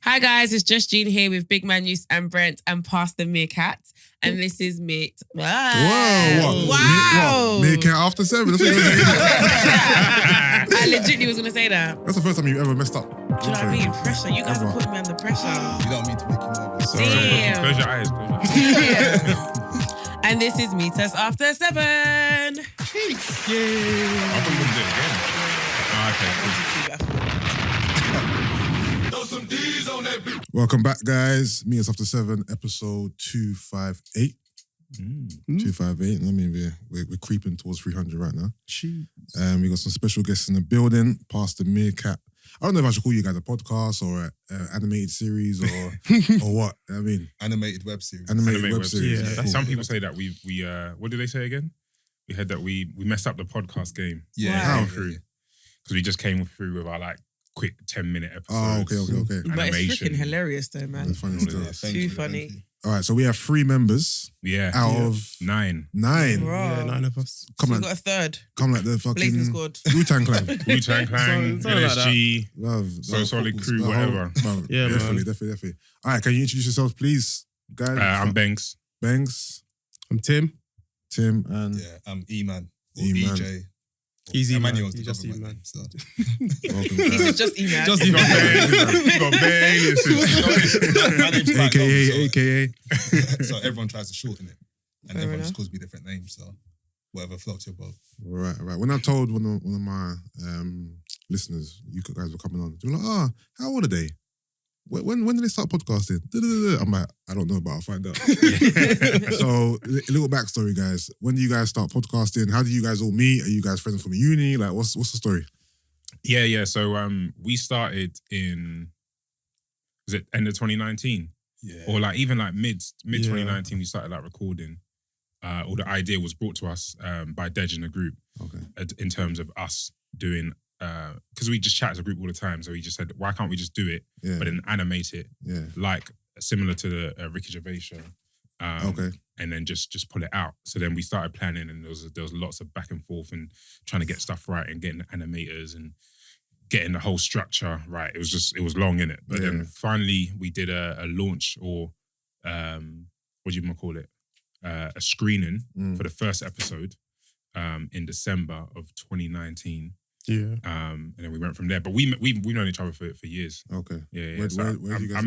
Hi guys, it's just Gina here with Big Man Yusuff and Brent and Pastor Meerkat. And this is Meek. Whoa, what? Meerkat after 7? That's what you're saying. I legitimately was going to say that. That's the first time you've ever messed up. Do you know what I mean? Pressure. You guys are putting me under pressure. You don't mean to make you nervous. Damn. Close your eyes. And this is Meet Us After 7. I thought you wouldn't do it again. Oh, okay. Welcome back, guys. Meet Us After 7, episode 258. 258. I mean, we're creeping towards 300 right now. We got some special guests in the building. Pastor Meerkat. I don't know if I should call you guys a podcast or an animated series or what. I mean, animated web series. Animated web series. Yeah. Cool. Some people say that we what did they say again? We heard that we messed up the podcast game. Yeah. Wow. Because we just came through with our quick 10-minute episodes. Oh, okay. But it's freaking hilarious though, man. That's funny stuff. Too funny. All right, so we have 3 members. Yeah. Out of 9. 9. Bro. Yeah, 9 of us. Come So on. we got a third. Come like the Blazing fucking squad. Wu-Tang Clan. Wu-Tang Clan, Something like LSG, Love. So Solid Crew, the whatever. Yeah, man. definitely. All right, can you introduce yourselves, please, guys? I'm Banks. Banks, I'm Tim. Tim, and Yeah, I'm E-Man. Or E-Man. BJ. He's E-Man. Emmanuel's the He's just government E-Man. name, so. welcome, He's guys. just E-Man. Just You got E-Man. My name's quite long, AKA. so everyone tries to shorten it. And Fair everyone enough. just calls me different names, so whatever floats your boat. Right. When I told one of my listeners, you guys were coming on, they were like, how old are they? When did they start podcasting? I'm like, I don't know, but I'll find out. So, a little backstory, guys. When do you guys start podcasting? How do you guys all meet? Are you guys friends from uni? Like, what's the story? Yeah. So we started in, was it end of 2019? Yeah. Or even mid 2019, we started recording. Or the idea was brought to us by Dej in the group. Okay. In terms of us doing, because we just chat as a group all the time. So he just said, why can't we just do it, Yeah. but then animate it Yeah. similar to the Ricky Gervais show. Okay. And then just pull it out. So then we started planning, and there was lots of back and forth and trying to get stuff right and getting the animators and getting the whole structure right. It was long in it, but then finally we did a launch or what do you call it? A screening for the first episode in December of 2019. Yeah. And then we went from there. But we've known each other for years. Okay. Yeah. Where So did you guys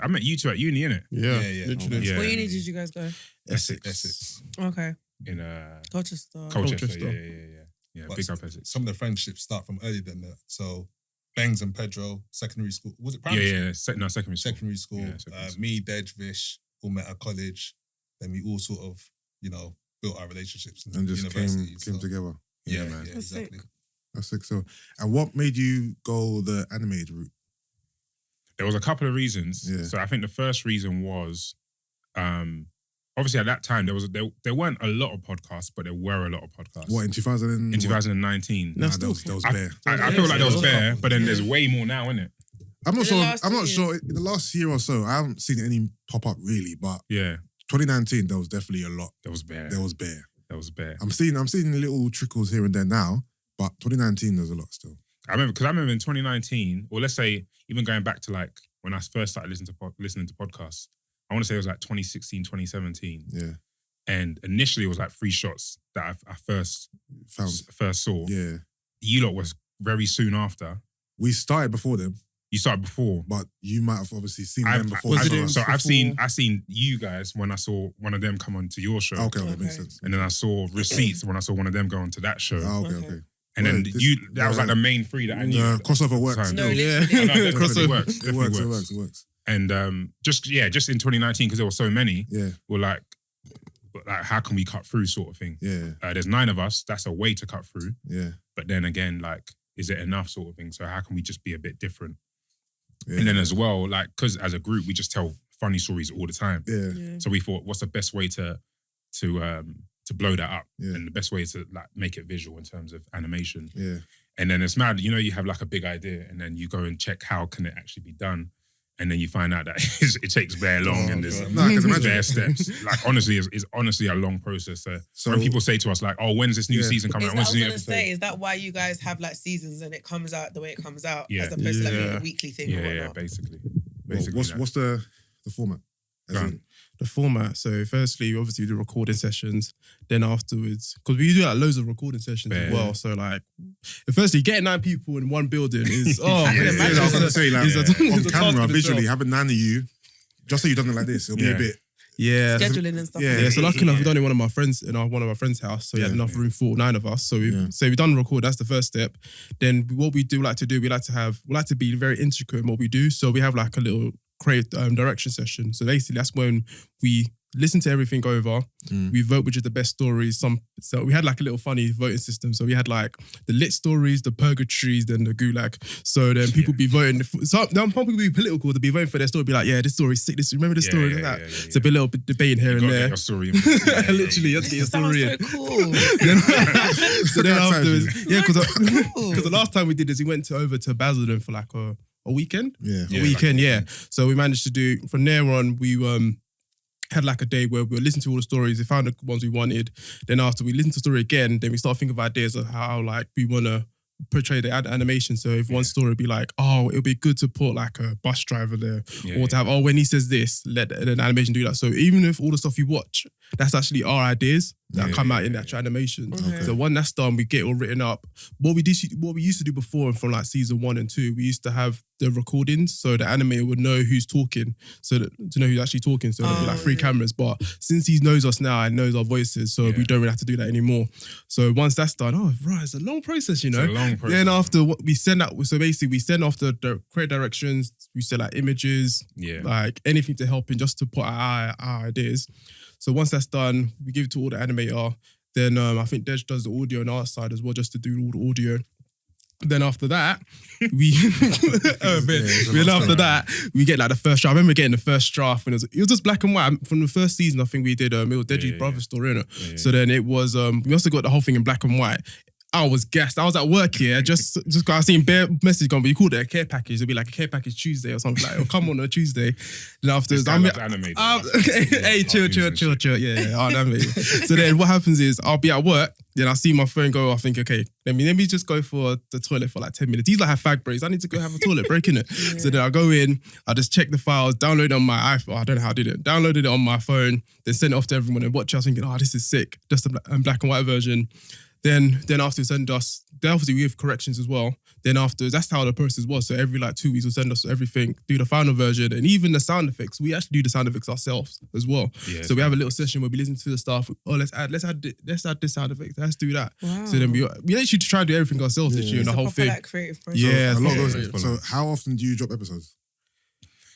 I met you two at uni, innit? Yeah. Yeah. Literally. Yeah. What uni did you guys go? Essex. Okay. In Colchester. Colchester. Yeah. But Big up Essex. Some of the friendships start from earlier than that. So, Bangs and Pedro, secondary school. Was it primary school? Yeah. Secondary school. Secondary school. Yeah, secondary school. Me, Dej, Vish, all met at college. Then we all sort of, built our relationships in and just university. came together? Yeah, man. yeah, That's exactly. sick. That's sick. So, and what made you go the animated route? There was a couple of reasons. Yeah. So I think the first reason was, obviously at that time there weren't a lot of podcasts, but there were a lot of podcasts. What, in 2000? In 2019. No, Nah, still that was I, bare. I feel like there was Yeah. bare, but then there's way more now, innit? I'm not In the sure. last I'm not 2 sure. In the last year or so, I haven't seen any pop up really. But Yeah, 2019, there was definitely a lot. there was bare. There was bare. There was bare. I'm seeing little trickles here and there now, but 2019 there's a lot still. I remember in 2019, or let's say even going back to when I first started listening to podcasts, I want to say it was 2016, 2017. Yeah, And initially it was 3 shots that I first saw. Yeah, You lot was very soon after. we started before them, You started before. but you might have obviously seen them before. Was it in- So I've before- seen you guys when I saw one of them come onto your show. Okay, that makes Okay. sense. And then I saw Receipts when I saw one of them go onto that show. Okay. Okay. And then Well, that was the main 3 that I knew. The crossover works. Time. No, Yeah. literally. I know, it definitely Crossover. works. It Definitely works. It works. And just in 2019, because there were so many, Yeah, we're like, how can we cut through sort of thing? yeah, There's 9 of us. That's a way to cut through. yeah. But then again, is it enough sort of thing? So how can we just be a bit different? Yeah. And then as well, because as a group, we just tell funny stories all the time. Yeah, Yeah. So we thought, what's the best way to blow that up? Yeah. And the best way to make it visual in terms of animation. yeah. And then it's mad, you have a big idea and then you go and check how can it actually be done. And then you find out that it takes very long and there's No, I can imagine. bare steps. Honestly, it's honestly a long process. So when people say to us when's this new Yeah. season coming Is out? that, I When's was the new going to episode? say, is that why you guys have seasons and it comes out the way it comes out Yeah. as opposed to Yeah. a weekly thing or Yeah, whatnot? basically. Basically, what's the format? As Go on. in- The format. So firstly, obviously we do recording sessions. Then afterwards, because we do like loads of recording sessions as Yeah. well. So like, firstly, getting 9 people in one building is I was gonna say, like, it's a- on it's a task camera, in visually, itself. having 9 of you, just so you've done it like this, it'll be a Yeah. bit. Yeah. Scheduling and stuff. Yeah. like Yeah, that. so lucky enough, we've done it in one of my friends' house. So we had Yeah. enough room for 9 of us. So we've done record. That's the first step. Then what we do like to do, we like to be very intricate in what we do. So we have like a little create direction session. So basically, that's when we listen to everything over. We vote which is the best stories. So we had like a little funny voting system. So we had like the lit stories, the purgatories, then the gulag. So then people be voting. Some people be political to be voting for their story. Be like, yeah, this story's sick. Remember this story? Like that. So be a little bit debating here You and gotta get there. your story. Literally, you have to get your That sounds story so in. cool. So then That's afterwards, actually- yeah, because Cool. the last time we did this, we went over to Basildon for like a weekend. Yeah. A weekend, yeah. So we managed to do, from there on, we had like a day where we were listening to all the stories, we found the ones we wanted. Then after we listened to the story again, then we start thinking of ideas of how like we want to portray the animation. So if one story would be like, oh, it would be good to put like a bus driver there, or to have, oh, when he says this, let an animation do that. So even if all the stuff you watch, that's actually our ideas that come out in the actual animation. Okay. So when that's done, we get it all written up. What we used to do before from like season 1 and 2, we used to have the recordings so the animator would know who's talking, to know who's actually talking. So there'd be like 3 cameras. But since he knows us now and knows our voices, so we don't really have to do that anymore. So once that's done, it's a long process, you know. It's a long process. Then after what we send out, so basically we send off the create directions, we send like images, like anything to help in just to put our ideas. So once that's done, we give it to all the animator. Then I think Dej does the audio on our side as well, just to do all the audio. Then after that, we we get like the first draft. I remember getting the first draft and it was just black and white. From the first season, I think we did it was Deji's brother's story, innit? So then it was we also got the whole thing in black and white. I was gassed. I was at work here. Just got I seen bare message gone, but you called it a care package. It'd be like a care package Tuesday or something like. It'll come on a Tuesday. Then afterwards, animated. hey, chill. Yeah, animated. So then what happens is I'll be at work. Then I see my phone go. I think, okay, let me just go for the toilet for like 10 minutes. These like have fag breaks. I need to go have a toilet break, innit? So then I go in. I just check the files, download it on my iPhone. I don't know how I did it. Downloaded it on my phone. Then send it off to everyone and watch it. I was thinking, this is sick. Just a black and white version. Then after send us, then obviously we have corrections as well. Then after, that's how the process was. So every like 2 weeks we'll send us everything, do the final version, and even the sound effects. We actually do the sound effects ourselves as well. Yeah, so we have a little session where we listen to the stuff. Oh, let's add this sound effect. Let's do that. Wow. So then we actually try to do everything ourselves literally, and the It's a whole proper, thing. like, creative process. Yeah, A lot yeah, goes. yeah. So how often do you drop episodes?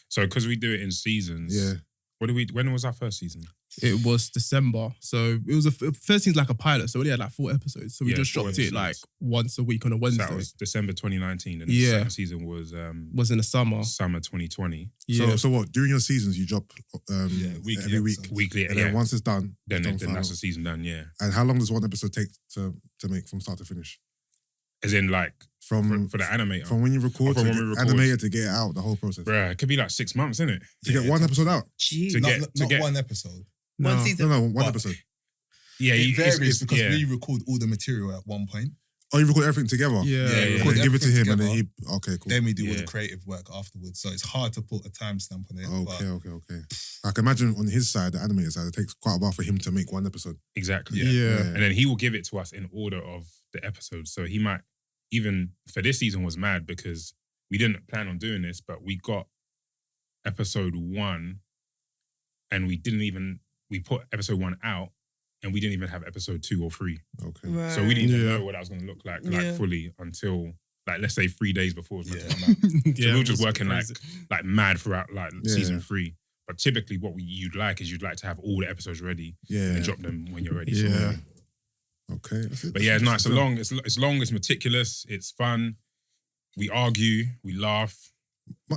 So because we do it in seasons. Yeah. When was our first season? It was December. So it was first season's like a pilot. So we only had like 4 episodes. So we Yeah, just 4 dropped it episodes. like once a week on a So Wednesday. that was December 2019, and the Yeah. second season was was in the summer. summer 2020. Yeah. So what? During your seasons, you drop weekly every week, episodes. Weekly, and yeah. then once it's done, then it's done that's final. the season done, yeah. And how long does one episode take to make from start to finish? As in like From for the animator. from when you record from to when we record. animated to get it out, the whole process. Bruh, it could be like 6 months, innit? To get one episode out. Jeez. To get- Not one episode. One No. season. No, one But- episode. Yeah, It varies it's- because yeah. we record all the material at one point. Oh, you record everything together. Yeah. Yeah, And then give it to him, everything and then he. together. Okay, cool. Then we do all Yeah. the creative work afterwards. So it's hard to put a timestamp on it. Okay. I can imagine on his side, the animator side, it takes quite a while for him to make one episode. Exactly. Yeah. And then he will give it to us in order of the episodes. So he might, even for this season was mad because we didn't plan on doing this, but we got episode 1 and we put episode 1 out and we didn't even have episode 2 or 3. Okay. Right. So we didn't even Yeah. know what that was going to look like Yeah. fully until like, let's say 3 days before it was meant to Yeah. come out. So Yeah, we were it just was working crazy. like mad throughout like Yeah. season 3. But typically what you'd like to have all the episodes ready Yeah. and drop them when you're ready. Yeah. Okay. That's it. But yeah, it's nice. It's long, it's meticulous, it's fun. We argue, we laugh.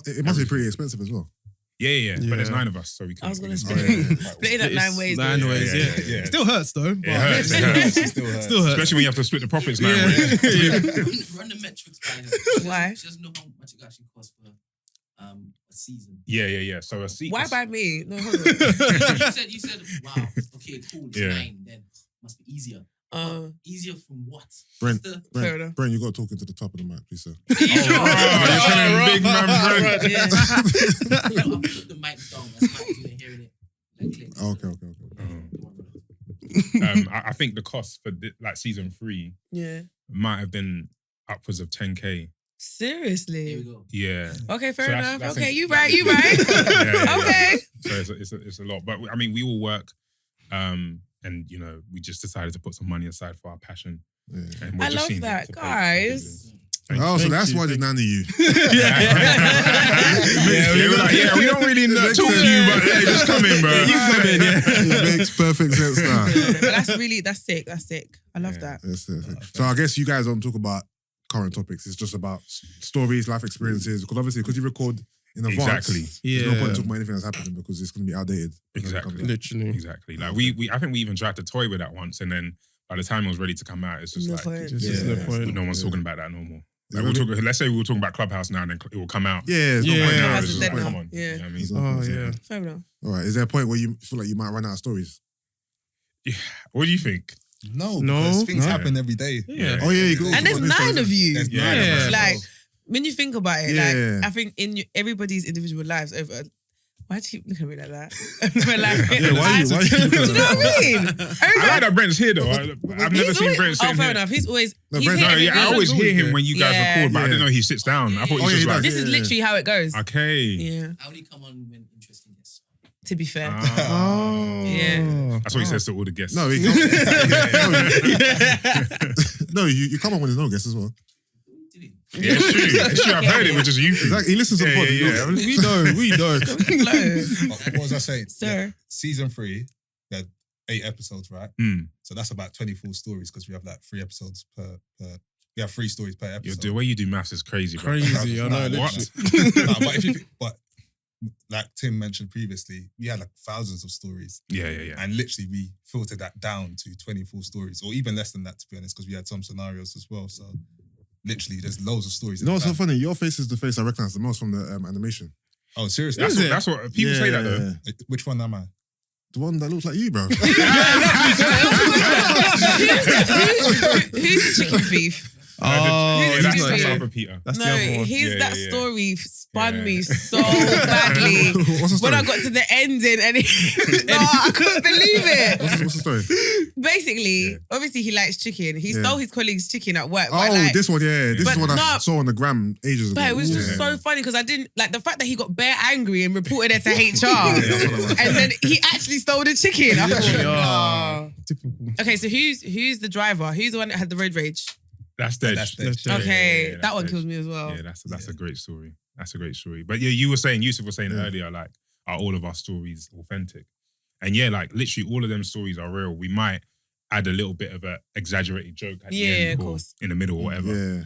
It must be pretty expensive as well. Yeah. But there's Yeah. 9 of us, so we can. I was going to Oh, split yeah. split it up 9 ways. Nine though. ways, Yeah, yeah. yeah. It still hurts though. But It hurts. It hurts. It still hurts. Still hurts. Especially when you have to split the profits 9 Yeah. ways. Run the metrics by her. Why? She doesn't know how much it actually costs for a season. Yeah. So a seat. Why by me? No, hold on. you said, wow, okay, cool, it's Yeah. 9, then must be easier. Easier from what? Brent, What's the- Fair enough. Brent, you got to talk into the top of the mic, please, sir. You're telling big man Brent. You know, I put the mic down. That's why you didn't hearing it. Like, click. Okay. I think the cost for like season 3 Yeah. might have been upwards of 10K. Here we Seriously. go. Yeah. Okay, fair So enough. that's Okay, in- you right. Yeah. Okay. So it's a lot, but I mean, we all work, and you know, we just decided to put some money aside for our passion. Yeah. And we're I just love seeing that, it to pay guys. Thank Oh, so Thank that's you, why they thank nanny you. we're like, we don't really talk to you, but yeah, just come in, bro. It makes perfect sense now. But that's sick. That's sick. I love that. Yes. So I guess you guys don't talk about current topics. It's just about stories, life experiences. Because obviously, because you record in advance, Exactly. there's no point in Yeah. talking about anything that's happening because it's going to be outdated. Exactly. Literally. Exactly. Like we I think we even tried to toy with that once, and then by the time it was ready to come out, it's just No like point. Just no point. no one's talking about that no more. Yeah, Like maybe- let's say we were talking about Clubhouse now, and then it will come out. Yeah, there's no Yeah. point now. Has There's a no dead point. now. Come on. Yeah. You know what I mean? There's no Oh, point. yeah. Fair enough. All right. Is there a point where you feel like you might run out of stories? What do you think? No, No, because things no. happen every day. Yeah. Oh, yeah. You go And there's 9 of you. There's Yeah. 9 of us. Yeah. Like, So- when you think about it, Yeah. like I think in everybody's individual lives over. Why do you keep looking at me like that? But like, Yeah, why are you looking do at you know that? what I mean? I like that Brent's here though. I've never He's seen always- Brent Oh, sitting fair here. enough. He's always. No, he's Brent's here No, every yeah, I week. always hear him when you guys Yeah. record, but I didn't Yeah. know he sits down. I thought Oh, he yeah, was he just does. like, This is Yeah. literally how it goes. okay. Yeah. I only come on when interesting guests. To be fair. Oh. Yeah. That's what he says to all the guests. No, you come on when there's no guests as well. Yeah, it's true. It's true. I've heard it, which is you. Exactly. He listens to the pod. Yeah. We don't. Flow. What was I saying? Sir. Yeah, season 3, we had 8 episodes, right? Mm. So that's about 24 stories because we have like 3 episodes per. We have 3 stories per episode. The way you do maths is crazy, bro. Crazy, I know. What? literally. Nah, but if you think, but like Tim mentioned previously, we had like thousands of stories, Yeah. and literally we filtered that down to 24 stories, or even less than that, to be honest, because we had some scenarios as well. So literally, there's loads of stories. You know in what's the so bag. funny? Your face is the face I recognize the most from the animation. Oh, seriously? That's Is what, it? that's what people say that though. Which one am I? The one that looks like you, bro. Who's the chicken thief? Oh, Who's that's the chicken other Peter. That's No, the other one. his Yeah, that yeah, yeah. story spun Yeah. me so badly. What's the story? When I got to the ending and no, I couldn't believe it. What's the story? Basically, obviously he likes chicken. He Yeah. stole his colleague's chicken at work. Oh, but like, this one, yeah. This But is what I no- saw on the gram ages ago. But it was just Yeah. so funny because I didn't like the fact that he got bare angry and reported it to HR, that's what I was. and then he actually stole the chicken. I thought, Yeah. oh. Typical. Okay, so who's the driver? Who's the one that had the road rage? That's dead. That's dead. Yeah, Okay, that's that one dead. kills me as well. Yeah, that's a great story. That's a great story. But yeah, you were saying, Yusuff was saying Yeah. earlier, like, are all of our stories authentic? And yeah, like literally all of them stories are real. We might add a little bit of a exaggerated joke at the Yeah, end of or course. in the middle or whatever. Yeah.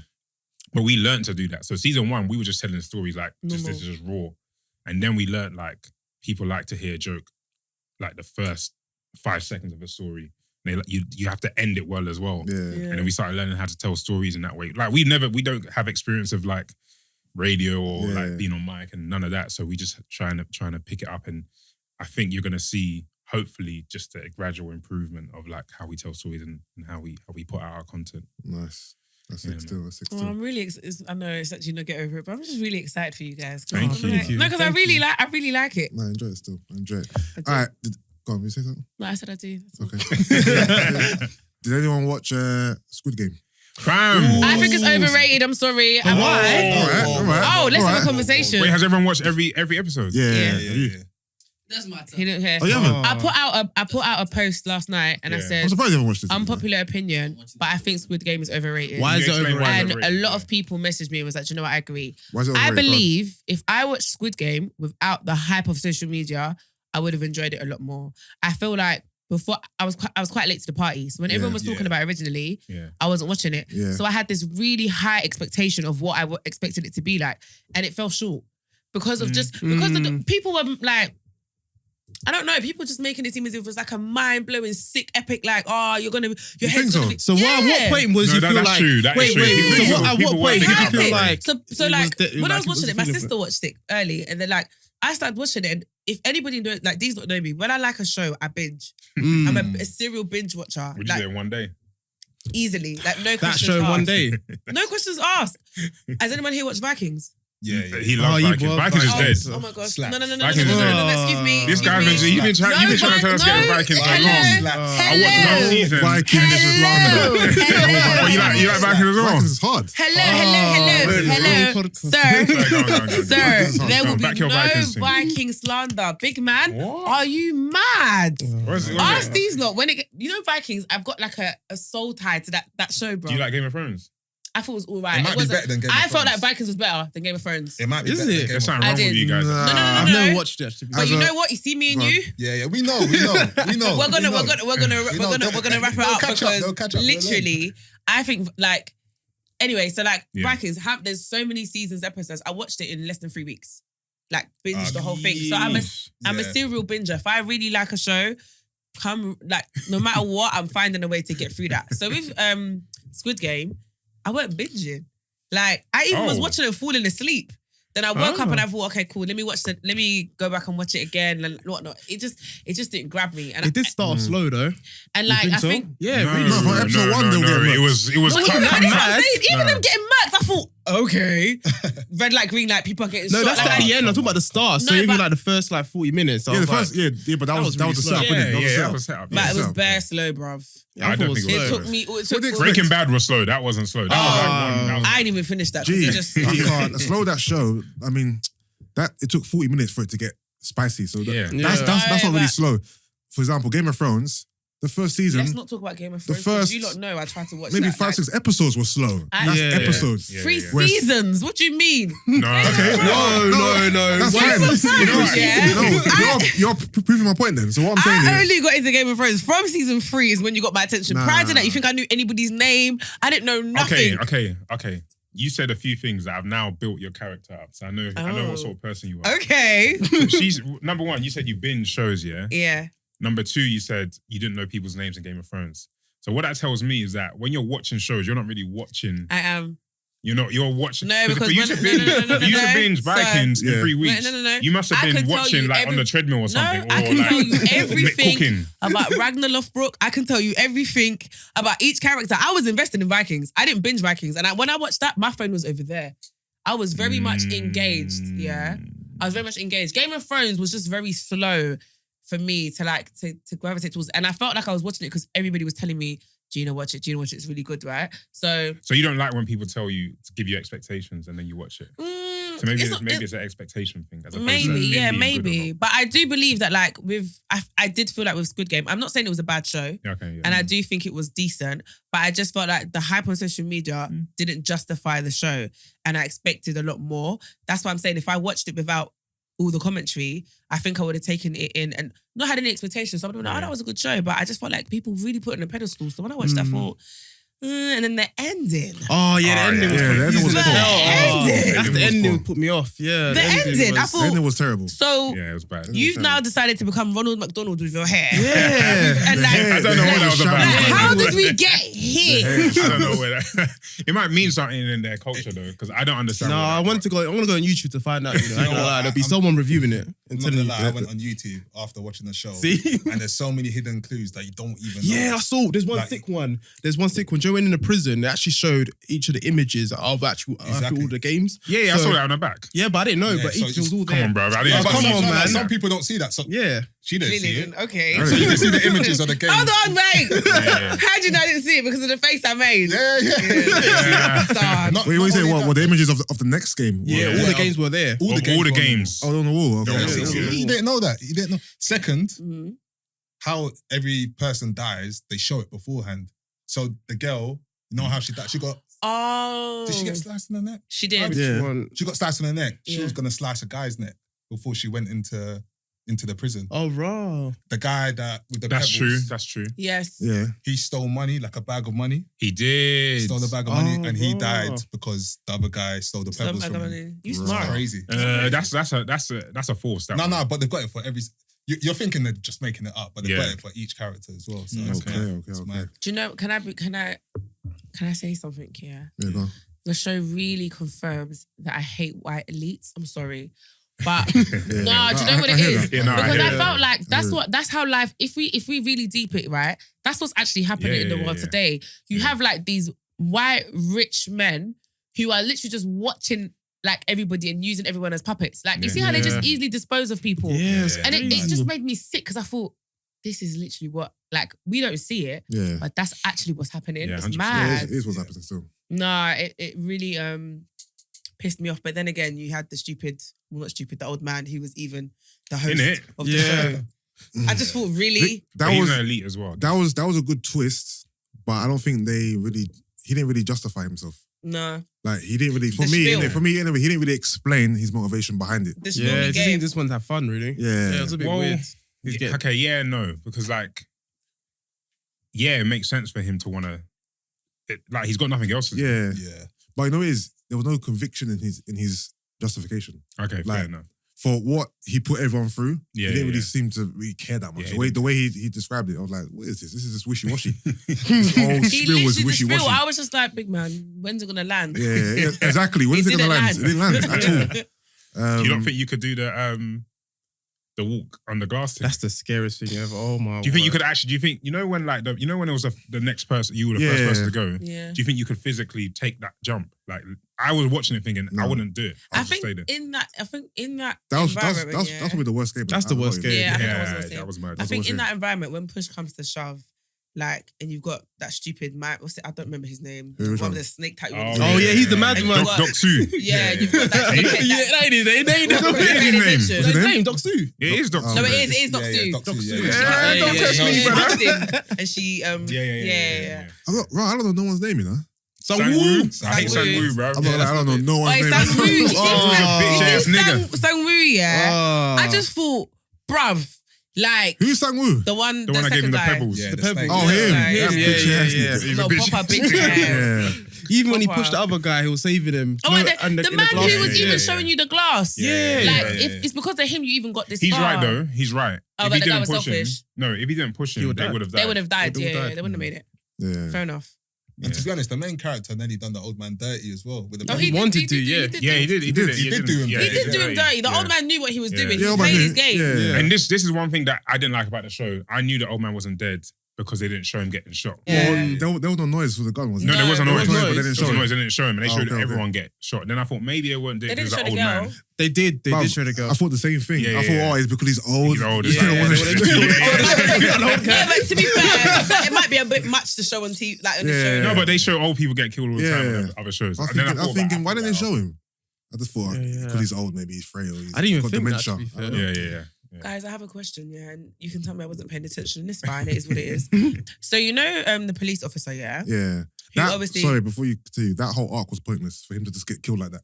But we learned to do that. So season 1, we were just telling stories like this Normal. is just raw. And then we learned like people like to hear a joke like the first 5 seconds of a story. You have to end it well as well. Yeah. And then we started learning how to tell stories in that way. Like we don't have experience of like radio or Yeah. like being on mic and none of that. So we just trying to pick it up. And I think you're gonna see hopefully just a gradual improvement of like how we tell stories and how we put out our content. Nice. That's Yeah, sick still. That's sick Oh, still. I'm really. I know it's actually not get over it, but I'm just really excited for you guys. Thank I'm you. like- No, because I Thank really you. like. I really like it. No, I enjoy it still. I enjoy it. I do. All right. Go on, you say something? No, I said I do. That's all. Okay. Did anyone watch Squid Game? Fam! I think it's overrated. I'm sorry. All right. Oh, let's have a Alright. conversation. Wait, has everyone watched every episode? Yeah. Yeah. Have you? That's my turn. He didn't hear. Oh, you haven't? I put out a post last night and I Yeah. I'm said surprised you haven't watched this. unpopular opinion, but I think Squid Game is overrated. Why is Can it you explain why it's And a overrated? lot of people messaged me and was like, "Do you know what? I agree. Why is it I overrated? believe if I watched Squid Game without the hype of social media, I would have enjoyed it a lot more. I feel like before I was quite late to the party. So when Yeah. everyone was talking about it originally, Yeah. I wasn't watching it. Yeah. So I had this really high expectation of what I expected it to be like, and it fell short because of just because of the, people were like, I don't know, people just making it seem as if it was like a mind blowing, sick, epic, like, oh, your You head's think so? gonna be. So what? What point was No, you that- feel that's like? true. That is wait, true. wait. People- So people- at people what were point did making you it feel feel like? So it was like de- when I was like it watching was it, my feeling sister watched it early, and then like I started watching it. And if anybody like these don't know me, when I like a show, I binge. I'm a serial binge watcher. Would you Like, say in one day? Easily. Like, no That questions show in asked. one day. No questions asked. Has anyone here watched Vikings? Yeah. He loves Vikings. Vikings is dead. Oh my gosh. Slaps. No, Vikings is dead. excuse me. This guy, you've been trying to tell us about Vikings for long. I watched one season. Vikings is Hello. Oh, you like Vikings as well? Vikings is hard. Hello. Sir, Vikings there will back be your no Vikings thing. Viking slander. Big man, What? are you mad? What's Ask it? these lot. Vikings, I've got like a soul tie to that show, bro. Do you like Game of Thrones? I thought it was all right. It might be better than Game of I felt Thrones. like Vikings was better than Game of Thrones. It might be Is better it? than Game There's of something Thrones. wrong with you guys. Nah. No. I've never watched it actually. But you know what? You see me and you. Yeah, we know. We know. We're gonna wrap it They'll up catch because They'll catch up. literally, I think like anyway. So like Yeah. Vikings, there's so many seasons, episodes. I watched it in less than 3 weeks. Like binged the whole thing. So I'm a serial binger. If I really like a show, no matter what, I'm finding a way to get through that. So with Squid Game, I weren't binging. Like I even was watching it falling asleep. Then I woke up and I thought, okay, cool. Let me go back and watch it again and whatnot. It just didn't grab me. And It did start off slow though. and like You I so? think Yeah, No, really. No, for episode one, they'll get murked. It was even No. them getting murked, I thought, okay, red light, green light, people are getting No, shot. that's like, at the end. I'm talking about the start. So No, even but- like the first like 40 minutes. I Yeah, the was like, first, but that was that the was setup, really innit? Yeah, That was the that setup. was set up. But it was setup. bare slow, bruv. I don't think it It was. took me. What do you expect? Breaking Bad was slow. That wasn't slow. That was like one. I didn't even finish that. 'cause Gee, it just I can't slow that show. I mean, that it took 40 minutes for it to get spicy. So Yeah. that's not really but- slow. For example, Game of Thrones, the first season, Let's not talk about Game of the Thrones. because first- you lot know I tried to watch maybe that, 5-6 episodes were slow. That's Yeah. episodes. Yeah. 3 Whereas- seasons. What do you mean? No. Okay, No. That's Game fine. of Thrones, yeah. You're proving my point then. So what I'm saying I is, only got into Game of Thrones from season 3 is when you got my attention. Nah. Prior to that, you think I knew anybody's name? I didn't know nothing. Okay. You said a few things that have now built your character up. So I know what sort of person you are. Okay. She's number one, you said you binge shows, yeah? Yeah. Number two, you said you didn't know people's names in Game of Thrones. So what that tells me is that when you're watching shows, you're not really watching. I am. You're watching. No, because for you to binge So- Vikings in Yeah. 3 weeks. No. You must have I been can tell watching you like on the treadmill or something. I or can like tell you everything cooking. about Ragnar Lothbrok. I can tell you everything about each character. I was invested in Vikings. I didn't binge Vikings. And when I watched that, my phone was over there. I was very much engaged. Yeah. I was very much engaged. Game of Thrones was just very slow for me to gravitate towards. And I felt like I was watching it because everybody was telling me, Gina, watch it. It's really good, right? So You don't like when people tell you to give you expectations and then you watch it. So maybe it's an expectation thing. As opposed to maybe, it yeah, being good or maybe. not. But I do believe that like I did feel like with Squid Game, I'm not saying it was a bad show. Yeah, okay, yeah. And I do think it was decent, but I just felt like the hype on social media didn't justify the show. And I expected a lot more. That's why I'm saying if I watched it without all the commentary, I think I would have taken it in and not had any expectations. So I'm like, oh, that was a good show. But I just felt like people really put it on a pedestal. So when I watched that, I thought, and then the ending. Oh yeah, the ending was yeah, the ending was confusing as poor. hell. ending. That's the was ending poor. put me off. Yeah, The ending, I was- thought- then it was terrible. So Yeah, it was bad. you've now decided to become Ronald McDonald with your hair. Yeah. And like, I don't know what that was about. like, Shut how up. did we get here? I don't know where that. It might mean something in their culture though, because I don't understand. No, what that I want to go. I want to go on YouTube to find out. You know, I ain't gonna lie, there'll be someone reviewing it. I'm And not telling gonna you. lie, I went on YouTube after watching the show. See? And there's so many hidden clues that you don't even know. Yeah, I saw. There's one Like- sick one. There's one sick one. Joe went in the prison. They actually showed each of the images of actual Exactly. all the games. Yeah, I So- saw that on the back. Yeah, but I didn't know. Yeah, but so each was all Come there. on, bro. I Yeah, didn't but come some, on, man. Some people don't see that. So Yeah. she didn't see it. Okay. So you can see the images of the game. Hold on, mate. Yeah. How did you know I didn't see it? Because of the face I made. Yeah. Dog. Not- Wait, what you not say? only What that- were the images of the next game? Yeah, all Yeah. the games were there. All the games. All the were on games. Oh, on the wall. Okay. Yeah, Yeah, see, yeah. you didn't know that. You didn't know. Second, Mhm. how every person dies, they show it beforehand. So the girl, you know how she died? She got. Oh. Did she get sliced in the neck? She did. Yeah. One. She got sliced in the neck. She Yeah. was gonna slice a guy's neck before she went into the prison. Oh, raw. The guy that with the That's true. pebbles, That's true. Yes. Yeah. he stole money, like a bag of money. He did. Stole a bag of money, Oh, and he wow. died because the other guy stole the pebbles from him. You It's smart. crazy. That's a force. That one. No, but they've got it for every. You're thinking they're just making it up, but they've got Yeah. it for each character as well. So Mm, it's Okay. mad. Okay. It's Okay. mad. Do you know? Can I say something here? Yeah. Go on. The show really confirms that I hate white elites. I'm sorry. But no, do you know what it is? Yeah, no, Because I hear felt like Yeah. that's how life. If we really deep it, right, that's what's actually happening in the world today. You have like these white rich men who are literally just watching like everybody and using everyone as puppets. Like you see how they just easily dispose of people. Yes, And it just made me sick because I thought this is literally what like we don't see it, but that's actually what's happening. Yeah, It's 100%. mad. It is what's happening still. Nah, it really pissed me off. But then again, you had the old man who was even the host of the show. I just thought really That he's was an elite as well. that was a good twist, but I don't think he didn't really justify himself. no. Like he didn't really The spiel. for me anyway, he didn't really explain his motivation behind it. This Yeah, movie it just game. seemed this one to have fun, really. Yeah. it was a bit Well, weird. No, because like, it makes sense for him to want to, like, he's got nothing else to do. Yeah. Yeah. But you know what it is? There was no conviction in his justification. Okay, Like, fair enough. For what he put everyone through, Yeah, he didn't really yeah. seem to really care that much. Yeah, the way he described it, I was like, what is this? This is just wishy-washy. His whole He spiel literally was the spiel. wishy-washy. I was just like, big man, when's it gonna land? Yeah, exactly. When is it didn't going to land? It didn't land at all. You don't think you could do the walk on the glass thing? That's the scariest thing ever. Oh my! Do you think you could actually? Do you think when when it was the next person, you were the first person to go? Yeah. Do you think you could physically take that jump? Like I was watching it thinking I No. wouldn't do it. I I'd just think stay there. in that That's environment, probably the worst game. That's the worst game. Yeah, I think that was Yeah, the worst that was mad. I think in That's that environment, when push comes to shove, like, and you've got that stupid man, I don't remember his name. Who, The which one one? with the snake tattoo. Oh, Oh yeah, he's the And madman. you got- Doc Sue. Yeah, you've got that. Yeah, that ain't his name. What is his name? organization? What's his name? Name, Doc Sue. It is Doc Oh, Sue. No, okay. it is Doc Sue. Doc Sue, Sue. yeah. Don't touch me, She brother. hugged him, and she Yeah. I don't know no one's name, you know. Sang-woo. I hate Sang-woo. Sang-woo, bro. I'm not like, I don't know no Oh, one's it's name. Sang-woo. You see bitch-ass nigga. Sang-woo, yeah. Oh. I just thought, bruv, like Who's Sang-woo? the one, The one I gave him second the guy. pebbles. Yeah, The the pebble. snake. Oh, him. Yeah, That yeah, bitch ass yeah. nigga. He's a No, bitch. proper bitch. Yeah. Even when he Proper. pushed the other guy who was saving him. Oh, and in the in man glass who was thing. even showing you the glass. Yeah. Like, yeah. if it's because of him you even got this He's far. right though. He's right. Oh, If but he the guy didn't was push him, selfish. no. If he didn't push He him, would they die. would have died. They would have died. They would've Yeah, died. they wouldn't have made it. Yeah. Fair enough. And to be honest, the main character nearly done the old man dirty as well. With the No, He did, wanted he to, did, yeah. Yeah, he did. He did. He did do him Yeah, dirty. He did do him dirty. The old man knew what he was Yeah. doing. Yeah, He old man played knew. his game. Yeah. And this is one thing that I didn't like about the show. I knew the old man wasn't dead because they didn't show him getting shot. Yeah. Well, there was no noise for the gun, was No, there? there wasn't No, noise. there was There noise, but they didn't was show noise. it. They didn't show him, and they Oh, showed okay, everyone get shot. Then I thought maybe they weren't doing They it because didn't the show old the girl. man. They did. They Bruv, did show the girl. I thought the same thing. Yeah, I thought, yeah. it's because he's old. He's old. He's Yeah, gonna yeah, wanna- Yeah, but to be fair, it might be a bit much to show on TV, like on the Yeah. show. No, but they show old people get killed all the time Yeah. on other shows. I'm And then thinking, thought thinking, about why didn't they after show him? I just thought Yeah. because he's old, maybe he's frail. He's I didn't even got think that, dementia. to be fair. that. Yeah. Guys, I have a question, yeah, and you can tell me I wasn't paying attention. It's fine, it is what it is. So you know the police officer, yeah? Yeah. Who obviously- Sorry, before you continue, that whole arc was pointless for him to just get killed like that.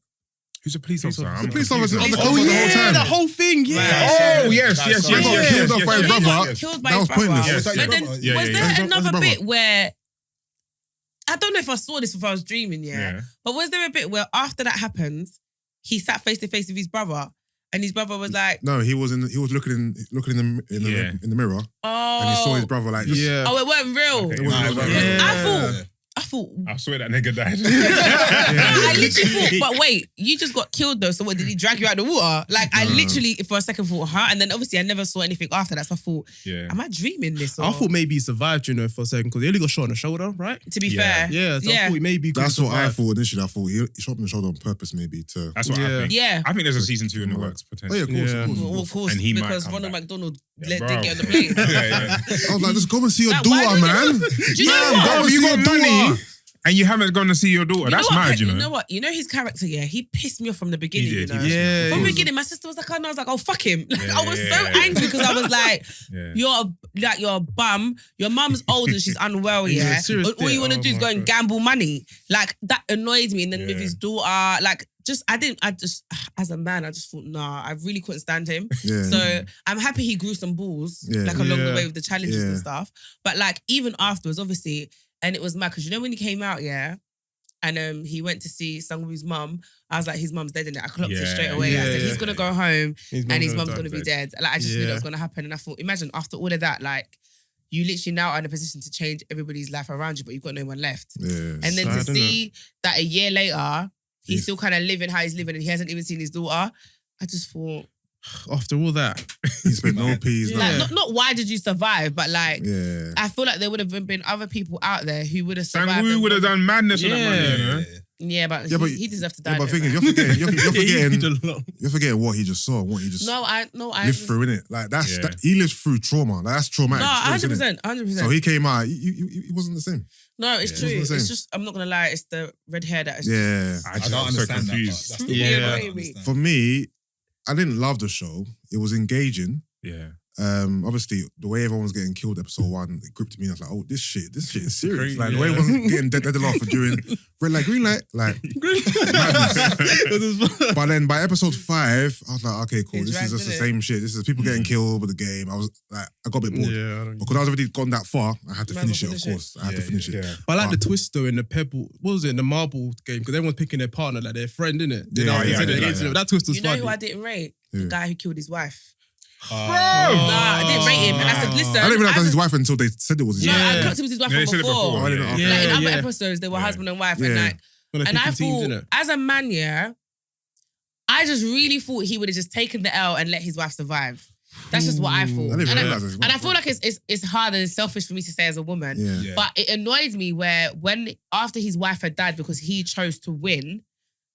Who's a police officer? The police officer on the Police cover the whole officer. time. the whole thing. Yeah. Oh, yes. He got killed off by his So he brother. got killed by That his was brother. pointless. Yeah, was that But your then, brother? Yeah, was yeah, there yeah. His another brother. bit where I don't know if I saw this or if I was dreaming, yeah. But was there a bit where after that happened, he sat face to face with his brother, and his brother was like, No, he was looking in the mirror, "Oh, and he saw his brother like just. Yeah. oh, it wasn't real." Okay. It wasn't real. Yeah. I thought, I swear that nigga died. I literally thought, but wait, you just got killed though. So what, did he drag you out of the water? Like, I literally, for a second, thought, huh? And then obviously I never saw anything after that. So I thought, Yeah. am I dreaming this? Or? I thought maybe he survived, for a second, because he only got shot on the shoulder, right? to be Yeah. fair, Yeah, so I Yeah. thought maybe he could That's what I survive. thought initially. I thought he shot him in the shoulder on purpose, maybe to. That's what I Yeah. think. yeah. I think there's a season 2 in the works Oh yeah, potentially. of course, Yeah. of course. Well, of course, And he might because come Ronald back. McDonald Yeah, didn't get on the bro. plane. Yeah. I was like, just go and see your Like, why daughter, would you- man. Do you know Man, what? go and you see got your money daughter. and you haven't gone to see your daughter. That's mad, you know. You know what? You know his character, yeah? He pissed me off from the beginning, He did, you know? he did. Yeah. From he the was- beginning, my sister was like, oh, no, I was like, oh, fuck him. Like, Yeah, I was yeah, so yeah. angry because I was like, Yeah. you're a bum. Your mum's old and she's unwell, He's a yeah? serious All you dick. want to Oh do is my go and God. gamble money. Like, that annoys me. And then with Yeah. his daughter, like, as a man, I just thought, nah, I really couldn't stand him. Yeah. So I'm happy he grew some balls, Yeah. like along the Yeah. way with the challenges Yeah. and stuff. But like even afterwards, obviously, and it was mad because you know when he came out, yeah, and he went to see Sungwoo's mum. I was like, his mum's dead in it. I clocked it Yeah. straight away. I said Yeah. he's gonna go home and his mum's die. gonna be dead. Like I just knew that Yeah. was gonna happen. And I thought, imagine after all of that, like you literally now are in a position to change everybody's life around you, but you've got no one left. Yeah. And then Sad, to innit? see that a year later, he's Yes. still kind of living how he's living and he hasn't even seen his daughter. I just thought, After all that, He spent no peas. like, Yeah. not why did you survive, but like, Yeah. I feel like there would have been other people out there who would have survived. Sangwoo and would have won. done madness with that money, you know? Yeah, but, Yeah, but he deserved to die. Yeah, but though, the thing is, man. you're forgetting what he just saw, what he just I lived through, innit? Like he lives through trauma. Like that's traumatic. No, experience, 100%. innit? So he came out. He wasn't the same. No, it's true. It wasn't the It's same. just, I'm not gonna lie, it's the red hair that is. Yeah. I I just don't was so understand that part. confused. That's the Yeah. part I don't understand. For me, I didn't love the show. It was engaging. Yeah. Obviously, the way everyone was getting killed, episode 1, it gripped me. I was like, "Oh, this shit is serious." Crazy, Like the way everyone was getting dead off for during red light, green light, like madness. But then by episode 5, I was like, "Okay, cool. It's This is just the dragged, same shit. This is people getting killed with the game." I was like, I got a bit bored Yeah, I don't- because I was already gone that far. I had to Might finish as it, well of finish course. I had to finish it. Yeah. But I like the twist though in the pebble. What was it? In the marble game because everyone's picking their partner like their friend, innit? Yeah, I yeah, consider yeah, it. yeah. That twist was You know funny. who I didn't rate? The Who? guy who killed his wife. Bro! Nah, I didn't rate him. And I said, listen. I didn't realize that was as his a- wife until they said it was his No, wife. I Yeah. clocked him as his wife Yeah, they from said it before. before, I didn't know. Like in other yeah. episodes, they were Yeah. husband and wife, Yeah. and like, When they're and I picking teams, thought, innit? as a man, yeah, I just really thought he would have just taken the L and let his wife survive. That's just what I thought. I didn't And realize it was his and I wife. feel like it's hard and selfish for me to say as a woman. Yeah. Yeah. But it annoyed me where when after his wife had died because he chose to win,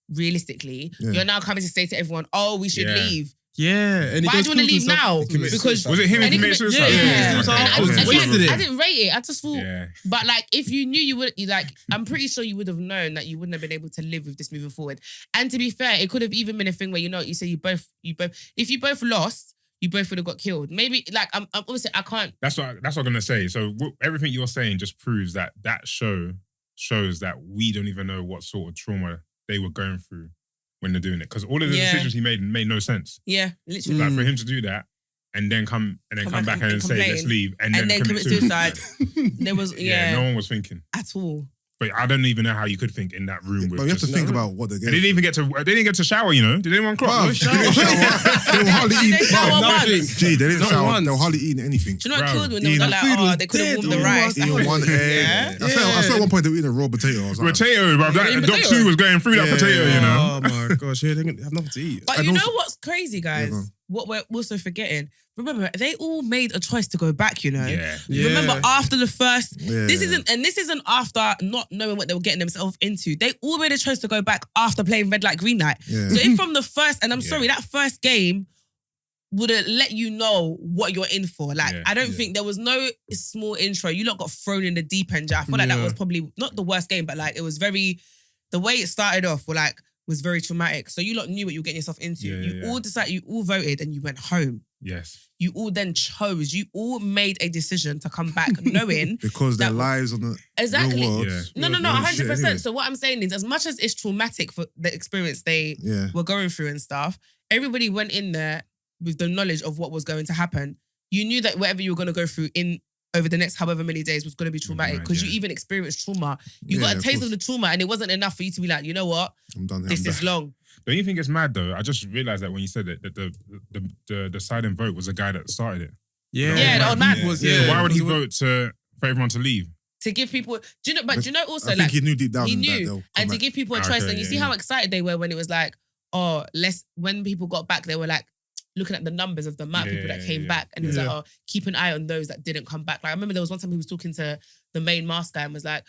realistically, Yeah. you're now coming to say to everyone, "Oh, we should Yeah. leave." Yeah. And he Why goes do you want to kills leave himself. now? commits Because suicide. Was it him who And he committed commit- suicide? yeah, yeah. suicide And afterwards. again, Wasted it. I didn't rate it. I just thought, Yeah. but like, if you knew you would, like, I'm pretty sure you would have known that you wouldn't have been able to live with this moving forward. And to be fair, it could have even been a thing where you say you both, if you both lost, you both would have got killed. Maybe like I'm obviously I can't. That's what I'm gonna say. So everything you're saying just proves that show shows that we don't even know what sort of trauma they were going through when they're doing it. Because all of the Yeah. decisions he made no sense. Yeah, literally. Like for him to do that and then come back and say complain. let's leave and And then commit suicide. There was Yeah, no one was thinking. at all. But I don't even know how you could think in that room. With But you have to just- think about what they're They getting. didn't even get to shower. You know? Did anyone clock? Bruv, No they shower. didn't shower. They were hardly Did they eating. shower bruv, once? nothing. Gee, they didn't Not shower. once. They were hardly eating anything. Do you know what Bro, killed when they were the like, food was they could have dead. warmed the Oh, rice? my Eating one egg. Yeah. I saw at one point they were eating a raw potato or something. Potato, bro. That Even Doc potato. 2 was going through that Yeah. potato, you know? Oh my gosh, yeah, they have nothing to eat. But And you know also- what's crazy, guys? go on. What we're also forgetting. Remember, they all made a choice to go back, you know? Yeah. Yeah. Remember, after the first, Yeah. this isn't after not knowing what they were getting themselves into. They all made a choice to go back after playing red light, green light. Yeah. So if from the first, and I'm Yeah. sorry, that first game would have let you know what you're in for. Like, Yeah. I don't Yeah. think there was no small intro. You lot got thrown in the deep end. I feel like that Yeah. was probably not the worst game, but like it was very, the way it started off was very traumatic. So you lot knew what you were getting yourself into. Yeah, you yeah, all decided, you all voted and you went home. Yes. You all then chose, you all made a decision to come back knowing Because their that- lives on the exactly. real world. Yeah. No, weren't 100%. shit anyway. So what I'm saying is, as much as it's traumatic for the experience they Yeah. were going through and stuff, everybody went in there with the knowledge of what was going to happen. You knew that whatever you were going to go through over the next however many days was going to be traumatic Right, because yeah. you even experienced trauma. You Yeah, got a of taste course. of the trauma and it wasn't enough for you to be like, you know what, I'm done here. this I'm is done. long. Don't you think it's mad though? I just realized that when you said it, that the deciding vote was the guy that started it. Yeah, the old man. Yeah. was. So Yeah, why would he was- vote for everyone to leave? To give people, do you know also I think like, he knew deep down he that knew, they'll come and to back. give people a Okay, choice. And you see yeah, how yeah. excited they were when it was like, oh, when people got back, they were like looking at the numbers of the amount of people that Yeah, came yeah. back, and it was Yeah. like, oh, keep an eye on those that didn't come back. Like I remember there was one time he was talking to the main mask guy and was like,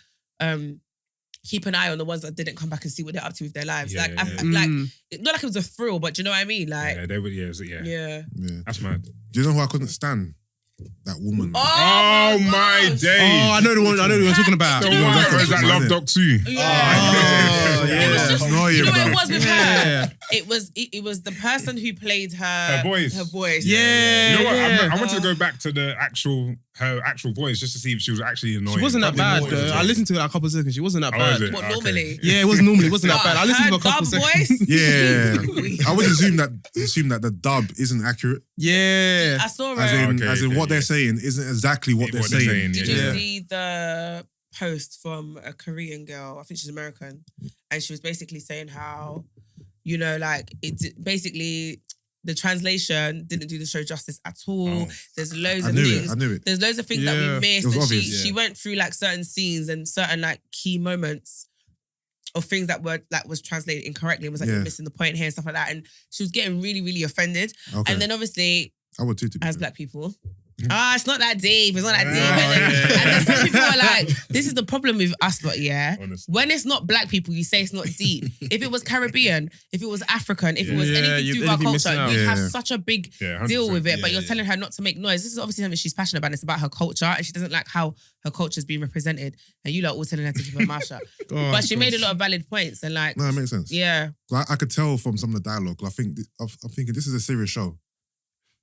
keep an eye on the ones that didn't come back and see what they're up to with their lives. Yeah, like, yeah, yeah. like Mm. not like it was a thrill, but do you know what I mean? Like, Yeah, they would. Yeah, yeah. yeah. Yeah. That's mad. Do you know who I couldn't stand? That woman. man. Oh my gosh. days! Oh, I know the one you're talking about. The Do you know one what? that was that Love Doc 2. Yeah. Oh, It was yeah. just, No, you know what bro. it was with Yeah. her? It was the person who played Her voice. Her voice. Yeah. You know what? yeah. I wanted to go back to her actual voice just to see if she was actually annoying. She wasn't that bad Probably though. more I listened to it a couple of seconds. She wasn't that Oh, bad. is it? What Okay. normally? Yeah, it wasn't normally. It wasn't that bad. I listened to her a couple of dub seconds. voice. Yeah. I would assume that the dub isn't accurate. Yeah. I saw As her. in, Okay, what yeah. they're saying isn't exactly what they're saying. Did yeah. you Yeah. see the post from a Korean girl? I think she's American, and she was basically saying how, you know, like basically the translation didn't do the show justice at all. Oh. There's loads I of knew things. it. I knew it. There's loads of things that Yeah. we missed. It was And obvious, she yeah. went through like certain scenes and certain like key moments of things that were like was translated incorrectly and was like you're missing the point here and stuff like that. And she was getting really, really offended. Okay. And then obviously, I would too, to be as fair. black people, it's not that deep. It's not that deep. And then some people are like, this is the problem with us lot, yeah? Honestly. When it's not black people, you say it's not deep. If it was Caribbean, if it was African, if it was anything to do with our anything missing culture, out. you'd have Yeah. such a big 100%. deal with it. But Yeah, you're telling her not to make noise. This is obviously something she's passionate about. It's about her culture and she doesn't like how her culture is being represented. And you lot all telling her to keep her mouth shut. But she made a lot of valid points and like, No, it makes sense. yeah. I could tell from some of the dialogue. I'm thinking this is a serious show,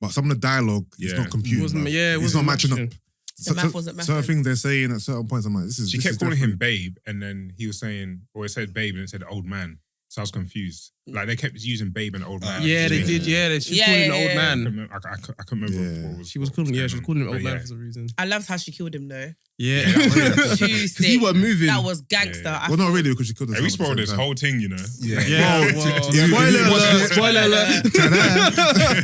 but some of the dialogue is Yeah. not computed. Wasn't- bruv. yeah, it it's wasn't not matching up. matching. The math wasn't Certain mathing. things they're saying at certain points, I'm like, this is. She this kept is calling him different. babe, and then he was saying, or it said babe, and it said old man. So I was confused. Like they kept using babe and old man. Yeah, they did. Yeah, she was calling him old I man. couldn't remember. Yeah. What was, She was what calling. Yeah, going she was on. calling him But old man yeah. for some reason. I loved how she killed him though. Yeah, Too because he sick. was moving. That was gangster. Yeah. I Well, not really, because she could have. Hey, we spoiled this whole thing, you know. Yeah. Yeah, Bro, well, you- spoiler you- alert! Spoiler alert!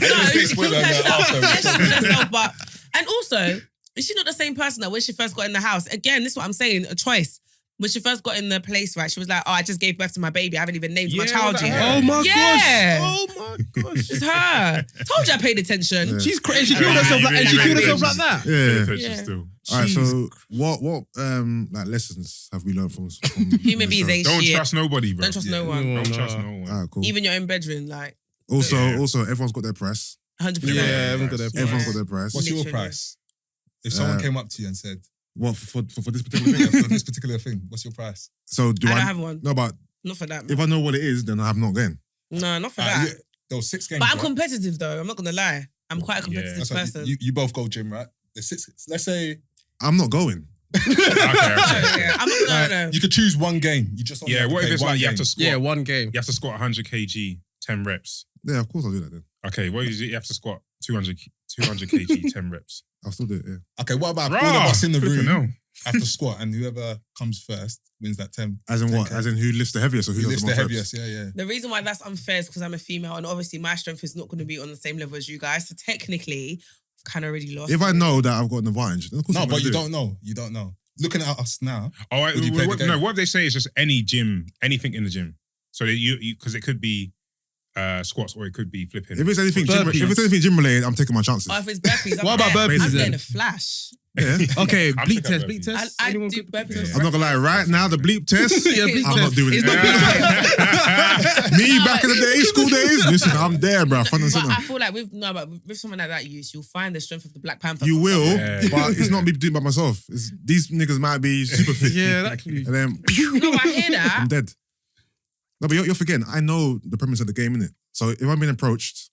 No, she Spoiler killed alert herself. after. Yeah, she killed herself. But and also, is she not the same person that when she first got in the house? Again, this is what I'm saying. A choice. When she first got in the place, right? She was like, "Oh, I just gave birth to my baby. I haven't even named my Yeah, child was that yet." her? Oh my Yeah. gosh! Oh my gosh! It's her. Told you I paid attention. Yeah. She's crazy. She killed herself like, and she killed herself like that. Yeah. Yeah. Still. All right. Jesus. So what like lessons have we learned from Human beings ain't Don't shit. trust nobody, bro. Don't trust no Yeah. one. Don't No. trust no one. All right, cool. Even your own bedroom, like Also, Yeah. everyone's got their price. 100%. Yeah, everyone's got their price. Everyone's got their price. What's your Literally. price? If someone Uh, came up to you and said, What for this particular yeah, thing? for this particular thing, what's your price? So do I I? don't have one. No, but Not for that. if I know what it is, then I'm not going. No, not for Ah, that. yeah, there was 6 games. But I'm right? competitive though. I'm not gonna lie. I'm quite a competitive That's right. person. You both go gym, right? There's 6. Let's say I'm not going. Okay. Yeah, I'm not no. you could choose one game. You just only Yeah, have to what if play it's one like you have game. to squat? Yeah, one game. You have to squat 100 kg, 10 reps. Yeah, of course I'll do that then. Okay, what is it? You have to squat 200 kg, 10 reps. I'll still do it. Yeah. Okay, what about all Rah! of us in the Flipping room hell. have to squat, and whoever comes first wins that 10. As in what? 10K. As in who lifts the heaviest or who Who does lifts the most reps? heaviest? Yeah. The reason why that's unfair is because I'm a female and obviously my strength is not going to be on the same level as you guys. So technically, I've kind of already lost. If I know that I've got an advantage, then of course No, I'm but gonna you do it. don't know. You don't know. Looking at us now, Oh, Would you play the game? no, what they say is just any gym, anything in the gym. So that you because it could be squats or it could be flipping. If it's anything gym, Burpees. if it's anything gym related, I'm taking my chances. Oh, if it's burpees, What about I'm burpees getting then? a flash. Yeah. Okay, I'll bleep pick up test, bleep burpees. test. I Anyone do could- burpees. I'm not gonna lie. Right now, the bleep test. Yeah, bleep I'm test. not doing It's it. not Me back in the day, school days. Listen, I'm there, bro. Front and But center. I feel like with someone like that, you'll find the strength of the Black Panther. You will, Yeah. but it's not me doing it by myself. These niggas might be super fit. Yeah, exactly. And then No, I hear that. I'm dead. No, but you're forgetting. I know the premise of the game, innit? So if I'm being approached,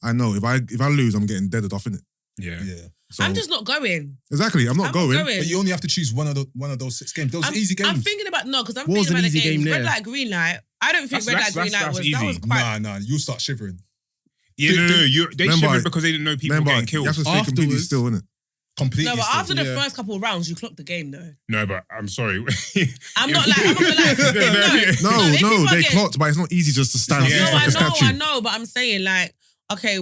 I know if I lose, I'm getting deaded off, innit? Yeah. yeah. So I'm just not going. exactly. I'm not going. But you only have to choose one of those 6 games. Those are easy games. I'm thinking about because I'm What was thinking an about the easy games. game Red there? light, green light. I don't think That's- red light, green light that's was easy. quite. Nah, you'll start shivering. Yeah, no. They Remember- shivered because they didn't know people Remember, getting killed. you have to stay completely Afterwards- still, innit? Completely. No, but still. after the Yeah. first couple of rounds, you clocked the game though. No, but I'm sorry. I'm not gonna lie. No, No, if people are they getting- clocked, but it's not easy just to stand Yeah. No, like a I statue. know, but I'm saying like, okay,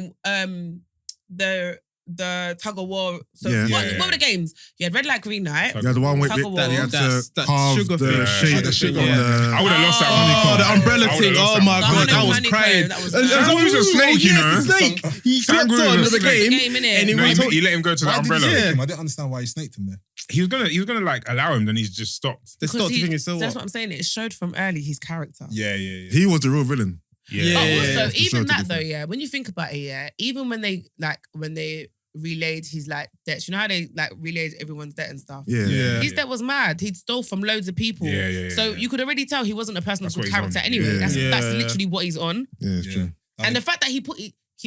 the tug of war. So Yeah. what were the games? You had red light, green light. Yeah, the one with Tug of war. that you had to That carve sugar the thing. shape The sugar on one. the. I would have lost that Oh, honeycomb. the umbrella I would've thing. lost Oh that my The god, I was honeycomb, crying. that was And mad. He was a snake, you know. Snake. He slept Kangaroo on was the a snake. game, Game, innit? and he No, went. he let him go to the Why did umbrella. he snake Yeah. him? I didn't understand why he snaked him there. He was gonna like allow him, then he's just stopped. They Because stopped thinking so that's what? what I'm saying. It showed from early his character. Yeah. He was the real villain. Yeah. But Yeah, also, for even sure, to that be though, fair. yeah. When you think about it, yeah. Even when they relayed his like debts, you know how they like relayed everyone's debt and stuff. Yeah. Yeah. His debt was mad. He'd stole from loads of people. Yeah. So you could already tell he wasn't a person That's of good what he's character on. anyway. Yeah. That's Yeah. literally what he's on. Yeah, it's true. And the fact that he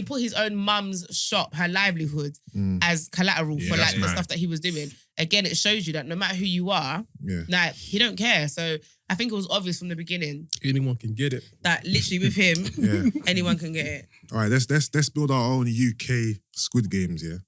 put his own mum's shop, her livelihood, Mm. as collateral Yeah, for that's like the mad. stuff that he was doing. Again, it shows you that no matter who you are, Yeah. like he don't care. So I think it was obvious from the beginning Anyone can get it. that literally with him, Yeah. anyone can get it. All right, let's build our own UK Squid Games, yeah?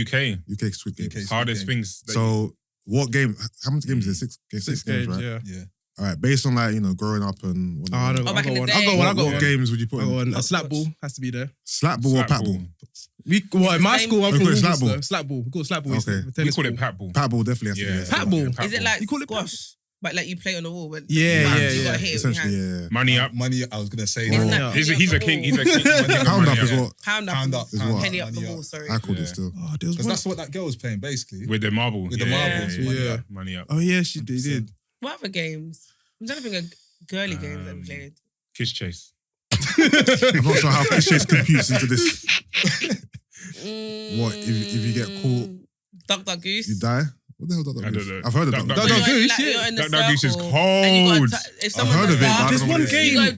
UK UK Squid Games. UK. hardest things. That So what game, how many games is it? Six games, right? Yeah. Yeah. All right, based on like, growing up and Oh, I whatnot, know. Oh, back in the I day. got one. I got what one. games would you put I got in? one. A slap ball has to be there. Slap ball or pat ball? In my same- school, I'm We from call it slap Wolverhampton. ball. Slap ball. We call it slap ball. Okay. instead of we tennis call it ball. pat ball. Pat ball definitely has to be Yeah. there. Pat ball. Is it like You call it squash? but like you play on the wall. When Yeah, you yeah, gotta yeah. hit it with your Essentially, hands. yeah. Money up. Money, I was gonna say. Isn't Oh. that He's penny a up the king. wall? He's a king. Pound up Money as well. Pound up. Pound up. Is what? Penny up the Money wall. up. Sorry. I called Yeah. it still. Oh, there was Because one. that's what that girl was playing, basically. With the marble. With the marbles, money Yeah. up. Money up. Oh yeah, she did. 100%. What other games? I'm trying to think of girly games that we played. Kiss chase. I'm not sure how Chase computes into this. What, if you get caught, Duck, duck, goose. you die? What the hell is I that? don't Goose? know. I've heard of Duck, that. duck, When Duck, you're, goose, like, yeah. you're in the Duck, duck, goose is circle and you cold. gotta if I've someone's heard like, of it, but I duck, don't There's know one what it is. you go game.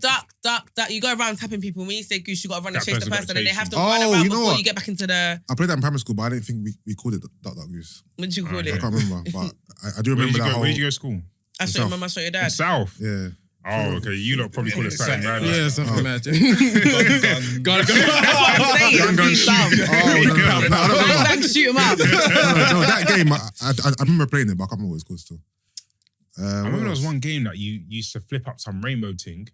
duck. You go around tapping people. When you say goose, you got to run and That chase the person got person, and they chased have to you. run Oh, around you know before what? you get back into the. I played that in primary school, but I didn't think we called it Duck Duck Goose. What do you call Okay. I it? can't remember, but I do Where did remember you that go? whole. Where did you go to school? I shot South. your mum. I shot your In dad. South. Yeah. Oh, okay. You lot probably call it something mad. like- Yeah, something Oh. imagine. Gun. That's what I'm saying. Gun, gun, He's shoot. dumb. Oh, no, I don't Bang, remember. bang, shoot him up. No, that game, I remember playing it, but I can't remember what it's called still. I remember there was one game that you used to flip up some rainbow thing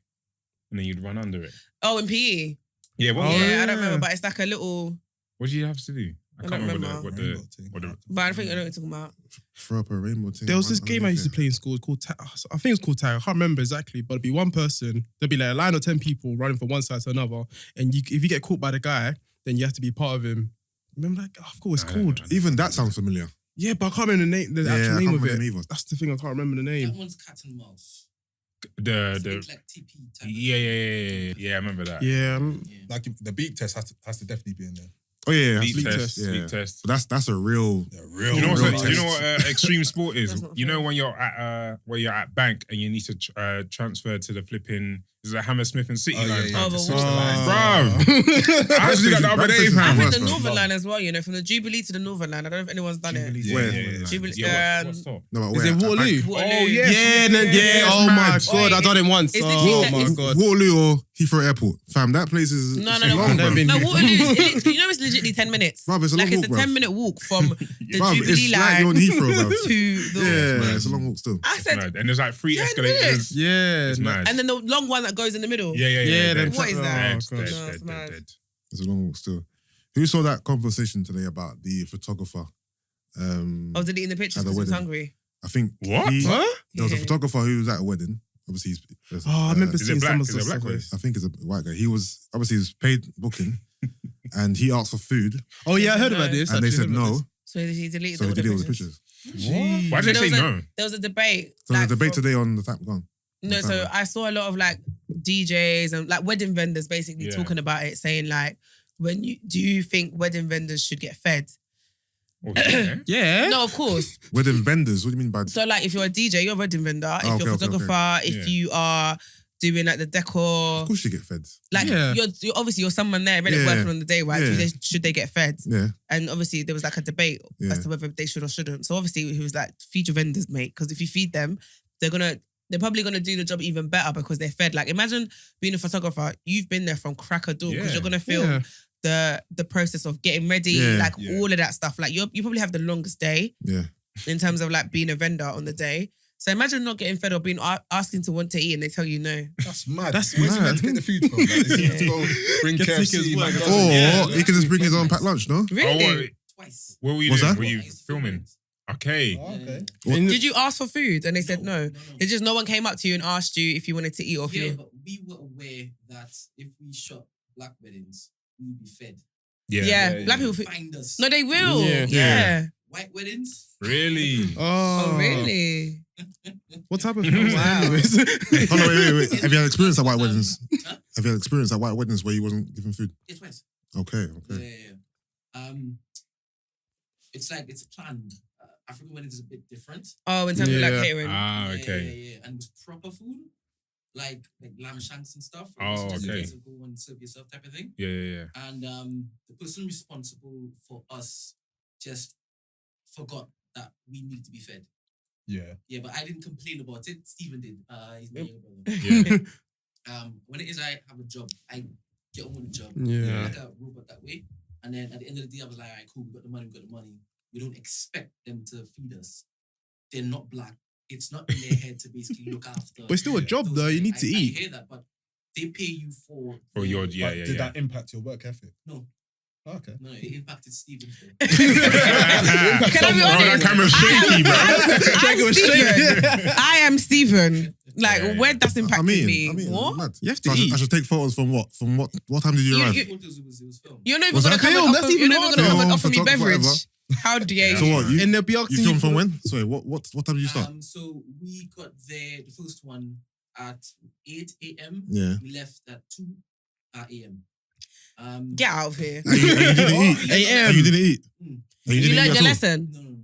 and then you'd run under it. Oh, in PE. Yeah, what, Oh, Yeah, I don't yeah. remember, but it's like a little. what did you have to do? I I can't don't remember remember. what Rainbow the. thing. What the But I think I know what you're talking about. Throw up a rainbow thing. There was this game I used to play in school called I think it's called tag. I can't remember exactly, but it'd be one person. There'd be like a line of 10 people running from one side to another, and if you get caught by the guy, then you have to be part of him. Remember that? I forgot what it's called. Even that sounds familiar. Yeah, but I can't remember the name, the Yeah, actual I name can't of remember it. the name either. That's the thing. I can't remember the That name. one's cat and mouse. The It's like TP type. yeah, I remember that. Yeah, Yeah. Like the beak test has to definitely be in there. Oh yeah, Beat sleep test, test. Yeah. sleep test. But that's a real. Yeah, real. You know real what? You know test. what extreme sport is? That's not You know fair. when you're at where you're at bank and you need to transfer to the flipping. Is it Hammersmith and City Oh, yeah, line? yeah. Oh, To but switch what- the lines. Bruv. I had to do that the other day, I fam. think Worse, the man. Northern Line as well, you know, from the Jubilee to the Northern Line. I don't know if anyone's done it. Jubilee. Where? Jubilee, What's top? No, but is where? it At Waterloo? Bank? Waterloo. Oh, yeah. Yeah. Oh my mad. god, I done it once. It's Oh literally- my it's- god. Waterloo or Heathrow Airport, fam. That place is No, it's no, no. long, I've never bruv. been No, here. Waterloo is, you know, it's legitimately 10 minutes. Bruv, it's a long Like, it's walk, a bruv. 10-minute walk from the Bruv, Jubilee it's like you're on line Heathrow, bruv. to the. Yeah, it's a long walk still. I said, Mad. And there's like 3 10 escalators. minutes. Yeah, It's mad. and then the long one that goes in the middle. Yeah. Yeah, dead. What is that? Oh, Dead, gosh. No, it's mad. dead. It's a long walk still. Who saw that conversation today about the photographer? I was deleting the pictures At the because I was wedding. hungry. I think What? there was a Yeah. photographer who was at a wedding. Obviously, he's. Oh, I remember Is it seeing black? some of Is it the black stuff. race? I think it's a white guy. He was paid booking, and he asked for food, Oh yeah, I heard about this. and they actually, said heard about no, this. So he deleted so all he the did it with the pictures. pictures. Jeez. Why did So they say there was no? There was a debate. So there's a debate from- today on the tap gone. No, so I saw a lot of like DJs and like wedding vendors basically Yeah. talking about it, saying like, do you think wedding vendors should get fed? Okay. Yeah. No, of course. Wedding vendors. What do you mean by? So like, if you're a DJ, you're a wedding vendor. If Oh, you're a okay, okay, photographer, if Yeah. you are doing like the decor, Of course, you get fed. like Yeah. you're obviously you're someone there, really Yeah. working on the day, right? Yeah. Should they get fed? Yeah, And obviously there was like a debate Yeah. as to whether they should or shouldn't. So obviously he was like, feed your vendors, mate, because if you feed them, they're probably gonna do the job even better because they're fed. Like imagine being a photographer, you've been there from crack of dawn because Yeah. you're gonna film the process of getting ready, Yeah. like Yeah. all of that stuff. Like you probably have the longest day yeah. in terms of like being a vendor on the day. So imagine not getting fed or being asking to want to eat and they tell you no. That's mad. That's Where's he mad. meant to get the food from? Like, is he meant to go bring Get KFC? tickets, work. McDonald's? Or Yeah. he could just bring his own packed lunch. No. Really? Oh, Twice. what were you What's doing? that? Were you I used to filming? it. Okay. Oh, okay. Did you ask for food and they said no? No. It's just no one came up to you and asked you if you wanted to eat or if Yeah, you. but we were aware that if we shot black weddings, we would be fed. Yeah. Yeah, black people. Find us. No, they will. Yeah. Yeah. White weddings. Really? Oh, really? What type of films? Wow. Anyways? Oh no, wait. Have you had experience at white weddings? Huh? Have you had experience at white weddings where you wasn't given food? Yeah, twice. Okay. Yeah. It's planned. African weddings is a bit different. Oh, in terms of like Yeah. catering. Ah, Yeah, okay. yeah. And it was proper food, like lamb shanks and stuff. Oh, So just okay. you get to go and serve yourself type of thing. Yeah. And the person responsible for us just forgot that we needed to be fed. Yeah. Yeah, but I didn't complain about it. Stephen did. He's my younger brother. Yeah. When it is I have a job, I get on with the job. Yeah. Like a robot that way. And then at the end of the day, I was like, all right, cool, we got the money. We don't expect them to feed us. They're not black. It's not in their head to basically look after. But it's still a job those though. You things. need to I eat. hear that, but they pay you for For your But did that impact your work ethic? No. Okay. No, it impacted Stephen. Can I be honest? That camera's shaky, bro. I'm Stephen. I am Stephen. Like, Yeah, where that's impacted me. I mean, What? mad. You have to So eat. I should take photos from what? From what time did you arrive? It was filmed. You're not even Was gonna that come film? and That's offer. You're even not even gonna come and harder. offer me Film, beverage. photographer. How dare So you? what? In the BRC. You filmed from when? Sorry, what time did you start? So we got there, the first one at 8 a.m. Yeah. We left at 2 a.m. Get out of here. And you didn't eat. AM. And you didn't eat. Mm. And You didn't learned eat your at all. lesson. No.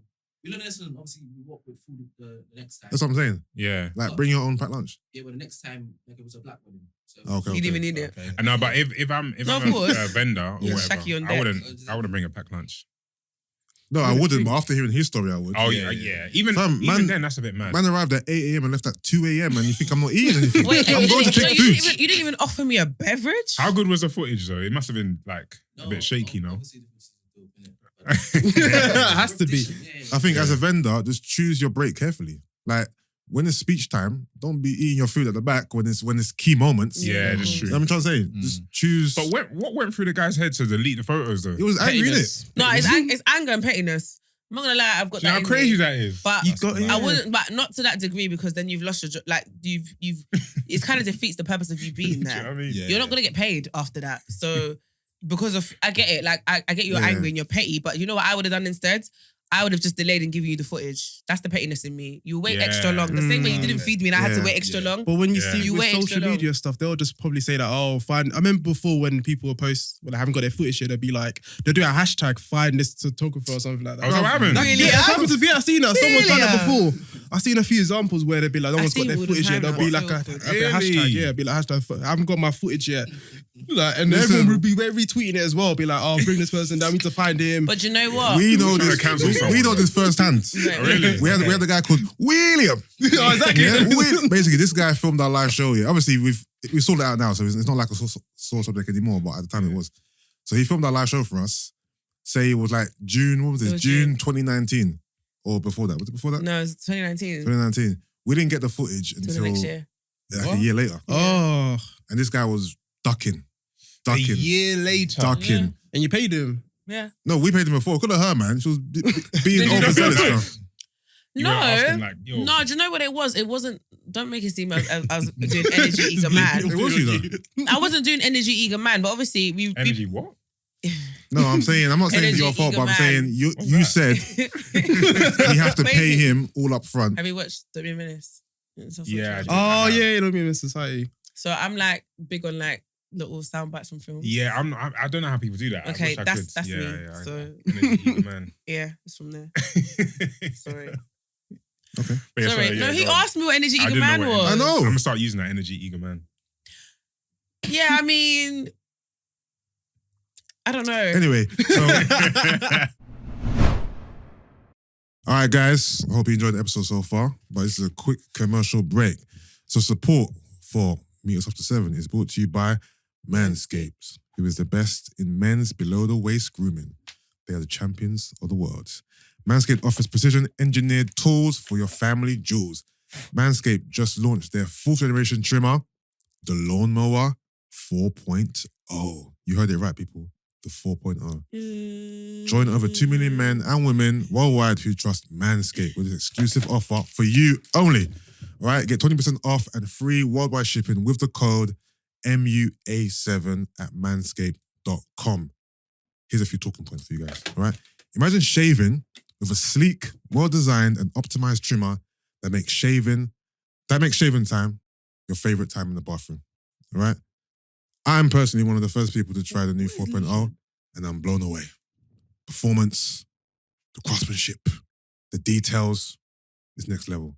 We learned a lesson. Obviously, we walked with food the next time. That's what I'm saying. Yeah. Like, bring your own packed lunch. Yeah, but the next time, like, it was a black wedding. So Okay. You didn't even need it. Okay. I know, but if I'm No, of a course. vendor or Yeah. whatever, Shaki on I deck. wouldn't bring a packed lunch. No, I wouldn't. But after hearing his story, I would. Oh Yeah, yeah. Even Fam, man- then, that's a bit mad. Man arrived at 8 a.m. and left at 2 a.m. and you think I'm not eating anything? Wait, I'm you going to didn't- take you food. didn't even offer me a beverage? How good was the footage though? It must have been like a bit shaky, no? Obviously, the footage is dope, innit? It has to be. I think as a vendor, just choose your break carefully. Like when it's speech time, don't be eating your food at the back when it's key moments. Yeah, that's You know true. what I'm trying to say? Just choose. But what went through the guy's head to delete the photos though? it was angry, innit? No, it's anger and pettiness. I'm not gonna lie, I've got Do you know that how in crazy me. that is? But You got it. I wouldn't, but not to that degree because then you've lost your job. Like you've, it kind of defeats the purpose of you being Do you know what there. I mean? Yeah. You're not gonna get paid after that. So because of, I get it. Like I get you're Yeah. angry and you're petty, but you know what I would have done instead? I would have just delayed and given you the footage. That's the pettiness in me. You wait Yeah. extra long. The same way you didn't feed me and I had to Yeah. wait extra long. But when you Yeah. see You with wait extra social long. media stuff, they'll just probably say that, oh, fine. I remember before when people would post, when they haven't got their footage yet, they'll be like, they'll do a hashtag, find this photographer or something like that. Oh, is that what happened? Really? Yeah, it's happened to me. I've seen that. Someone's done that Really? before. I've seen a few examples where they'll be like, no one's got see their it all the footage yet. time There'll now. be like a Really? hashtag, yeah, be like hashtag, I haven't got my footage yet. Like, and Listen. everyone will be retweeting it as well. Be like, oh, bring this person down, we need to find him. But you know what? We know trying this. to cancel We someone. know this firsthand. Right. Really? We had the guy called William. Oh, exactly. Yeah, basically, this guy filmed our live show. Yeah, obviously we sorted it out now, so it's not like a sore subject anymore. But at the time, it was. So he filmed our live show for us. Say it was like June. What was It this? was June 2019, or before that? Was it before that? No, it's 2019. 2019. We didn't get the footage Till the until next year. like a year later, Oh, and this guy was ducking. A year later. Ducking. and you paid him. Yeah. No, we paid him before. Could have her, man. She was being overzealous, bro. You No. weren't asking, like, yo. No, do you know what it was? It wasn't, don't make it seem like I was doing energy eager man. It was you though. I wasn't doing energy eager man, but obviously we Energy what? No, I'm not saying it's your Energy fault, but I'm eager saying man. you What's that? said you have to pay Basically. him all up front. Have you watched The Menace? Yeah, I did. Oh, yeah, you know me in society. So I'm like big on like little sound bites from films. Yeah, I don't know how people do that. I Okay, wish I that's could. me. Yeah, So energy eager man. yeah, it's from there. Sorry. Okay. But yeah, Sorry. No, he go on. asked me what energy I eager didn't know man what was. I know. I'm gonna start using that energy eager man. Yeah, I mean, I don't know. Anyway, so all right, guys. I hope you enjoyed the episode so far. But this is a quick commercial break. So support for Meet Us After 7 is brought to you by Manscaped, who is the best in men's below-the-waist grooming. They are the champions of the world. Manscaped offers precision-engineered tools for your family jewels. Manscaped just launched their fourth generation trimmer, the Lawnmower 4.0. You heard it right, people. The 4.0. Join over 2 million men and women worldwide who trust Manscaped with an exclusive offer for you only. All right, get 20% off and free worldwide shipping with the code MUA7 at manscaped.com. Here's a few talking points for you guys. All right, imagine shaving with a sleek, well-designed and optimized trimmer that makes shaving time your favorite time in the bathroom. All right, I'm personally one of the first people to try the new 4.0, and I'm blown away. Performance, the craftsmanship, the details, is next level.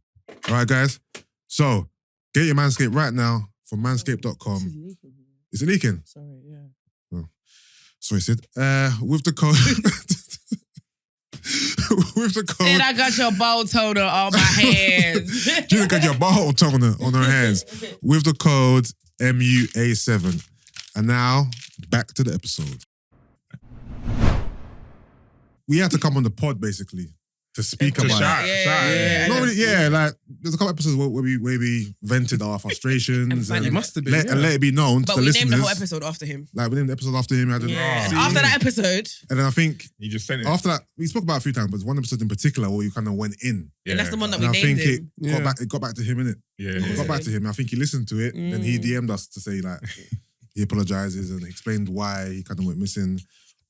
All right, guys. So get your Manscaped right now from manscaped.com. Is it leaking? Sorry, yeah. Sorry, Sid. With the code. With the code. And I got your ball toner on my hands. Gina got your bottle toner on her hands. With the code MUA7. And now, back to the episode. We had to come on the pod, basically, to speak To about shout, it. Yeah. Not really, like there's a couple episodes where we vented our frustrations And It must have been. and let it be known But to the we listeners. named the whole episode after him. Like we named the episode after him. Yeah. Oh, After that episode, And then I think You just sent it. after that, we spoke about it a few times, but there's one episode in particular where you kind of went in. Yeah. and that's the one that And we I named think him. it got back to him, innit? Yeah. It got back to him. I think he listened to it. Then he DM'd us to say like he apologizes and explained why he kind of went missing.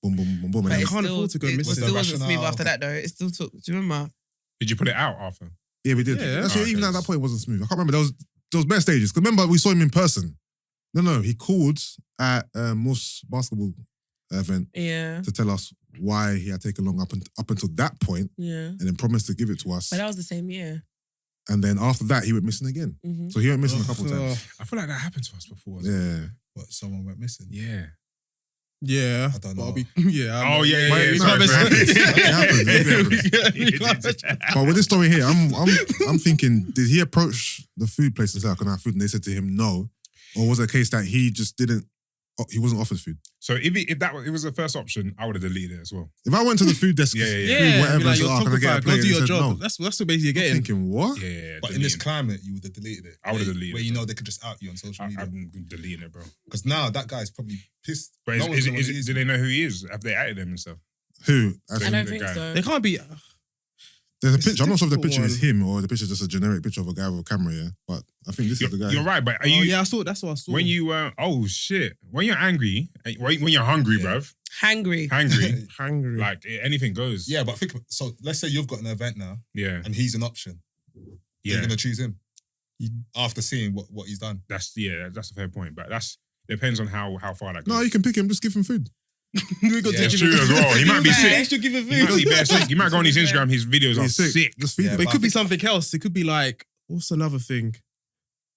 Boom, boom, boom, boom. But And it then- can't still, afford to go it missing. still wasn't Rationale. smooth after that though. It still took. Do you remember? Did you put it out after? yeah, we did. Yeah. Actually, Oh, even okay. at that point, it wasn't smooth. I can't remember. There was better stages. Because remember, we saw him in person. No, he called at Moose basketball event Yeah. to tell us why he had taken long up until that point, Yeah. and then promised to give it to us. But that was the same year. And then after that, he went missing again. Mm-hmm. So he went missing a couple of times. I feel like that happened to us before. Yeah. What, someone went missing? Yeah. Yeah. I don't But know. I'll be, yeah. Oh, yeah. But We no, can't it happens. miss- It happens. But with this story here, I'm thinking, did he approach the food place and say, "Can I have food?" And they said to him, "No," or was it a case that he just didn't? He wasn't offered food. So if it was the first option, I would have deleted it as well. If I went to the food desk, Yeah, food, Yeah, whatever, be like, and said, you're "Oh, can I get a go plate?" do And he your said, job. "No." That's what basically you're I'm getting. thinking, what? Yeah. But in this climate, you would have deleted it. I would have Where- deleted Where it, you know bro. they could just out you on social media. I'm deleting it, bro. Because now that guy's probably pissed. But No one's gonna wanna do use they him. know who he is? Have they added him and stuff? Who? I As in- don't the think guy. so. They can't be. There's a It's a picture. I'm not sure if the picture difficult is him or the picture is just a generic picture of a guy with a camera. Yeah, but I think this is the guy. You're right, but are Oh, you? yeah, I saw. That's what I saw. When you oh shit, when you're angry, when you're hungry, Yeah. bruv, Hangry. hangry, hungry. like anything goes. Yeah, but think. So let's say you've got an event now, yeah, and he's an option. yeah. You're gonna choose him after seeing what he's done. That's a fair point, but depends on how far that goes. No, you can pick him. Just give him food. we got Yeah, to It's true as well. He might be Right. sick. Extra give a He might be bare sick. You might go on his Instagram. His videos are He's sick. Just feed Yeah, him. But it but could I be think- something else. It could be like, what's another thing?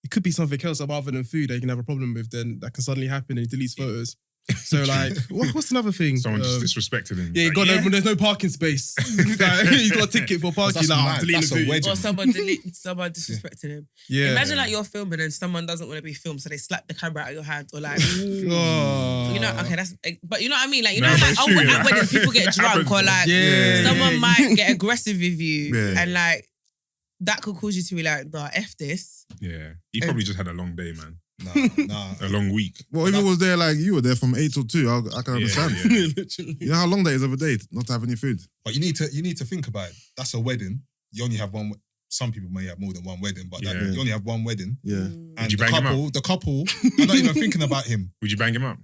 It could be something else other than food that you can have a problem with. Then that can suddenly happen and he deletes photos. So like, what's another thing? Someone just disrespected him. Yeah, you Like, got there's no parking space. Like, you got a ticket for parking. That's Like, mad. I'm deleting That's the a food. wedge. Or someone disrespected him. Yeah. Imagine like you're filming and someone doesn't want to be filmed, so they slap the camera out of your hand or like, Oh. you know, okay, but you know what I mean? Like, you No, know, but like, it's true, at weddings people get That drunk or happens. like, Yeah. someone might get aggressive with you Yeah. and like, that could cause you to be like, nah, F this. Yeah, he probably just had a long day, man. Nah. A long week. Well, if it was there like you were there from 8 till 2, I can understand. Yeah. Literally. You know how long that is of a day not to have any food. But you need to think about it. That's a wedding. You only have one. Some people may have more than one wedding, but Yeah. you only have one wedding. Yeah. And you the bang him couple are not even thinking about him. Would you bang him up?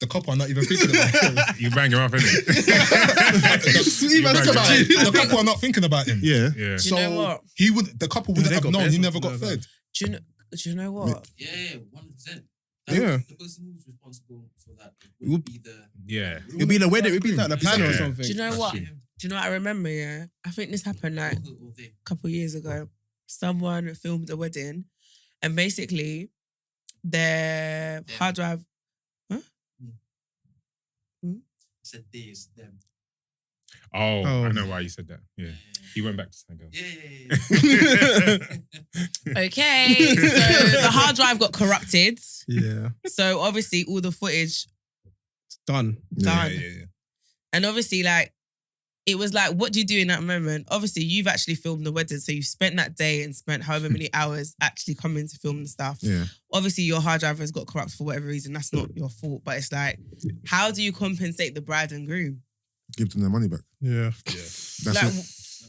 The couple are not even thinking about him. You bang him up, innit? The couple are not thinking about him. Yeah. Yeah. Do you know what? The couple wouldn't they have got known bears he on never got fire. fed. Do you know what? Yeah, 100%. Yeah. The person who's responsible for that Would- would be the. Yeah. It'd be in a wedding. It'd be like the planner or Yeah. something. Do you know That's what? true. Do you know what I remember? Yeah, I think this happened like Or they. a couple of years ago. Someone filmed a wedding, and basically their hard drive. Said they is them. Oh, Oh. I know why you said that. Yeah. He went back to Sango. Yeah. Okay, so the hard drive got corrupted. Yeah. So obviously all the footage Done. done. Yeah. And obviously, like, it was like, what do you do in that moment? Obviously, you've actually filmed the wedding. So you spent that day and spent however many hours actually coming to film the stuff. Yeah. Obviously, your hard drive has got corrupt for whatever reason. That's not your fault. But it's like, how do you compensate the bride and groom? Give them their money back. Yeah. That's Like, it.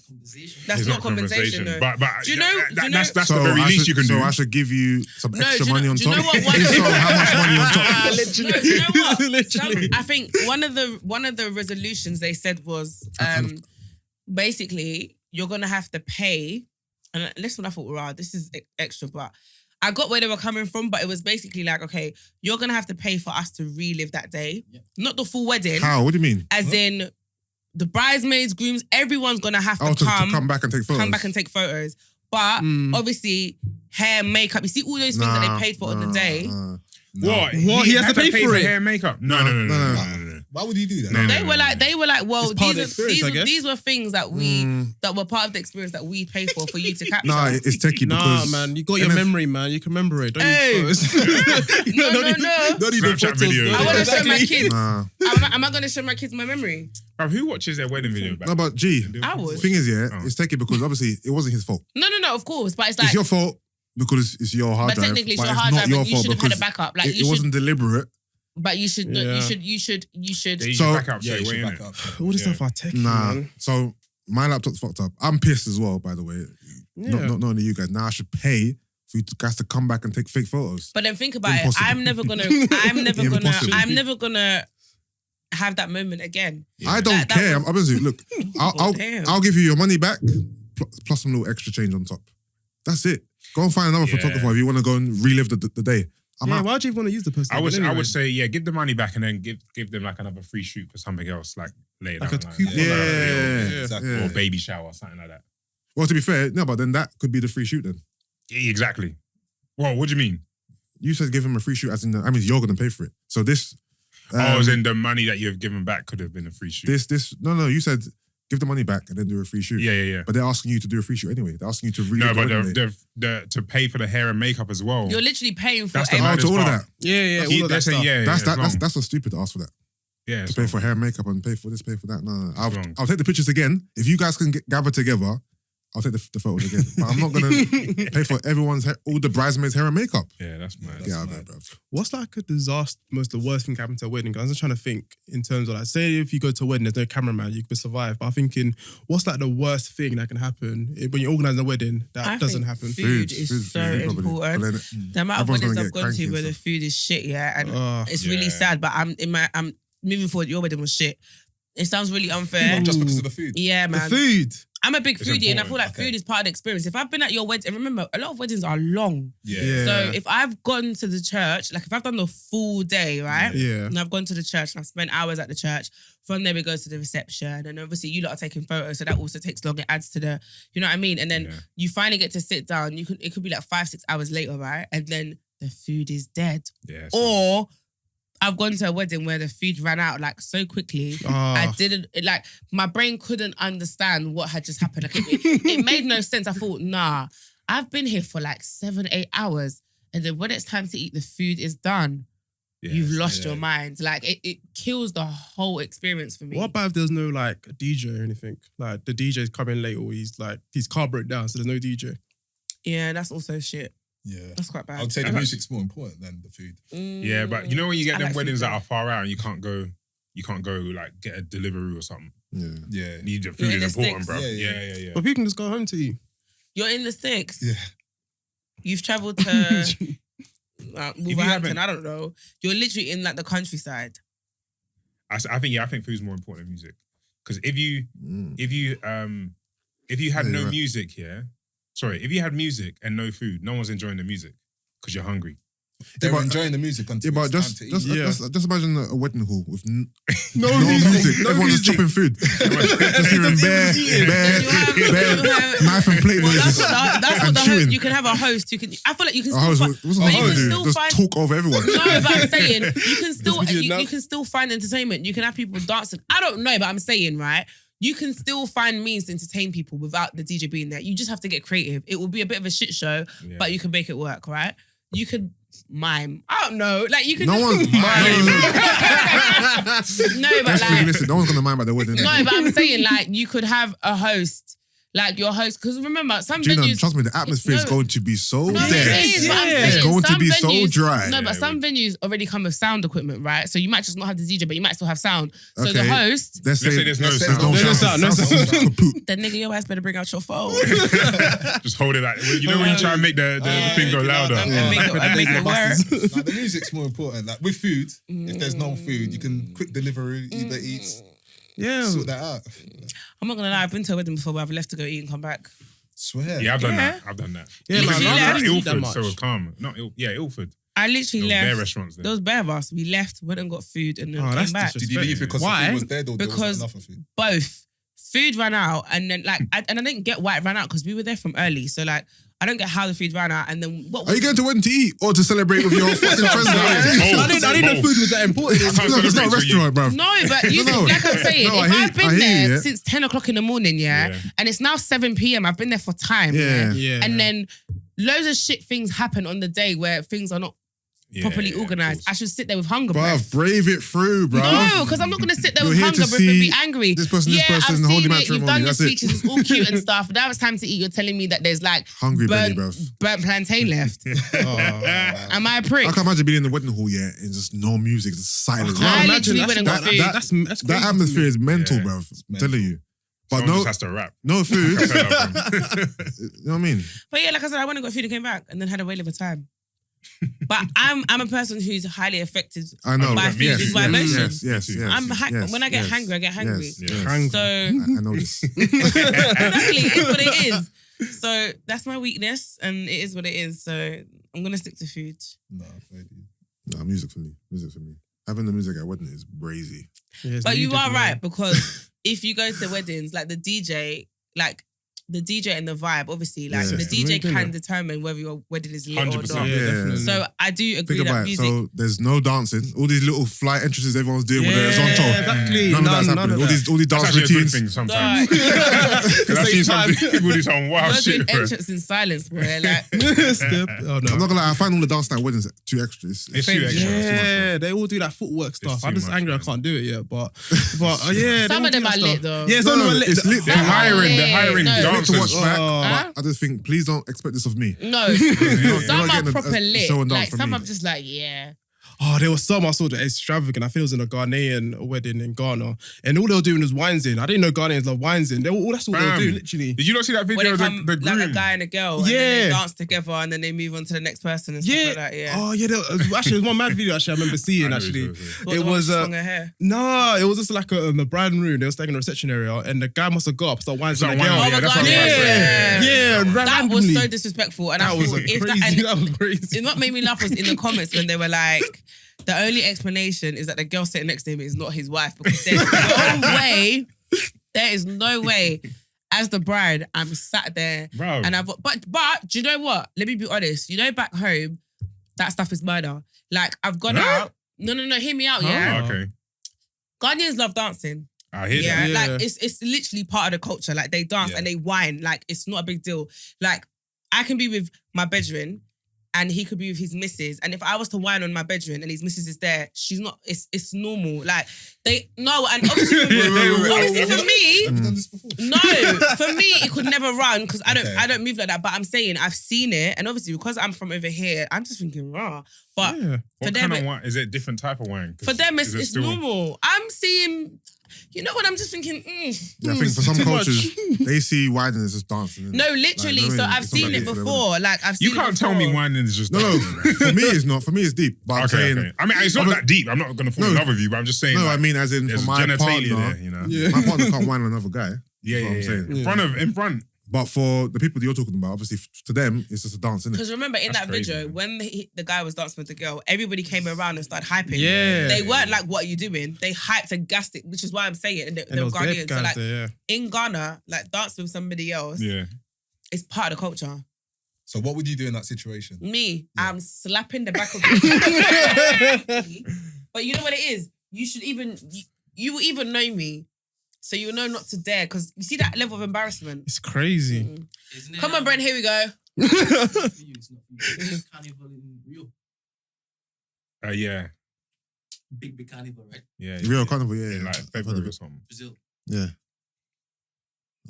Compensation. that's It's not compensation, though. But Do you know- do you know- that's the very least you can do. So I should give you some No, extra do you money know- on do you top. know what one- So how much money on top? No, do you know what? Literally. I think one of the resolutions they said was basically you're gonna have to pay. And this one I thought, wow, this is extra, but I got where they were coming from. But it was basically like, okay, you're gonna have to pay for us to relive that day, not the full wedding, How? What do you mean? as in the bridesmaids, grooms, everyone's gonna have to Oh, to come come back and take photos. come back and take photos. But obviously, hair, makeup, you see all those things that they paid for on the day. What? What? He has had to pay for it? hair and makeup? No. Why would you do that? No. They were like, well, It's part of the experience, I guess. these were things that that were part of the experience that we paid for you to capture. Nah, it's techie Nah, because man, you got your memory, man. You can remember it. Don't Hey. need photos. No. Don't need the Snapchat photos. videos. I want to show my Exactly. kids. Nah. Am I going to show my kids my memory? Bro, who watches their wedding video back? No, but G, I would. the thing is, Oh. it's techie because obviously it wasn't his fault. No, of course, but it's like, It's your fault because it's your hard but drive. technically, it's but your hard not drive, your and you fault should have had a because backup. Like it you should, wasn't deliberate. but you should, Yeah. you should. Yeah, you So- back up Yeah, straight you away, should back innit? up. All this stuff are techie, Nah. man. So my laptop's fucked up. I'm pissed as well, by the way. Yeah. Not only you guys. Now I should pay for you guys to come back and take fake photos. But then think about Impossible. it. I'm never gonna have that moment again. I don't That care. was- I'm honestly, look, Damn. I'll give you your money back plus some little extra change on top. That's it. Go and find another Yeah. photographer if you want to go and relive the day. I'm Yeah, out. why'd you even want to use the person? I would anyway? say, yeah, give the money back and then give them like another free shoot for something else, like later Like down a the line. coupon. Yeah. Exactly. Yeah. Or baby shower, something like that. Well, to be fair, no, but then that could be the free shoot then. Yeah, exactly. Well, what do you mean? You said give him a free shoot as in, I mean, you're going to pay for it. So this... As in the money that you've given back could have been a free shoot. No, you said give the money back and then do a free shoot. Yeah. But they're asking you to do a free shoot anyway. They're asking you to No, relive but the wedding day. to pay for the hair and makeup as well. You're literally paying for That's the every- Oh, hardest to all of part. that. Yeah, all of They're that saying, stuff. yeah, That's what's stupid to ask for that. yeah, To pay for hair, makeup, and pay for this, pay for that. No. wrong. I'll take the pictures again. If you guys can gather together, I'll take the photos again. But I'm not going to pay for all the bridesmaids' hair and makeup. Yeah, that's mad. Get out of there, bro. What's like a disaster, the worst thing that happened to a wedding? I was just trying to think in terms of like, say if you go to a wedding, there's no cameraman, you could survive. But I'm thinking, what's like the worst thing that can happen when you're organising a wedding that I doesn't think happen? Food is so probably. important. But then The amount of everyone's weddings gonna I've get gone to cranky where and the stuff. food is shit, yeah, and it's really Yeah. sad. But I'm moving forward. Your wedding was shit. It sounds really unfair. Just because of the food. Yeah, The man. food. I'm a big It's foodie, and I important. feel like Okay. food is part of the experience. If I've been at your wedding, and remember, a lot of weddings are long. Yeah. So if I've gone to the church, like if I've done the full day, right? Yeah. And I've gone to the church and I've spent hours at the church. From there we go to the reception, and obviously you lot are taking photos, so that also takes long. It adds to the, you know what I mean? And then Yeah. you finally get to sit down. It could be like 5-6 hours later, right? And then the food is dead. Yeah, Or I've gone to a wedding where the food ran out like so quickly. I didn't my brain couldn't understand what had just happened. Like it made no sense. I thought, nah, I've been here for like 7-8 hours, and then when it's time to eat, the food is done. You've lost your mind. Like it kills the whole experience for me. What about if there's no like DJ or anything? Like the DJ's coming late or he's like, his car broke down, so there's no DJ. Yeah, that's also shit. Yeah. That's quite bad. I would say the music's more important than the food. Yeah, but you know when you get I them like weddings food, that are far out and you can't go like get a delivery or something. Yeah. Yeah. The You're food in is the important, sticks. bro. Yeah. Yeah. But people can just go home to eat. You're in the sticks. Yeah. You've travelled to Wolverhampton. I don't know. You're literally in like the countryside. I think food's more important than music. Because if you had Yeah, no you're right. music, if you had music and no food, no one's enjoying the music because you're hungry. They're but- enjoying the music until Yeah, but it's time to eat. just imagine a wedding hall with no No music. no Everyone's just music. chopping food. Just hearing bare knife and plate Well, noises. that's what and the chewing. host. You can have a host. I feel like you can A host, still. what's a but you host can do? still Just find. talk over everyone. No, but I'm saying you can still Just video you can still find entertainment. You can have people dancing. I don't know, but I'm saying right. You can still find means to entertain people without the DJ being there. You just have to get creative. It will be a bit of a shit show, Yeah. but you can make it work, right? You could mime. I don't know. Like you can. No just, one's No, but like. listen, no one's gonna mind about the wedding. No, but I'm saying like you could have a host, like your host, because remember some Gina, venues. trust me, the atmosphere is No. going to be so No, dead. it is, but I'm Yeah. saying It's going to some be so venues- dry. No, Yeah, but some venues already come with sound equipment, right? So you might just not have the DJ, but you might still have sound. So the Okay. host, Let's say there's no Let's say sound. no There's sound. no sound. Kaput. then nigga, your ass better bring out your phone. Just hold it like you know when you try and make the thing go louder. and make it work. Now, the music's more important. Like with food, if there's no food, you can quick delivery, Uber Eats, Yeah. sort that out. I'm not gonna lie, I've been to a wedding before where I've left to go eat and come back. Swear. Yeah, I've done Yeah. that. I've done that. Yeah, You like, literally I left. didn't eat that Ilford, much. so it was calm. Not Ilford. I literally There was bare left. restaurants there. There was bare of us. We left, went and got food, and then Oh, came that's back. Did you leave because the Why? food was dead or there Because- wasn't enough of food? Both. Food ran out, and then I didn't get why it ran out because we were there from early. So like I I don't get how the food ran out. And then what? Are you going to wedding to eat or to celebrate with your fucking friends? I didn't know food was that important. It's not a restaurant, bro. No, but like I'm saying, No, if I I've been hear there you, since 10 o'clock in the morning, and it's now 7 p.m. I've been there for time, and then loads of shit things happen on the day where things are not properly organised. I should sit there with hunger, bruv. Brave it through, bro. No, because I'm not going to sit there with hunger, bruv, and be angry. This person, I've seen holy it. You've done your That's speeches, it's all cute and stuff. Now it's time to eat. You're telling me that there's like hungry belly, bruv. Burnt plantain left. Am I a prick? I can't imagine being in the wedding hall yet and just no music, just silence. I literally went and got food. That's crazy. That atmosphere is mental, bruv. I'm telling you. But Someone just has to rap. No food. You know what I mean? But yeah, like I said, I went and got food and came back and then had a whale of a time. But I'm a person who's highly affected by food with my emotions. Yes. When I get hungry, I get hungry. Yes. So I know this. exactly, it's what it is. So that's my weakness, and it is what it is. So I'm gonna stick to food. No, music for me. Having the music at wedding is brazy. But you are right, because if you go to weddings, like the DJ and the vibe, obviously, like the DJ can determine whether your wedding is lit or not. Definitely. So I do agree that music. So there's no dancing. All these little flight entrances everyone's doing with their zonto. Exactly. None of that's happening. All these dance routines. Thing sometimes. Because I've seen some people do some wild shit. Doing entrance in silence, bro. Like, Oh no. I'm not gonna lie. I find all the dance night weddings too extra. It's too extra. Yeah, they all do that footwork stuff. I'm just angry I can't do it yet, but yeah. Some of them are lit though. Yeah, some of them are lit. It's lit. They're hiring To watch dancers. back. But I just think, please don't expect this of me. No, You're some not are getting proper a lit. show and dance Like from some me. I'm just like, yeah. Oh, there was some I saw that extravagant. I think it was in a Ghanaian wedding in Ghana. And all they were doing was wines in. I didn't know Ghanaians love wines in. That's all they were doing, literally. Did you not see that When video they of come, the groom? like a guy and a girl, and then they dance together, and then they move on to the next person and stuff like that. Yeah. Oh, yeah. Actually, there was one mad video I remember seeing, actually. What, It was... longer hair. No, it was just like in the bride room. They were staying in the reception area, and the guy must have got up, started whining to the girl. Oh my God, Yeah, that was randomly. so disrespectful. And That was crazy. That was crazy. What made me laugh was in the comments when they were like, the only explanation is that the girl sitting next to him is not his wife, because there is no way as the bride I'm sat there, Bro. and but do you know what? Let me be honest. You know, back home, that stuff is murder. Like, I've gone out. No, hear me out, yeah? Oh, okay. Ghanaians love dancing. I hear that. Yeah, like it's literally part of the culture. Like, they dance and they whine. Like, it's not a big deal. Like, I can be with my brethren and he could be with his missus. And if I was to whine on my brethren and his missus is there, she's not, it's normal. Like, and obviously, obviously for me, Have you done this before? no, for me, it could never run because I don't move like that. But I'm saying I've seen it, and obviously because I'm from over here, I'm just thinking raw. But for What them, kind of wine? Is it a different type of wine? for them, Is it it's still- normal. I'm seeing, you know what? I'm just thinking. Yeah, I think for some cultures, they see whining as just dancing. No, literally. Like, so I mean, I've it's not seen that it deep for them, before. Like, I've seen You can't it tell me before. wine is just No, dancing. for me it's not. For me it's deep. But I'm saying, Okay. I mean, it's not that deep. I'm not going to fall in love with you, but I'm just saying. no, like, I mean as in for there's my genitalia partner, there, you know? my partner can't whine on another guy. Yeah, That's what I'm saying. In front. But for the people that you're talking about, obviously to them it's just a dance, isn't it? Because remember in That's that crazy, video, man. when the guy was dancing with the girl, everybody came around and started hyping. Yeah. They weren't like, what are you doing? They hyped and gassed it, which is why I'm saying it. And they were Ghanaians. So like, in Ghana, like dancing with somebody else is part of the culture. So what would you do in that situation? Me, I'm slapping the back of the But you know what it is? You should even, you will even know me. So you will know not to dare, because you see that level of embarrassment. It's crazy. Isn't it, Come on, Brent, here we go. It's not for you, it's not for you. Big carnival in Rio. Yeah. Big carnival, right? Yeah. Real carnival, yeah. In like I've heard of February or it. something. Brazil. Yeah.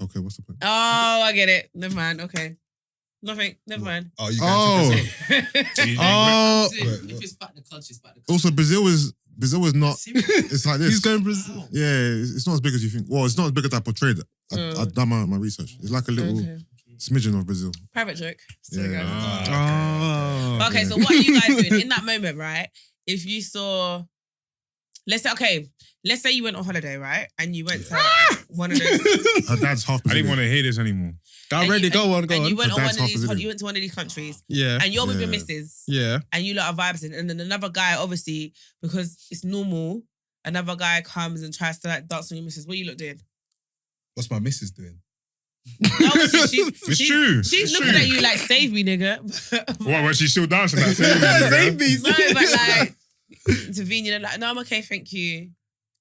Okay, what's the point? Oh, I get it. Never mind. Okay. Nothing. Never mind. Oh, you going to Brazil? Oh, Brazil, if it's back the culture, it's back the culture. Also, Brazil is not. Serious? It's like this. he's going Brazil. Yeah, it's not as big as you think. Well, it's not as big as I portrayed it. I've done my research. It's like a little Okay. smidgen of Brazil. Private joke. Still Yeah. going. Oh. Okay, so what are you guys doing in that moment, right? If you saw, let's say you went on holiday, right? And you went to one of those. Her dad's half I didn't Brazilian. want to hear this anymore. Go ready, go on. And you went Her on one dad's of half these. Brazilian. You went to one of these countries, Yeah. and you're with your Yeah. missus, Yeah. and you lot are vibing, and then another guy, obviously, because it's normal, another guy comes and tries to like dance on your missus. What are you lot doing? What's my missus doing? No, It's true. She's It's looking true. at you like, save me, nigga. What, when she's still dancing? That save me. No, but like, intervene, you know, like, no, I'm okay, thank you.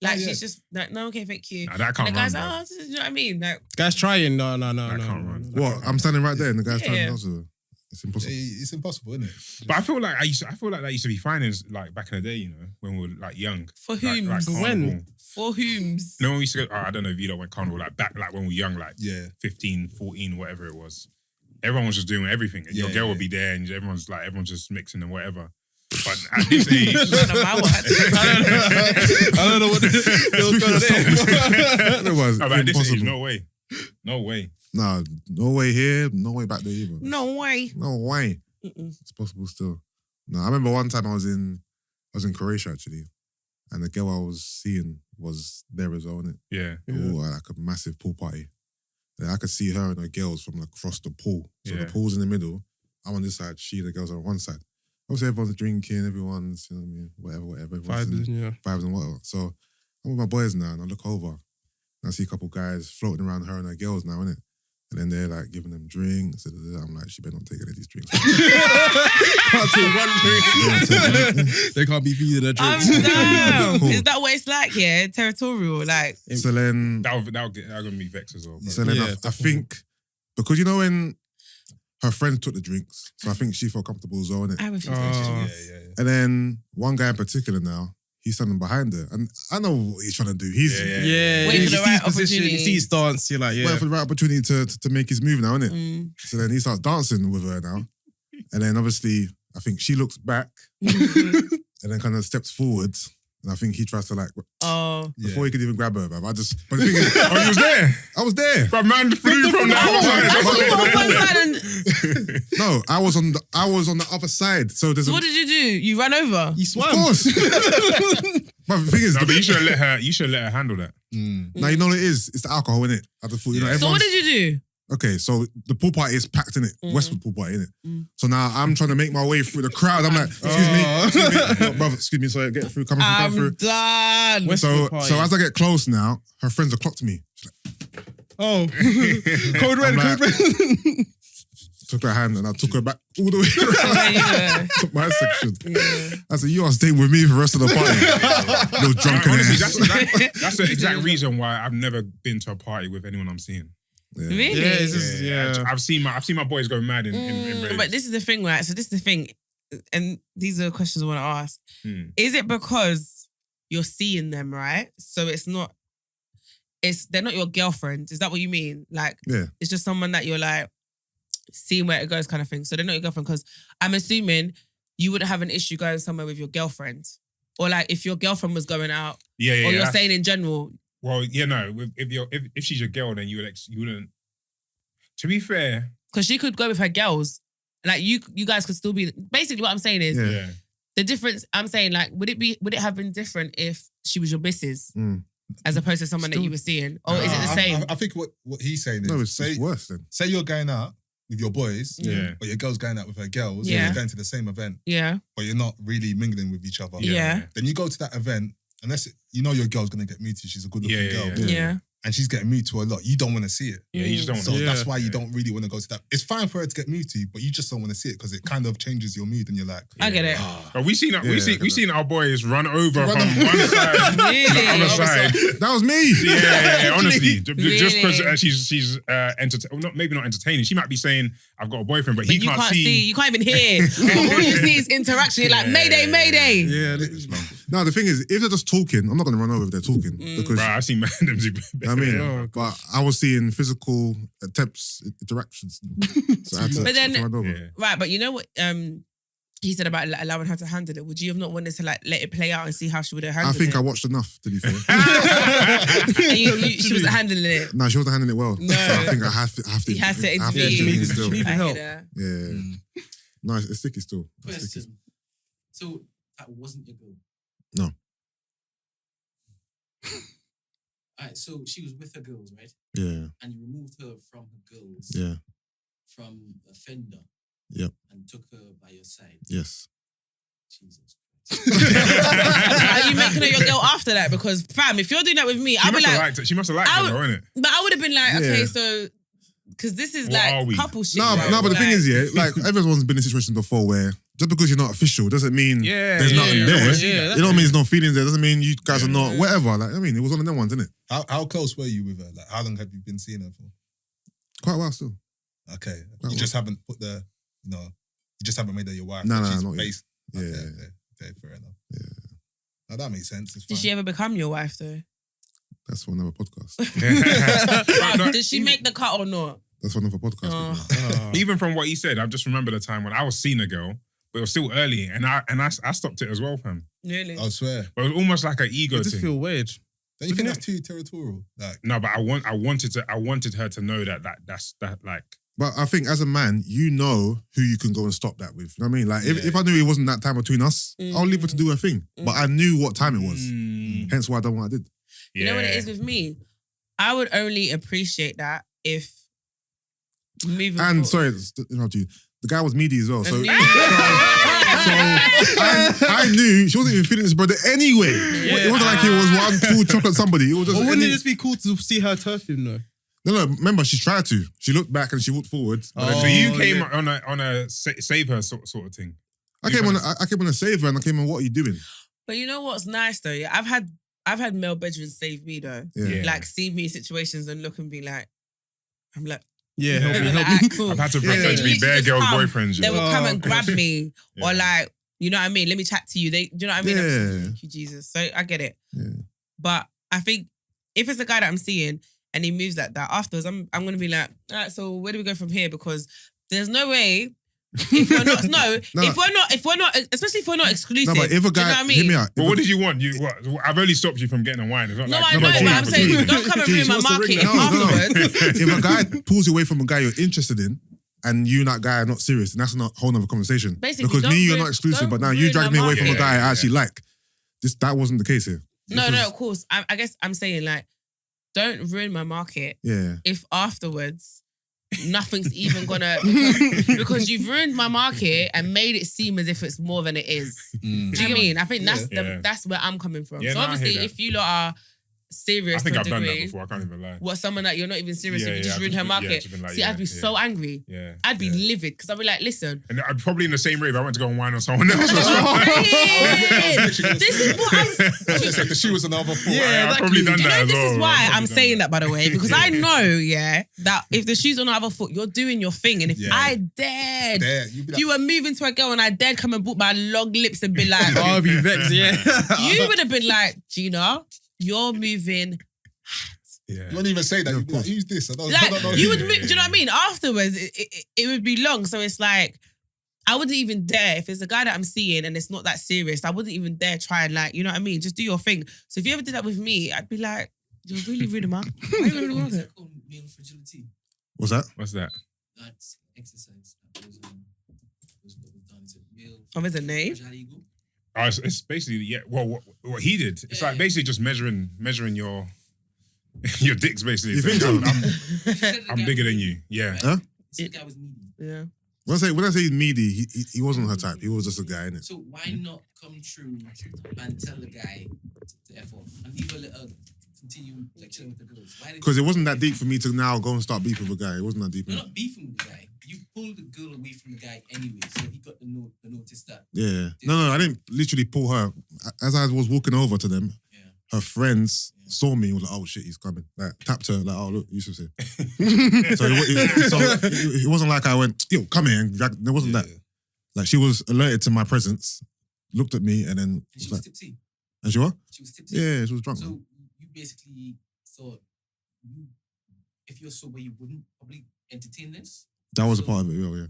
Like, she's just like, no, okay, thank you. Nah, that can't And the guy's run, like, oh, you know what I mean? Like, Guys trying. No. That can't run. What? I'm standing right there and the guy's trying Yeah. to answer. It's impossible. It's impossible, isn't it? But I feel like that used to be fine like back in the day, you know, when we were like young. for Like whom? carnival. When? For whom's? No, when we used to go, I don't know if you don't went carnival, like back like when we were young, like Yeah. 15, 14, whatever it was. Everyone was just doing everything. And your girl would be there and everyone's just mixing and whatever. But at this age, None of my work. I don't know what was going on there. It was no, but at this age, impossible. no way. No way. Nah, no way here, no way back there either. No way. No way. Mm-mm. It's possible still. No, I remember one time I was in Croatia actually, and the girl I was seeing was there as well, innit? Yeah. Oh, like a massive pool party. And I could see her and her girls from across the pool. So Yeah. the pool's in the middle. I'm on this side, the girls are on one side. Obviously everyone's drinking, everyone's, you know what I mean, whatever. Everyone's in vibes and whatever. So I'm with my boys now and I look over and I see a couple guys floating around her and her girls now, innit? And then they're like giving them drinks. I'm like, she better not take any of these drinks. Can't take one drink. They can't be feeding her drinks. Damn. Cool. Is that what it's like here? Territorial, like. So then, That'll gonna be vexed as well. Bro. so then Yeah, I think, because you know when her friends took the drinks, so I think she felt comfortable as well, innit? I refuse Oh. Yeah. And then one guy in particular now, he's standing behind her. And I know what he's trying to do. He's Yeah, Wait you for the see right his position, opportunity. you see his dance, you're like, waiting for the right opportunity to make his move now, innit? Mm. So then he starts dancing with her now. And then obviously, I think she looks back Mm. and then kind of steps forward. And I think he tries to like, Oh. before he could even grab her, bruv, but the thing is, Oh, he was there. I was there. But man flew from the outside. I thought you were on one side and... No, I was on the other side. So there's So what did you do? You ran over? You of swam. course. But the thing is, No, but you should have let her handle that. now you know what it is? It's the alcohol, innit? I just thought, you know, So everyone's... what did you do? Okay, so the pool party is packed, innit? Mm. Westwood pool party, innit? Mm. So now I'm trying to make my way through the crowd. I'm like, excuse me. No, brother, excuse me, sorry, get through, coming I'm through. done. Westwood So party. as I get close now, her friends have clocked me. She's like, Oh, code red, I'm like- code red. took her hand and I took her back all the way around. Yeah. to my section. Yeah. I said, you are staying with me for the rest of the party. Little drunken Honestly, ass. that's the exact reason why I've never been to a party with anyone I'm seeing. Yeah. Really? Yeah, it's just, yeah. I've seen my boys go mad in raves. But this is the thing, right? So this is the thing, and these are the questions I want to ask. Hmm. Is it because you're seeing them, right? So they're not your girlfriend. Is that what you mean? Like, Yeah. it's just someone that you're like seeing where it goes, kind of thing. So they're not your girlfriend, because I'm assuming you wouldn't have an issue going somewhere with your girlfriend, or like if your girlfriend was going out, Yeah. or you're saying in general. Well, yeah, no. If she's your girl, then you wouldn't. To be fair, Because she could go with her girls. Like you guys could still be. Basically, what I'm saying is Yeah. the difference. I'm saying, like, would it have been different if she was your missus Mm. as opposed to someone that Still- you were seeing, or is it the same? I think what he's saying is, No, it's worse then. say you're going out with your boys, yeah. but your girl's going out with her girls, Yeah. and you're going to the same event, Yeah, but you're not really mingling with each other. yeah, Then you go to that event, unless you know your girl's gonna get muted, she's a good-looking Yeah, girl, yeah, yeah. and she's getting muted to a lot. You don't want to see it. Yeah, you just don't want So to. that's why you don't really want to go to that. It's fine for her to get muted, but you just don't want to see it because it kind of changes your mood, and you're like, I get it. But we seen Yeah, seen our boys run over Run from over. one side to the Really? other side. That was me. Yeah, honestly, just because Really? she's maybe not entertaining. She might be saying, "I've got a boyfriend," but But he you can't can't see. you can't even hear. All you see is interaction. You're like, Mayday, Mayday. Yeah. No, the thing is, if they're just talking, I'm not going to run over if they're talking. Because, Right, I've seen them. I mean, Oh, but I was seeing physical attempts, interactions. So I had to, But then- to run over. Yeah. Right, but you know what? He said about allowing her to handle it. Would you have not wanted to like let it play out and see how she would have I handled think it? I watched enough, to be fair. And she wasn't handling it. No, she wasn't handling it well. No. So I think I have to. You had to I have intervene. she needed- still. she needed- I help. hear that. Yeah. No, it's sticky still. It's sticky. Question. So that wasn't your girl? No. Alright, so she was with her girls, right? Yeah. And you removed her from her girls, Yeah. from offender. Yep. And took her by your side. Yes. Jesus Are you making her your girl after that? Because fam, if you're doing that with me, I'll be like, She must have liked I it, would- though, innit? but I would have been like, Yeah. okay, so because this is What are like we? couple shit. No, bro. no, but the thing Like- is, yeah, like everyone's been in situations before where just because you're not official doesn't mean Yeah, there's nothing yeah, there. yeah, You know what I mean? There's no feelings there. Doesn't mean you guys are not whatever. Like I mean, it was one of them ones, isn't it? How close were you with her? Like, how long have you been seeing her for? Quite a while still. Okay, Quite you a just haven't put the, you just haven't made her your wife. No, but no, she's not yet. based. Yeah, Okay, yeah. okay, fair enough. Yeah, now that makes sense. It's Did fine. she ever become your wife though? That's for another podcast. No, Did she make the cut or not? That's for another podcast. Oh. Even from what he said, I just remember the time when I was seeing a girl, but it was still early, and I stopped it as well, fam. Really? I swear. But it was almost like an ego It just thing. feel weird. Don't you think that's too territorial? Like, No, but I wanted her to know that's like. But I think as a man, you know who you can go and stop that with. You know what I mean? Like if I knew it wasn't that time between us, I'll leave her to do her thing. But I knew what time it was. Hence why I done what I did. You know what it is with me? I would only appreciate that if moving And forward. sorry, the guy was meaty as well. So, And I knew she wasn't even feeling this brother anyway. It wasn't like it was one cool chocolate somebody. It was just Or wouldn't it any- just be cool to see her turf him though? No, remember she tried to. She looked back and she walked forward. But then So you Oh, came yeah. on a save her sort of thing. I came on a save her and I came on, what are you doing? But you know what's nice though? Yeah, I've had male bedrooms save me though. Yeah. Like see me in situations and look and be like, I'm like, Yeah, help me, like, help me. alright, cool. I've had to And pretend they to be literally bare just girls' come. boyfriends. They Yeah. will come and grab me Yeah. or like, you know what I mean? Let me chat to you. Do you know what I mean? I'm just like, Yeah. thank you, Jesus. So I get it. Yeah. But I think if it's a guy that I'm seeing and he moves like that, afterwards I'm gonna be like, all right, so where do we go from here? Because there's no way if we're not if we're not especially if we're not exclusive. No, but if a do you know guy, what I mean? hear me out. But If what a- did you want? I've only stopped you from getting a wine. It's not No, like I know, but but Gina, I'm saying Gina, don't come and Gina, ruin my what's the market ring? if No, afterwards. if a guy pulls you away from a guy you're interested in, and you and that guy are not serious, and that's a whole other conversation. Basically, because don't me, you're ruin- not exclusive, don't but now you ruin dragged my me away from a market. guy I Yeah, actually like. That wasn't the case here. No, This was- of course. I guess I'm saying like, don't ruin my market Yeah. if afterwards nothing's even gonna because you've ruined my market and made it seem as if it's more than it is. Do you know what I mean? I think Yeah. that's where I'm coming from. Yeah, so no, I hear obviously, that. if you lot are serious I think to a I've done that degree, before. I can't even lie. what someone that you're not even serious Yeah, with, you yeah, just I've ruined just her been- yeah, market. just been like, See, yeah, I'd be yeah. so angry. Yeah. I'd be livid because I'd be like, listen. And I'd probably in the same rave. I went to go and wine on someone else. That's what I'm saying. literally This is what I'm. Just like the shoe was another foot. Yeah, I've probably done Do you that know as this well. is why I've I'm probably done saying that, by the way, because I know, that if the shoe's on the other foot, you're doing your thing. And if Yeah. I dared, There, you'd be if you were moving to a girl and I dared come and boot my long lips and be like, I'll be vexed, yeah. you would have been like, Gina, you're moving. Yeah. You wouldn't even say that. Yeah, You'd of be like, course. who's this? I don't know. Like, you would, do you know what I mean? Afterwards, it would be long. So it's like, I wouldn't even dare, if it's a guy that I'm seeing and it's not that serious, I wouldn't even dare try and like, you know what I mean? Just do your thing. So if you ever did that with me, I'd be like, you're really rude, man. Why are you really What's rude? that called? Male fragility. What's that? What's that? That's exercise. That was done. It's a male. Oh, there's a name? fragile ego. Oh, it's basically Well, what he did, it's like basically just measuring your your dicks. Basically, You think so? I'm bigger than you. Yeah. Huh? This guy was needy. Yeah. When I say he's meaty, he wasn't her type. He was just a guy, innit? So why not come true and tell the guy to F off and leave a little continue like chilling with the girls? Why did Because you- it wasn't that deep for me to now go and start beefing with a guy. It wasn't that deep. You're innit? not beefing with the guy. You pulled the girl away from the guy anyway, so he got the notice that. Yeah. No, I didn't literally pull her. As I was walking over to them, Yeah. her friends saw me and was like, oh shit, he's coming. Like, tapped her, like, oh look, Yusuff's here. So it wasn't like I went, yo, come here. And there wasn't that. Like, she was alerted to my presence, looked at me, and then And was she was like, tipsy. and she what? She was tipsy. Yeah, she was drunk. So man. you basically thought, if you're sober, you wouldn't probably entertain this. That was a part of it, yeah.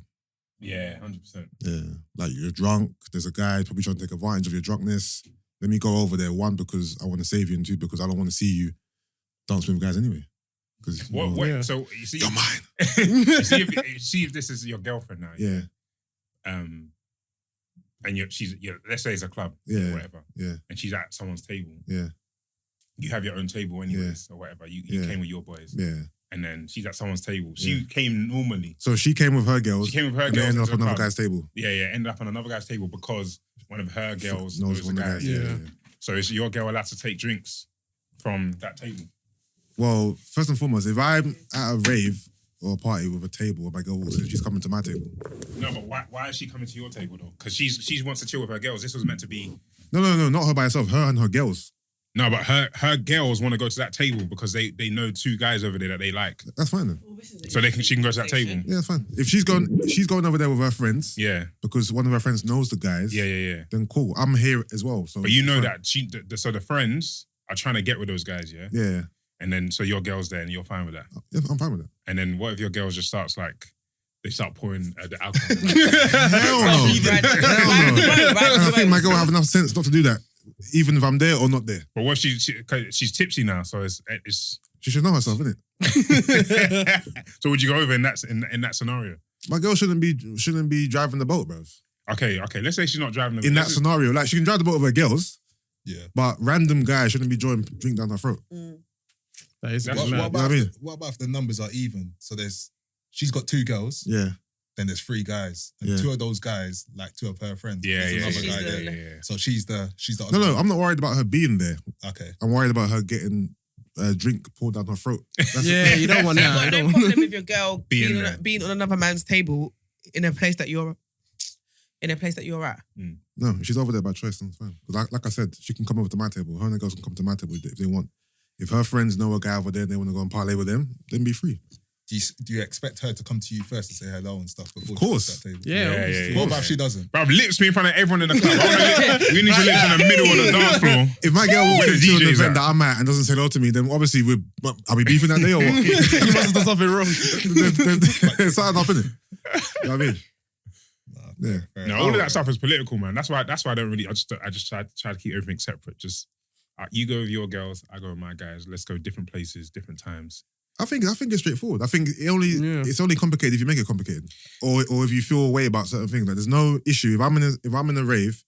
Yeah, 100%. Yeah. Like, you're drunk, there's a guy probably trying to take advantage of your drunkness. Let me go over there, one, because I want to save you, and two, because I don't want to see you dance with guys anyway. Because So you see, you're mine. see if this is your girlfriend now. Yeah, And she's let's say it's a club, Yeah. or whatever, yeah, and she's at someone's table. yeah, You have your own table anyways, or whatever. You Yeah. came with your boys, yeah. and then she's at someone's table. She Yeah. came normally. So she came with her girls. She came with her and girls they ended into up on the another club. guy's table. Yeah, ended up on another guy's table because one of her girls knows knows one the of the guy. guys. Yeah. So is your girl allowed to take drinks from that table? Well, first and foremost, if I'm at a rave or a party with a table, and my girl walks in, she's coming to my table. No, but why is she coming to your table though? Because she wants to chill with her girls. This was meant to be. No, not her by herself. Her and her girls. No, but her girls want to go to that table because they know two guys over there that they like. That's fine then. So she can go to that table. Yeah, that's fine. If she's going over there with her friends. Yeah. Because one of her friends knows the guys. Yeah. Then cool. I'm here as well. So. But you know that so the friends are trying to get with those guys, yeah. Yeah. And then so your girl's there and you're fine with that. Yeah, I'm fine with that. And then what if your girl just starts like they start pouring the alcohol? Hell no. And I think my girl will have enough sense not to do that, even if I'm there or not there. But what if she's tipsy now, so it's She should know herself, innit? So would you go over in that scenario? My girl shouldn't be driving the boat, bruv. Okay. Let's say she's not driving the boat. In that scenario, like she can drive the boat with her girls, Yeah. but random guy shouldn't be drawing drink down her throat. That is That's What mad. about, I mean? what about if the numbers are even? So she's got 2 girls, Yeah. then there's 3 guys, and Yeah. 2 of those guys like 2 of her friends. Yeah. There's another guy there. Yeah. So she's the No, I'm not worried about her being there. Okay. I'm worried about her getting a drink poured down her throat. That's Yeah, you don't want You've that. got You no don't want problem with your girl Being being on another man's table in a place that you're at. No, she's over there by choice. That's fine. Because like I said, she can come over to my table. Her and the girls can come to my table if they want. If her friends know a guy over there and they want to go and parlay with them, then be free. Do you expect her to come to you first and say hello and stuff before Of course. she goes to that table? Yeah. What about if she doesn't? Bro, lips me in front of everyone in the club. We need your lips in the middle of the dance floor. If my girl walks Where the into an DJ's event at. that I'm at and doesn't say hello to me, then obviously are we beefing that day or what? You must have done something wrong. There's something up in it. You know what I mean? Yeah. Fair No, enough. all of that stuff is political, man. That's why I don't really. I just try to keep everything separate. Just you go with your girls, I go with my guys. Let's go different places, different times. I think it's straightforward. I think it's only complicated if you make it complicated, or if you feel a way about certain things. Like there's no issue if I'm in a rave,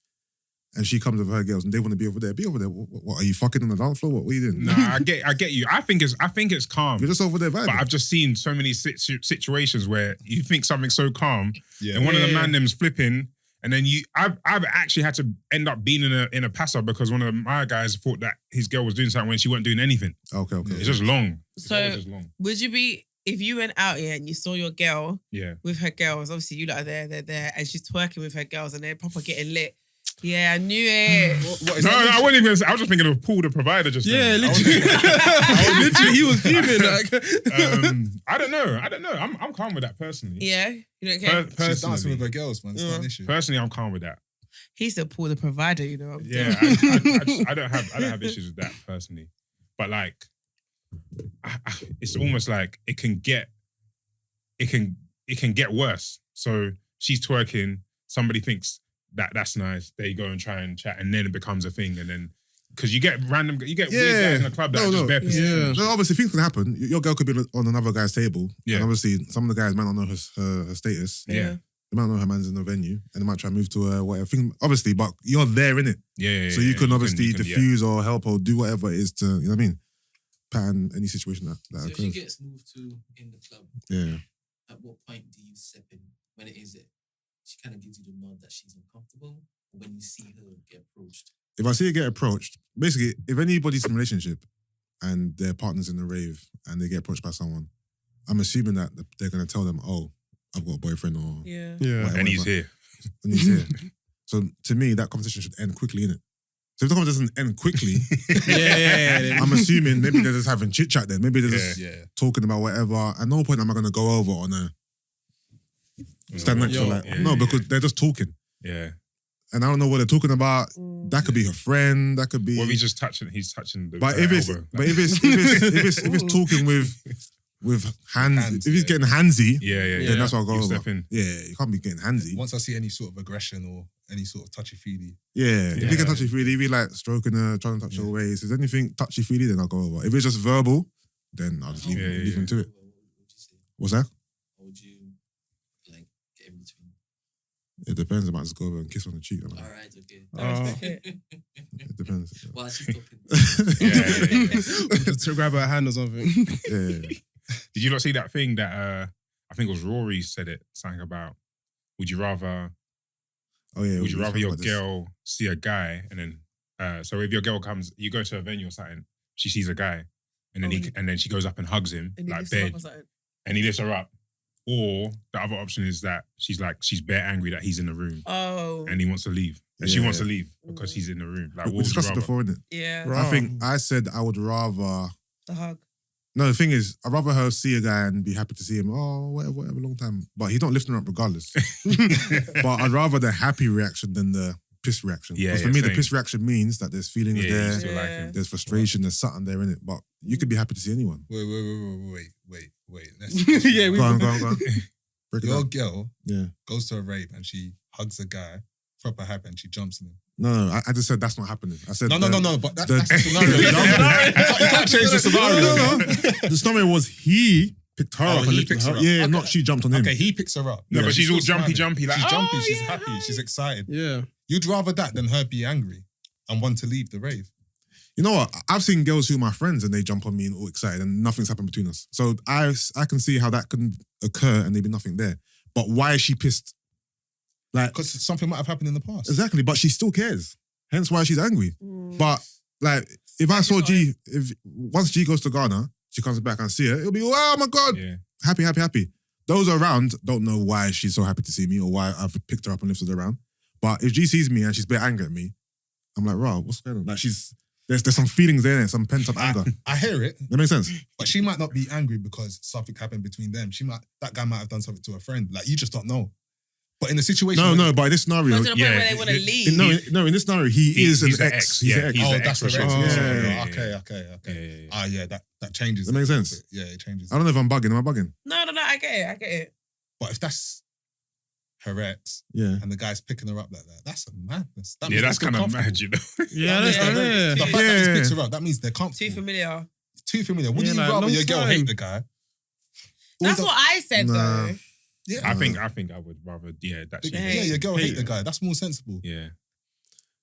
and she comes with her girls and they want to be over there. Be over there. What are you fucking on the dance floor? What are you doing? No, I get you. I think it's calm. You're just over there vibing. But I've just seen so many situations where you think something's so calm, Yeah. and one of the man them's flipping, and then I've actually had to end up being in a passer because one of my guys thought that his girl was doing something when she wasn't doing anything. Okay. It's just long. So It's just long. would you be, if you went out here and you saw your girl Yeah. with her girls, obviously you lot are there, they're there, and she's twerking with her girls and they're proper getting lit. Yeah, I knew it. What is No, that? I wasn't even. I was just thinking of Paul the provider just. Yeah, then. I literally. Literally, he was fuming. Like. I don't know. I'm calm with that personally. Yeah, you don't care. She's dancing Personally, with her girls, man. It's not an issue. personally, I'm calm with that. He's the Paul the provider, you know. Yeah, I don't have issues with that personally, but like, it's almost like it can get worse. So she's twerking. Somebody thinks that's nice. There you go and try and chat, and then it becomes a thing, and then. Because you get weird guys in the club that are just bare pussy. No, obviously things can happen. Your girl could be on another guy's table. Yeah. And obviously some of the guys might not know her status. Yeah. They might know her man's in the venue and they might try and move to her, whatever. Obviously, but you're there, innit? Yeah. So you can obviously you can, diffuse or help or do whatever it is to, you know what I mean? Pattern any situation that So if she occurs. gets moved to in the club, Yeah. at what point do you step in? When it is it? She kind of gives you the nod that she's uncomfortable, or when you see her get approached. If I see her get approached, basically, if anybody's in a relationship and their partner's in a rave and they get approached by someone, I'm assuming that they're going to tell them, oh, I've got a boyfriend or Yeah. whatever, And he's whatever. here. And he's here. So to me, that conversation should end quickly, innit? So if the conversation doesn't end quickly, Yeah. I'm assuming maybe they're just having chit chat then. Maybe they're just Yeah. talking about whatever. At no point am I going to go over on a stand next to her. Like, no, because they're just talking. Yeah. And I don't know what they're talking about. That could be her friend. That could be. Well, he's touching the But if it's elbow. if it's talking with hands, if he's getting handsy, yeah. then that's what I'll go You over. step in. Yeah, you can't be getting handsy. Once I see any sort of aggression or any sort of touchy-feely, Yeah, if you get touchy feely, be like stroking her, trying to touch her waist. If there's anything touchy feely, then I'll go over. If it's just verbal, then I'll just leave him to it. What would you say? What's that? Or would you like get in between? It depends. I might just go over and kiss on the cheek. I don't know. All right, okay. It depends. While she's talking. To grab her hand or something. Yeah. Did you not see that thing that I think it was Rory said it, something about would you rather Oh yeah. would you we rather talked your about this. girl see a guy and then so if your girl comes, you go to a venue or something, she sees a guy and then and then she goes up and hugs him And he like lifts him bed, up or something. and he lifts her up. Or the other option is that she's bare angry that he's in the room and he wants to leave. And she wants to leave because he's in the room. Like, we discussed it before, innit? Yeah. I think I said I would rather... The hug. No, the thing is, I'd rather her see a guy and be happy to see him. Oh, whatever, long time. But he's not lifting her up regardless. But I'd rather the happy reaction than the piss reaction. Because for me, the piss reaction means that there's feelings there, there's frustration, there's something there in it. But you could be happy to see anyone. Wait. Yeah, go on. Break it Your down. girl Yeah. goes to a rave and she hugs a guy, proper happy, and she jumps on him. No, I just said that's not happening. I said No, but that's the scenario. You can't change the scenario. No. The scenario was he picked her up and he lifted picks her. her up. Yeah, Okay. not she jumped on him. Okay, he picks her up. No, but she's all still jumpy, smiling. like, she's jumpy, she's yeah. happy, she's excited. Yeah. You'd rather that than her be angry and want to leave the rave. You know what? I've seen girls who are my friends and they jump on me and all excited and nothing's happened between us. So I can see how that can occur and there be nothing there. But why is she pissed? Like, Because something might have happened in the past. exactly, but she still cares. Hence why she's angry. But like, if I saw G, once G goes to Ghana, she comes back and see her, it'll be, oh my God, happy. Those around don't know why she's so happy to see me or why I've picked her up and lifted her around. But if G sees me and she's a bit angry at me, I'm like, wow, what's going on? Like there's some feelings there, some pent up anger. I hear it, That makes sense. but she might not be angry because something happened between them. That guy might have done something to a friend. Like, you just don't know. But in the situation, No, but in this scenario, To the point where they want to leave. in this scenario, he's he's an the ex. ex. He's Yeah, an ex. he's oh, the that's ex for right. sure. Yeah. Okay. Yeah. That changes. That makes it. sense. Yeah, it changes. I don't know if I'm bugging. Am I bugging? No, I get it. But if that's her ex Yeah. and the guy's picking her up like that, that's a madness. That Yeah, means that's they're kind of still mad, you know. Yeah, comfortable. that's The fact that he picks her up, that means they're comfortable. Too familiar. Too familiar. Wouldn't Yeah, you like, rather long your girl time. hate the guy? That's what I said Nah. though. Yeah. I think I would rather, that she Yeah, your girl hate the guy. That's more sensible. Yeah.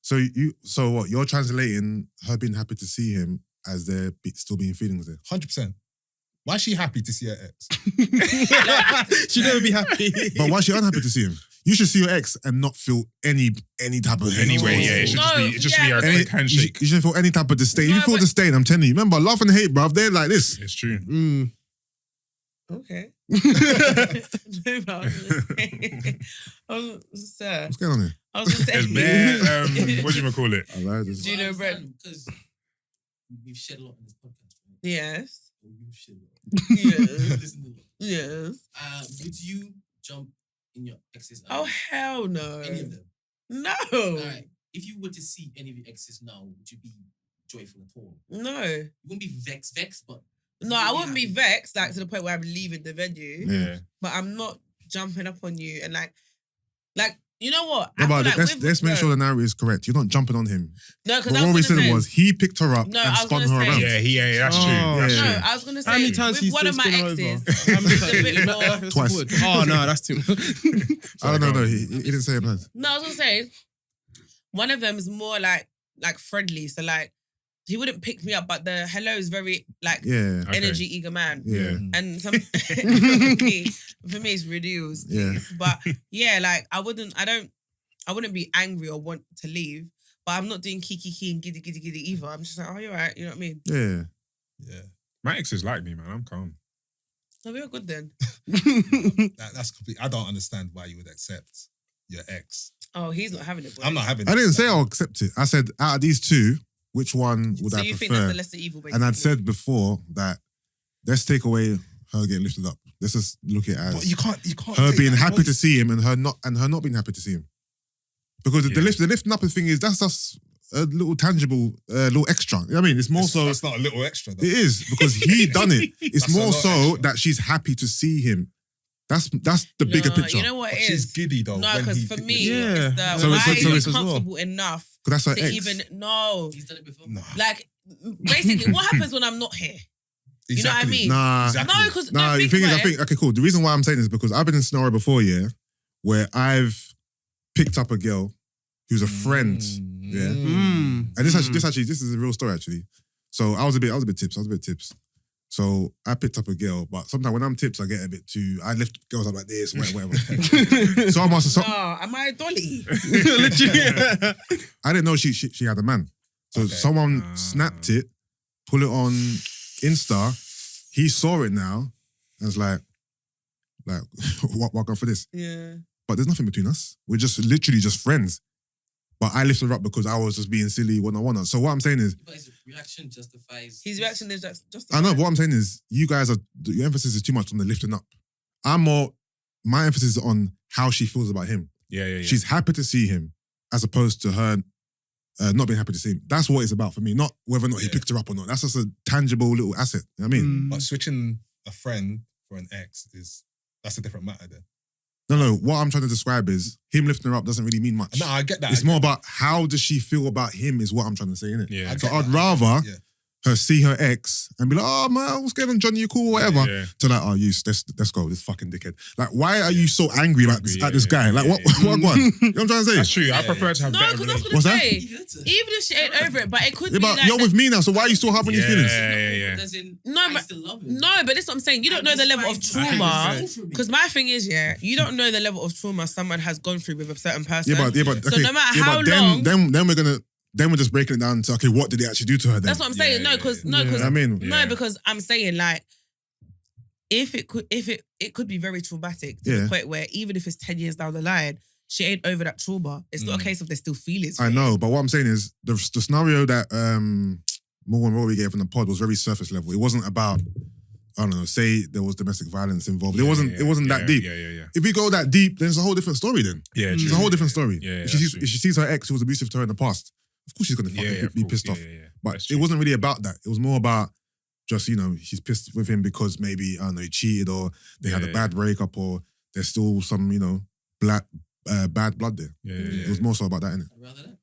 So what? You're translating her being happy to see him as there still being feelings there. 100%. Why is she happy to see her ex? She'd never be happy. But why is she unhappy to see him? You should see your ex and not feel any type of Anyway, yeah, it should just be a quick handshake. You shouldn't feel any type of disdain. No, if you feel but- disdain, I'm telling you. Remember, love and hate, bruv, they're like this. It's true. Okay. Sir, What's going on here? I was just It's saying. bare, what do you call it? I like this. Do you know Brent? Because we've shared a lot in this podcast, right? Yes. Or you've shared a lot. Yes. Listen to a lot. Yes. Would you jump in your ex's Oh eyes? hell no. Any of them? No. Alright. If you were to see any of your exes now, would you be joyful at all? No. You wouldn't be vexed, but No, I wouldn't be vexed, like to the point where I'm leaving the venue. Yeah. But I'm not jumping up on you and like you know what? No, I but feel like let's make sure the narrative is correct. You're not jumping on him. No, because What I Rory was said gonna say, was he picked her up No, and I was spun gonna her say- around. Yeah, that's true. Oh, That's yeah. No, true. I was gonna How many say times with he's one of my spin her exes, over? How many it's a bit more. times? Twice. Oh no, that's too much. I don't know. He didn't say it. Man. No, I was gonna say one of them is more like friendly. So like he wouldn't pick me up, but the hello is very like Yeah. Okay. energy eager man. Yeah. And some for me it's reduced. Yeah. But yeah, like I wouldn't be angry or want to leave. But I'm not doing kiki and giddy either. I'm just like, oh, you're right. You know what I mean? Yeah. Yeah. My ex is like me, man. I'm calm. No, we're good then. That's complete. I don't understand why you would accept your ex. Oh, he's not having it. Boy. I'm not having I it. didn't say I'll accept it. I said out of these two, which one would So I you think that's prefer? the lesser evil, basically? And I'd said before that let's take away her getting lifted up. Let's just look at it But as you can't. her take being that happy away. to see him and her not being happy to see him. Because the lifting up thing is that's just a little tangible, little extra. You know what I mean? It's more so. That's not a little extra. Though. It is because he done it. It's That's a more lot so extra. that she's happy to see him. That's the bigger No, picture. You know what But it she's is? giddy though. No, when because he for picked me, it up. Yeah. it's the So why it's- are so you it's as well. comfortable enough 'Cause that's her to ex. even no? He's done it before. Nah. Like basically, what happens when I'm not here? You know what I mean? Nah. Exactly. No, because Nah, the thing is, I think, okay, cool. The reason why I'm saying this is because I've been in a scenario before, yeah, where I've picked up a girl who's a friend, yeah. And this is a real story, actually. So I was a bit tips. So I picked up a girl, but sometimes when I'm tips, I get a bit too, I lift girls up like this, whatever. So I must have, no, am I a dolly? I didn't know she had a man. So Okay. someone snapped it, put it on Insta. He saw it now and was like, Like, what go for this? Yeah. But there's nothing between us. We're just literally just friends. But I lifted her up because I was just being silly when I want her. So what I'm saying is, But his reaction justifies. His reaction is just. I know, but what I'm saying is, you guys your emphasis is too much on the lifting up. My emphasis is on how she feels about him. Yeah. She's happy to see him as opposed to her not being happy to see him. That's what it's about for me, not whether or not he picked her up or not. That's just a tangible little asset. You know what I mean? But switching a friend for an ex that's a different matter then. No. What I'm trying to describe is him lifting her up doesn't really mean much. No, I get that. It's more about how does she feel about him is what I'm trying to say, innit? Yeah. So I'd rather her see her ex and be like, oh man, what's going on, Johnny? You cool, whatever. Yeah. To like, oh, let's go, this fucking dickhead. Like, why are you so angry at this guy? Like, what one? You know what I'm trying to say? That's true. I prefer to have No, better because that's relations. what I'm What's that? saying. Even if she ain't over it, but it could Yeah, be but like you're with me now, so why are you still having these feelings? Yeah. As in, No, I but- still love him. No, but that's what I'm saying. You don't know the level of trauma. Because my thing is, you don't know the level of trauma someone has gone through with a certain person. Yeah, but So okay. no matter yeah, how but long, then we're just breaking it down to, okay, what did they actually do to her then? that's what I'm saying. No, because I mean, because I'm saying like, if it could be very traumatic to the point where even if it's 10 years down the line, she ain't over that trauma. It's not a case of there's still feelings. I know, but what I'm saying is the scenario that Mo and Rory gave in the pod was very surface level. It wasn't about, I don't know, say there was domestic violence involved. It wasn't that deep. Yeah. If we go that deep, then it's a whole different story then. Yeah, It's true. a whole different story. Yeah, if she sees her ex who was abusive to her in the past, of course she's going to be pissed off. Yeah. But That's it true. wasn't really about that. It was more about just, she's pissed with him because maybe, I don't know, he cheated or they had a bad breakup or there's still some, bad blood there. Yeah. It was more so about that, innit? I'd rather that.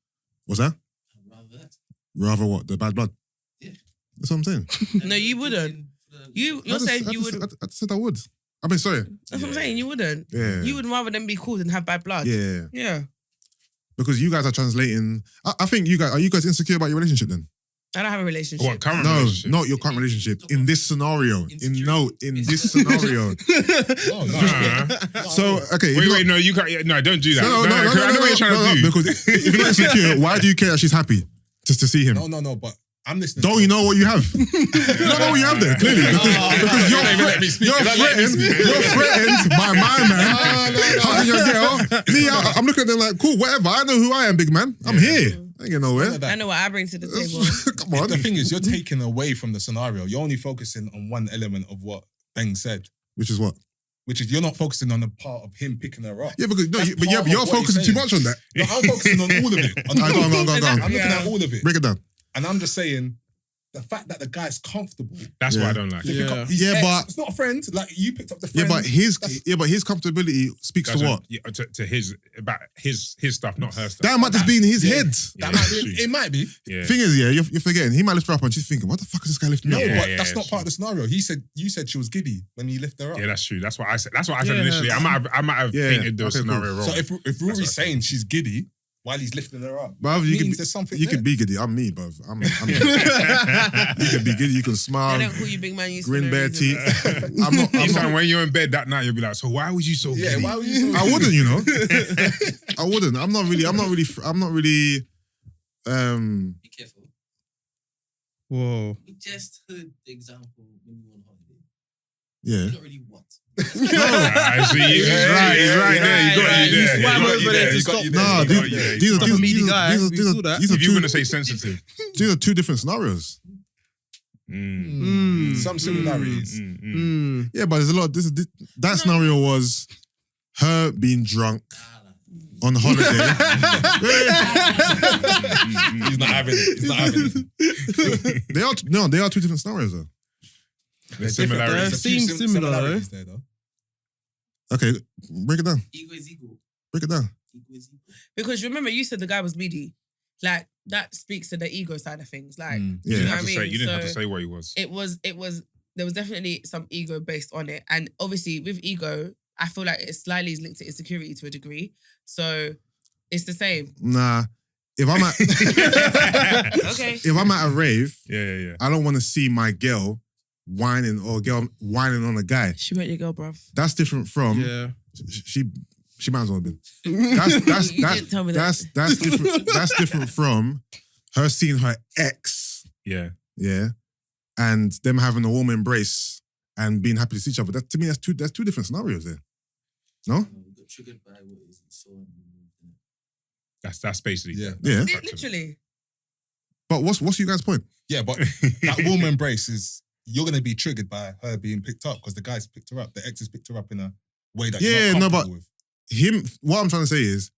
What's that? I'd rather that. Rather what? The bad blood? Yeah. That's what I'm saying. No, you wouldn't. You're saying you would. I just said I would. I mean, sorry. That's what I'm saying. You wouldn't. Yeah. You would rather them be cool than have bad blood. Yeah. Yeah. Because you guys are translating. I think are you guys insecure about your relationship then? I don't have a relationship. What, current No, relationship? not your current relationship. In this scenario. In this scenario. No. So, okay. Wait, no, you can't. No, don't do that. No, I know what you're trying to do. Because if you're not insecure, why do you care that she's happy just to see him? No, but I'm listening. Don't you know what you have? You don't know what you have there, clearly. Because you're threatened by my man. Hugging your girl. Me, I'm looking at them like, cool, whatever. I know who I am, big man. I'm here. I ain't getting nowhere. I know what I bring to the table. Come on. The thing is, you're taking away from the scenario. You're only focusing on one element of what Ben said, Which is what? which is you're not focusing on the part of him picking her up. Yeah, because That's but part of you're what focusing he's too saying. much on that. No, I'm focusing on all of it. Go on. I'm looking at all of it. Break it down. And I'm just saying, the fact that the guy's comfortable. That's Yeah. what I don't like. Yeah. His Yeah, ex, but- it's not a friend. Like you picked up the Yeah, friend. but his comfortability speaks to what? Yeah, to his about his stuff, not her stuff. That might just be in his head. That Yeah, might true. be. It might be. Yeah. Thing is, you're forgetting. He might lift her up and she's thinking, what the fuck is this guy lifting No, me up? but Yeah, that's yeah, not part of the scenario. You said she was giddy when he lifted her up. Yeah, that's true. That's what I said. That's what I said Yeah. initially. I might have Yeah. painted the Okay, scenario wrong. So if That's what I Rory's said. saying she's giddy while he's lifting her up, Bruv, you means there's something You there. could be giddy. I'm me, bruv. I'm you can be giddy. You can They smile, don't call you big man. You grin for no bare reason. teeth. I'm not. You sound when you're in bed that night, you'll be like, so why was you so Yeah, giddy? why were you so I wouldn't, I wouldn't. I'm not really. Be careful. Whoa. We just heard the example when you were on holiday. Yeah. You don't really what? I see. He's right there. He got you there. He got you there. He got you there. Nah, He got you there. these are Stop a meaty guy. We saw that. these are If you're two. gonna say sensitive, These are two different scenarios. Some similarities. Yeah, but there's a lot. That scenario was her being drunk on holiday. He's not having it. He's not having it. They are two different scenarios though. there's They're different. similarities. There's a few Seems similar, similarities there, though. Okay, break it down. Ego is ego. Break it down. Ego is ego. Because remember, you said the guy was needy. Like that speaks to the ego side of things. Like Yeah. You you didn't know have what to I say. mean? You didn't have to So say what he was. it was there was definitely some ego based on it, and obviously with ego, I feel like it slightly is linked to insecurity to a degree. So it's the same. Nah. If I'm at Okay. if I'm at a rave, Yeah. I don't want to see my girl whining or a girl whining on a guy. She went your girl, bruv. That's different from Yeah. she might as well have been. That's You didn't tell me that. that's different. That's different from her seeing her ex, Yeah. yeah, and them having a warm embrace and being happy to see each other. That, to me, that's two different scenarios there. No? We got triggered by what is it? So That's basically Yeah. Yeah. Literally. But what's you guys' point? Yeah, but that warm embrace is, you're going to be triggered by her being picked up because the guy's picked her up. The ex has picked her up in a way that you're not comfortable with. What I'm trying to say is,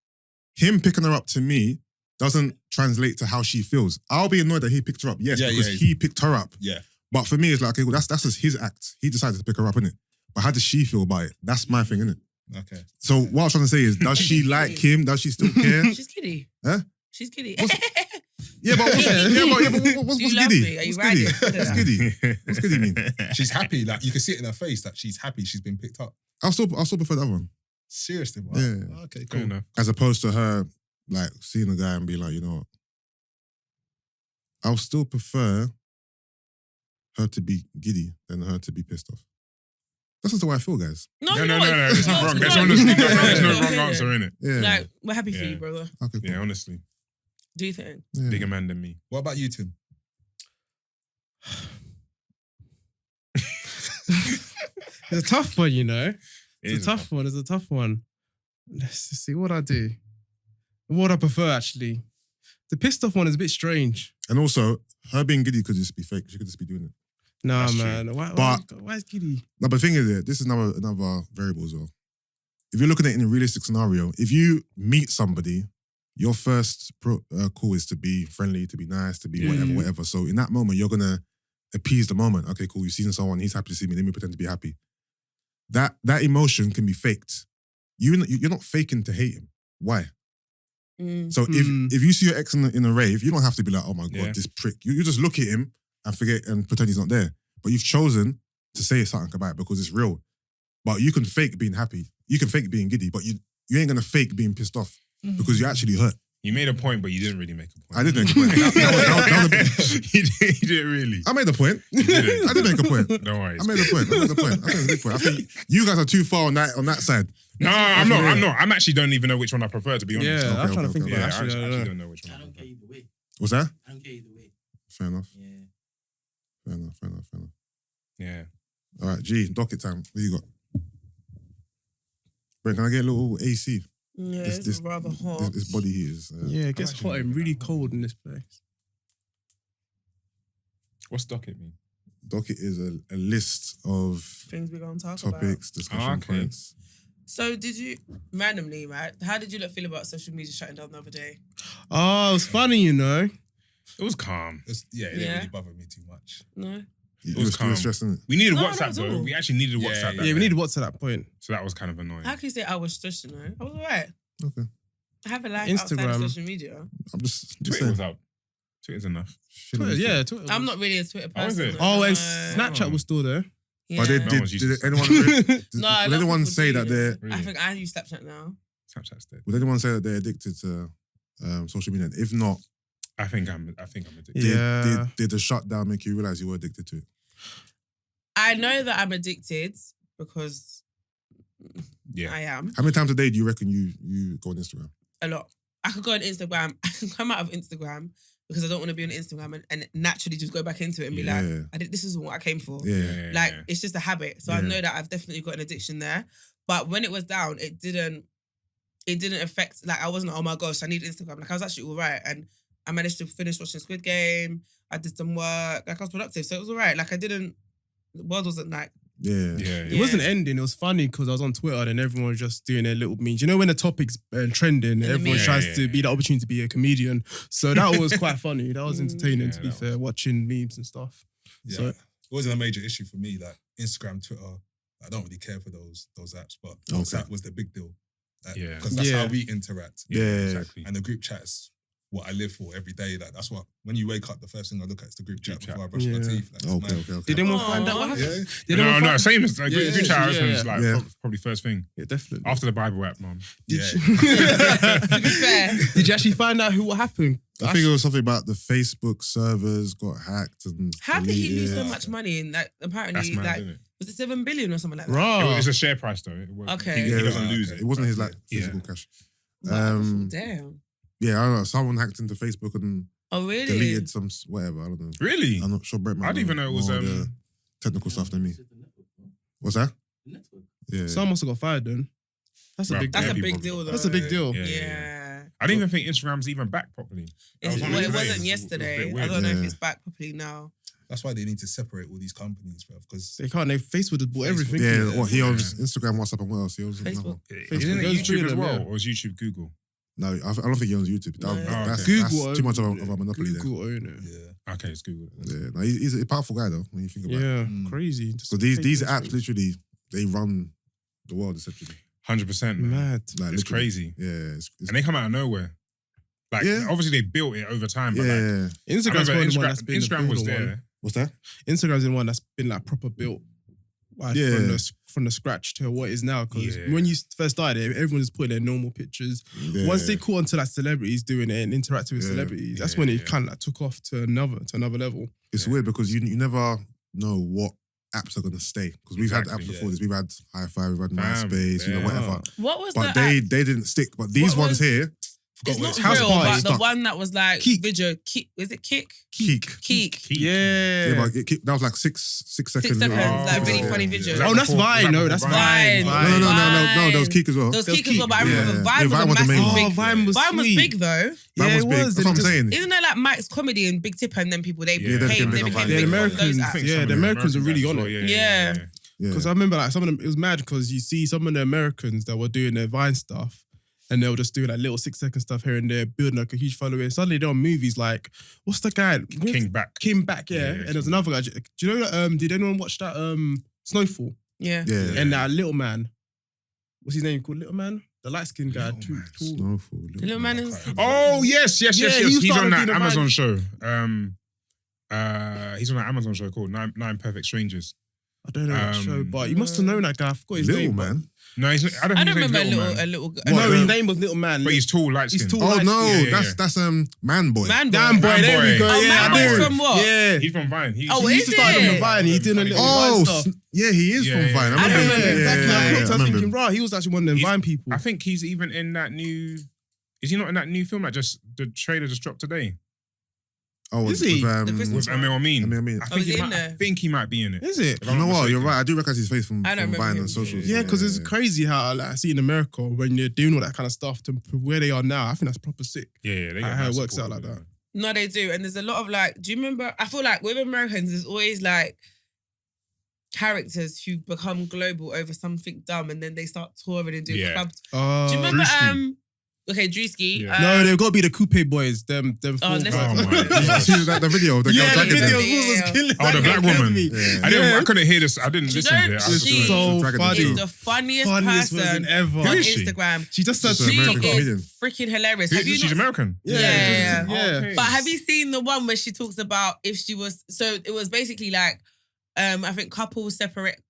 him picking her up to me doesn't translate to how she feels. I'll be annoyed that he picked her up, yes, because he picked her up. Yeah. But for me, it's like, okay, well, that's just his act. He decided to pick her up, innit? But how does she feel about it? That's my thing, innit? Okay. So what I was trying to say is, does she like him? Does she still care? She's kiddie. Huh? She's kiddie. Yeah, but what's You love giddy? me. Are you What's giddy? riding? What's giddy? What's giddy mean? She's happy. Like, you can see it in her face that she's happy she's been picked up. I'll still prefer that one. Seriously, wow. Yeah. Okay, Fair cool. enough. As opposed to her, like, seeing a guy and be like, you know what? I'll still prefer her to be giddy than her to be pissed off. That's just the way I feel, guys. No, No, you no, know no, what? no. It's not No, wrong. no, There's no, honestly no, there's no no, wrong no, answer in it. Yeah. Like, we're happy for Yeah. you, brother. Okay, cool. Yeah, honestly. Do you think? Yeah. Bigger man than me. What about you, Tim? It's a tough one, you know. It It's is a tough one. It's a tough one. Let's just see what I do. What I prefer, actually. The pissed off one is a bit strange. And also, her being giddy could just be fake. She could just be doing it. Nah, That's true. man. Why is giddy? No, but the thing is, this is another variable as well. If you're looking at it in a realistic scenario, if you meet somebody, your first call is to be friendly, to be nice, to be whatever. So in that moment, you're gonna appease the moment. Okay, cool. You've seen someone. He's happy to see me. Let me pretend to be happy. That emotion can be faked. You're not faking to hate him. Why? So if you see your ex in a rave, you don't have to be like, oh my God, this prick. You just look at him and forget and pretend he's not there. But you've chosen to say something about it because it's real. But you can fake being happy. You can fake being giddy, but you ain't gonna fake being pissed off because you're actually hurt. You made a point, but you didn't really make a point. I did make a point. That was a bit- You didn't really. I made a point. didn't. I did make a point. Don't worry. I made a point. I think it's a big point. I think you guys are too far on that side. No, I'm not. I'm actually don't even know which one I prefer, to be honest. Yeah, I'm trying to think okay. about Yeah, I it. actually Actually, don't know which one I I don't prefer. care either way. What's that? I don't care either way. Fair enough. Yeah. Fair enough. Yeah. All right, G, docket time. What you got? Brent, can I get a little AC? Yeah, it's rather hot. This body heat is... Yeah, it gets hot and really cold in this place. What's docket mean? Docket is a list of Things we're going to talk about. topics, discussion Okay. points. So did you, randomly, right? How did you lot feel about social media shutting down the other day? Oh, it was funny, you know. It was calm. It didn't Yeah. really bother me too much. No? You was were calm. stressing it. We needed No, WhatsApp not at though. all. We actually needed Yeah, WhatsApp. yeah. Yeah, we need to watch to that point. So that was kind of annoying. How can you say I was stressed, you know? I was alright. Okay. I have a life outside of Instagram. social media. I'm just Twitter saying. was up. Twitter's enough. Twitter, yeah, Twitter. I'm not really a Twitter Oh, is person. it? Oh, and no. Snapchat was still there. Yeah. But No one's using did anyone... No, a Would lot of anyone people say do, that you know. they're... Really? I think I use Snapchat now. Snapchat's dead. Would anyone say that they're addicted to social media? And if not, I think I'm addicted. Yeah. did the shutdown make you realize you were addicted to it? I know that I'm addicted because Yeah. I am. How many times a day do you reckon you go on Instagram? A lot. I could go on Instagram. I can come out of Instagram because I don't want to be on Instagram and naturally just go back into it and be like, this is what I came for. Yeah. Like, it's just a habit. So I Yeah. know that I've definitely got an addiction there. But when it was down, it didn't affect, like, I wasn't, oh my gosh, I need Instagram. Like, I was actually all right. And I managed to finish watching Squid Game. I did some work. Like, I was productive. So it was all right. Like, the world wasn't like, Yeah. It wasn't ending. It was funny because I was on Twitter and everyone was just doing their little memes. You know when the topic's trending, the everyone memes. tries to be the opportunity to be a comedian. So that was quite funny. That was entertaining, to be that fair, watching memes and stuff. Yeah. So- It wasn't a major issue for me. Like Instagram, Twitter, I don't really care for those apps, but Okay. WhatsApp was the big deal. Yeah. Because that's Yeah. how we interact. Yeah. Exactly. And the group chat is what I live for every day. Like that's what, when you wake up, the first thing I look at is the group chat Group chat. before I brush my Yeah. teeth. Like, it's mad. Did anyone Aw. find out what happened? Yeah. Did anyone No, find- same as like Yeah, group chat yeah, is like yeah. probably first thing. Yeah, definitely. After the Bible app, mom. Did Yeah. to be fair. Did you actually find out what happened? I think it was something about the Facebook servers got hacked and How did he lose so deleted. much money? And like, That's apparently, mad, like, isn't it? was it 7 billion or something like that? Raw. It's a share price though. It wasn't- Okay. He Yeah, doesn't right, lose okay. it. It wasn't his like Yeah. physical cash. Wow, damn. Yeah, I don't know. Someone hacked into Facebook and Oh, really? deleted some whatever. I don't know. Really? I'm not sure. Brett might I didn't even know it was more the technical stuff than me. What's that? Network. Yeah. Someone must have got fired then. That's a Bruh, big That's a deal. big deal, though. That's a big deal. Yeah. I didn't even think Instagram's even back properly. It's, was one well, of it the wasn't days. It was a yesterday. bit weird. I don't know if Yeah. it's back properly now. That's why they need to separate all these companies, bro. Because They can't. Facebook just bought Facebook. everything. Yeah, what he owns Instagram, WhatsApp, and what else? He owns Facebook. Isn't it goes YouTube through as them, well? yeah. Or is YouTube Google? No, I don't think he owns YouTube. No. That's Google too much of own- a monopoly Google own it. yeah, Okay, it's Google. there. Yeah, no, he's a powerful guy though. When you think about it. Yeah, crazy. Just So these take apps Facebook. literally they run the world essentially. 100%, man. Mad. Like, It's literally. crazy. Yeah, it's And they come out of nowhere. Like, Yeah. obviously they built it over time, but like, yeah. Instagram's I remember probably the one that's been the Instagram was builder there. one. What's that? Instagram's the one that's been like proper built. Like, Yeah. from the scratch to what it is now. Because Yeah. when you first started, everyone was putting their normal pictures. Yeah. Once they caught onto like celebrities doing it and interacting with Yeah. celebrities, that's Yeah, when it yeah. kind of like took off to another level. It's weird because you never know what apps are gonna stay. Because we've had Exactly, apps before yeah. this. We've had Hi-Fi, we've had Bam, MySpace, yeah. whatever. What was But the they app? didn't stick. But these What ones was- here, It's not House real, Party but the stuck. one that was like Keek. video. Keek, is it Kick? Keek. Keek. Yeah. Yeah, but that was like six seconds. seconds, like really funny videos. Oh, that's Vine. No, that's Vine. Vine. No, there was Keek as well. There was There was Keek as well, but I Keek, remember yeah. Vine Yeah, was a Vine was the massive main big. one. Vine was Vine was sweet. big though. Yeah, That was it big. was. That's what I'm It just- saying. Isn't there like Mike's Comedy and Big Tipper and them people? They Yeah, they became became they big on became Vine. big Yeah, the on those Americans- apps. yeah, the Americans are really on it. Yeah. Because I remember like some of them, it was mad because you see some of the Americans that were doing their Vine stuff and they were just doing like little 6-second stuff here and there, building like a huge following. Suddenly they're on movies like, what's the guy? King back. Kim Back, yeah. Yeah, And there's another guy. Do you know that, did anyone watch that Snowfall? Yeah. Yeah. And that Little Man. What's his name called? Little Man? The light-skinned guy. Little Man. Tall. Snowfall. The little man is. Oh, yes. Yeah, he He's started on that doing a Amazon Vine. show. He's on that Amazon show called Nine Perfect Strangers. I don't know that show, but you must have known that guy. I forgot his Little name. man. No, I don't I think don't his remember name's Little Man. a little. No, What, his name was Little Man. But he's tall, light He's skinned. tall. Oh Light- no, yeah, yeah. that's Man Boy. Man boy. Damn boy, Man there we Boy. go. Oh, yeah, Man I Boy's do. from what? Yeah. He's from Vine. Oh, He is used to start doing it? the Vine. He's doing a little Oh, Vine stuff. yeah, he is Yeah, from yeah. Vine. I remember remember him. exactly. I Yeah, looked, I was remember thinking, him. bro, he was actually one of them He's- Vine people. I think he's even in that new. Is he not in that new film that just the trailer just dropped today Oh, Is he? The Christmas with Emmanuel? Emmanuel. I Oh, think is he in I there? think he might be in it. Is it? If You I'm know not what? You're mistaken. right. I do recognize his face from I don't remember Vine him. and socials. Yeah, because it's crazy how like, I see in America when you're doing all that kind of stuff to where they are now. I think that's proper sick. Yeah, they got How it mad works support out like with that. it. No, they do. And there's a lot of like, do you remember? I feel like with Americans, there's always like characters who become global over something dumb and then they start touring and doing Yeah. clubs. Oh, Do you remember? Drewski. Okay, Drewski. Yeah. no, they've got to be the Coupe Boys. Them. Oh, four let's- Oh guys. my Did you God. see the video of the girl Yeah, the dragging video them? was Yeah. killing. Oh, the black woman. Yeah. I couldn't hear this. I didn't Do you listen know to it. I she- was She's just- so Dragging funny. Is the funniest Funniest person person ever. on Who is she? Instagram. She just started She's an She American comedian. is freaking hilarious. Who- Have you she's not? American. Yeah. yeah. But have you seen the one where she talks about if she was? So it was basically like, I think